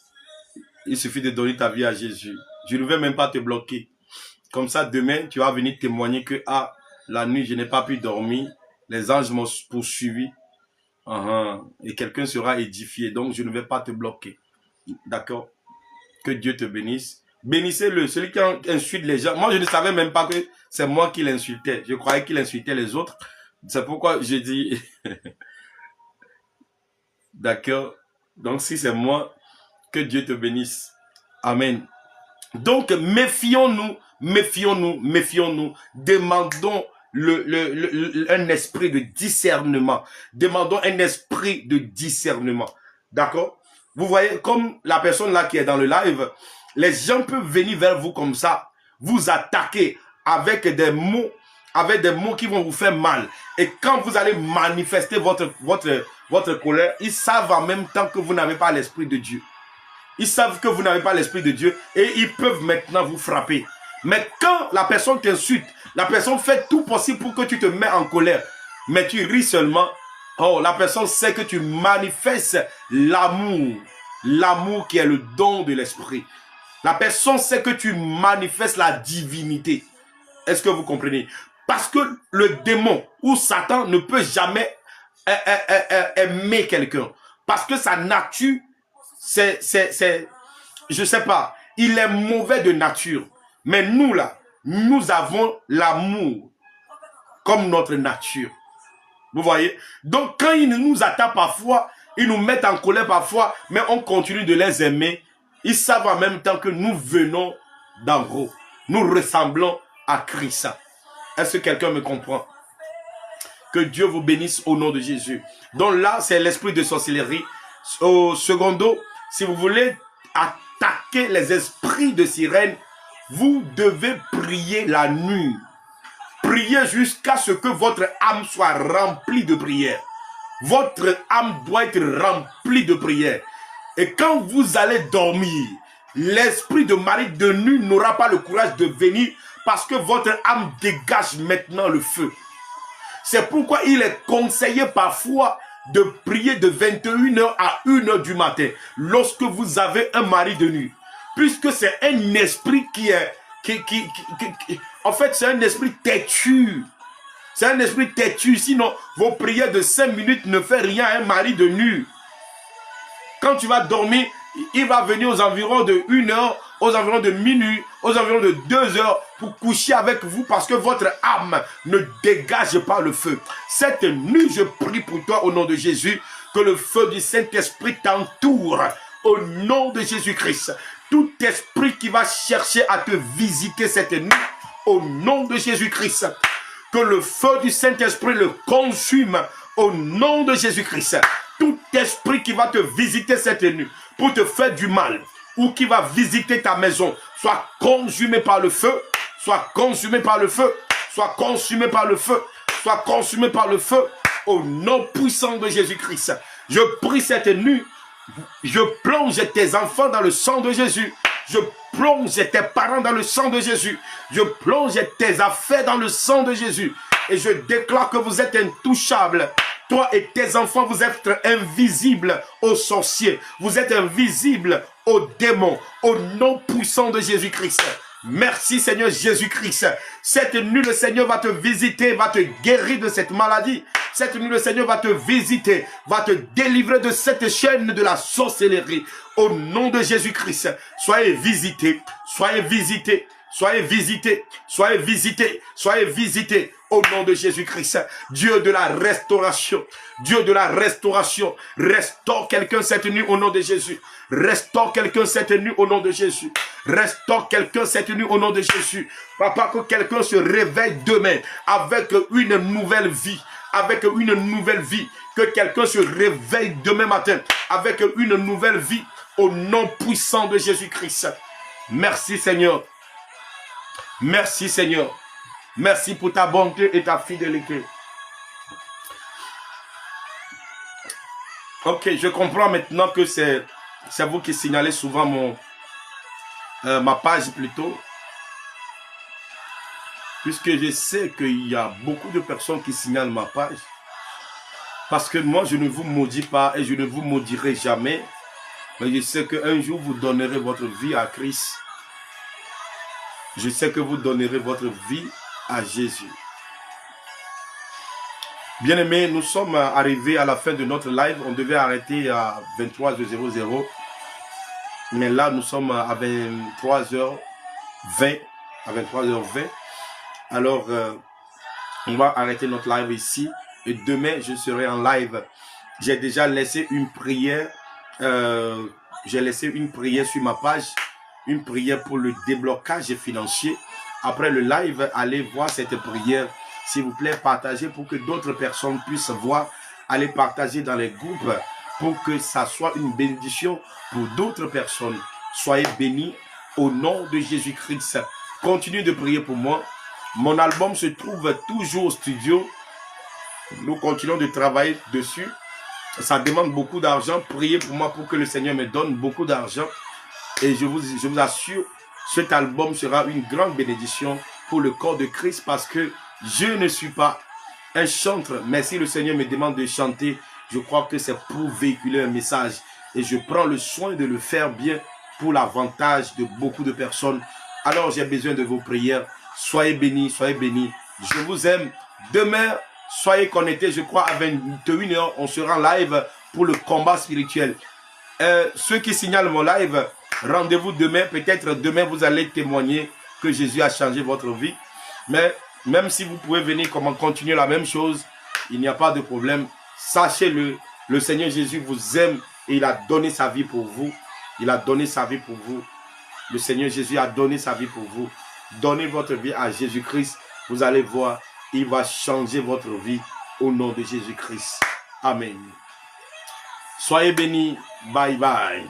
il suffit de donner ta vie à Jésus. Je ne vais même pas te bloquer. Comme ça, demain, tu vas venir témoigner que la nuit, je n'ai pas pu dormir. Les anges m'ont poursuivi. Et quelqu'un sera édifié. Donc, je ne vais pas te bloquer. D'accord? Que Dieu te bénisse. Bénissez-le. Celui qui insulte les gens. Moi, je ne savais même pas que c'est moi qui l'insultais. Je croyais qu'il insultait les autres. C'est pourquoi j'ai dit... D'accord? Donc, si c'est moi, que Dieu te bénisse. Amen. Donc, méfions-nous. Demandons un esprit de discernement. Demandons un esprit de discernement. D'accord? Vous voyez, comme la personne là qui est dans le live, les gens peuvent venir vers vous comme ça, vous attaquer avec des mots qui vont vous faire mal. Et quand vous allez manifester votre colère, ils savent en même temps que vous n'avez pas l'esprit de Dieu. Ils savent que vous n'avez pas l'esprit de Dieu et ils peuvent maintenant vous frapper. Mais quand la personne t'insulte, la personne fait tout possible pour que tu te mets en colère, mais tu ris seulement. Oh, la personne sait que tu manifestes l'amour. L'amour qui est le don de l'esprit. La personne sait que tu manifestes la divinité. Est-ce que vous comprenez? Parce que le démon ou Satan ne peut jamais aimer quelqu'un. Parce que sa nature, je sais pas, il est mauvais de nature. Mais nous là, nous avons l'amour comme notre nature. Vous voyez? Donc quand ils nous attaquent parfois, ils nous mettent en colère parfois, mais on continue de les aimer. Ils savent en même temps que nous venons d'en haut. Nous ressemblons à Christ. Est-ce que quelqu'un me comprend? Que Dieu vous bénisse au nom de Jésus. Donc là, c'est l'esprit de sorcellerie. Au secondo, si vous voulez attaquer les esprits de sirène, vous devez prier la nuit. Priez jusqu'à ce que votre âme soit remplie de prière. Votre âme doit être remplie de prière. Et quand vous allez dormir, l'esprit de mari de nuit n'aura pas le courage de venir parce que votre âme dégage maintenant le feu. C'est pourquoi il est conseillé parfois de prier de 21h à 1h du matin lorsque vous avez un mari de nuit. Puisque c'est un esprit qui est En fait, c'est un esprit têtu. C'est un esprit têtu. Sinon, vos prières de 5 minutes ne font rien à un mari de nu. Quand tu vas dormir, il va venir aux environs de 1 heure, aux environs de minuit, aux environs de 2 heures pour coucher avec vous parce que votre âme ne dégage pas le feu. Cette nuit, je prie pour toi au nom de Jésus, que le feu du Saint-Esprit t'entoure au nom de Jésus-Christ. Tout esprit qui va chercher à te visiter cette nuit, au nom de Jésus-Christ, que le feu du Saint-Esprit le consume au nom de Jésus-Christ. Tout esprit qui va te visiter cette nuit pour te faire du mal ou qui va visiter ta maison, soit consumé par le feu, soit consumé par le feu, soit consumé par le feu, soit consumé par le feu, au nom puissant de Jésus-Christ. Je prie cette nuit, je plonge tes enfants dans le sang de Jésus. Je plonge tes parents dans le sang de Jésus. Je plonge tes affaires dans le sang de Jésus. Et je déclare que vous êtes intouchables. Toi et tes enfants, vous êtes invisibles aux sorciers. Vous êtes invisibles aux démons. Au nom puissant de Jésus-Christ. Merci Seigneur Jésus-Christ. Cette nuit, le Seigneur va te visiter, va te guérir de cette maladie. Cette nuit, le Seigneur va te visiter, va te délivrer de cette chaîne de la sorcellerie. Au nom de Jésus-Christ, soyez visités, soyez visités, soyez visités, soyez visités, soyez visités. Au nom de Jésus-Christ, Dieu de la restauration, Dieu de la restauration, restaure quelqu'un cette nuit au nom de Jésus. Restaure quelqu'un cette nuit au nom de Jésus. Restaure quelqu'un cette nuit au nom de Jésus. Papa, que quelqu'un se réveille demain avec une nouvelle vie. Avec une nouvelle vie. Que quelqu'un se réveille demain matin avec une nouvelle vie au nom puissant de Jésus-Christ. Merci Seigneur. Merci Seigneur. Merci pour ta bonté et ta fidélité. Ok, je comprends maintenant que c'est vous qui signalez souvent ma page plutôt. Puisque je sais qu'il y a beaucoup de personnes qui signalent ma page. Parce que moi, je ne vous maudis pas et je ne vous maudirai jamais. Mais je sais qu'un jour, vous donnerez votre vie à Christ. Je sais que vous donnerez votre vie à Jésus. Bien-aimés, nous sommes arrivés à la fin de notre live. On devait arrêter à 23h00. Mais là, nous sommes à 23h20. À 23h20. Alors, on va arrêter notre live ici. Et demain, je serai en live. J'ai déjà laissé une prière. J'ai laissé une prière sur ma page. Une prière pour le déblocage financier. Après le live, allez voir cette prière. S'il vous plaît, partagez pour que d'autres personnes puissent voir. Allez partager dans les groupes pour que ça soit une bénédiction pour d'autres personnes. Soyez bénis au nom de Jésus-Christ. Continuez de prier pour moi. Mon album se trouve toujours au studio. Nous continuons de travailler dessus. Ça demande beaucoup d'argent. Priez pour moi pour que le Seigneur me donne beaucoup d'argent. Et je vous assure, cet album sera une grande bénédiction pour le corps de Christ parce que je ne suis pas un chanteur. Mais si le Seigneur me demande de chanter, je crois que c'est pour véhiculer un message. Et je prends le soin de le faire bien pour l'avantage de beaucoup de personnes. Alors j'ai besoin de vos prières. Soyez bénis, soyez bénis. Je vous aime. Demain, soyez connectés. Je crois à 21h, on sera en live pour le combat spirituel. Ceux qui signalent mon live, rendez-vous demain. Peut-être demain, vous allez témoigner que Jésus a changé votre vie. Mais même si vous pouvez venir continuer la même chose, il n'y a pas de problème. Sachez-le, le Seigneur Jésus vous aime et il a donné sa vie pour vous. Il a donné sa vie pour vous. Le Seigneur Jésus a donné sa vie pour vous. Donnez votre vie à Jésus-Christ. Vous allez voir, il va changer votre vie au nom de Jésus-Christ. Amen. Soyez bénis. Bye bye.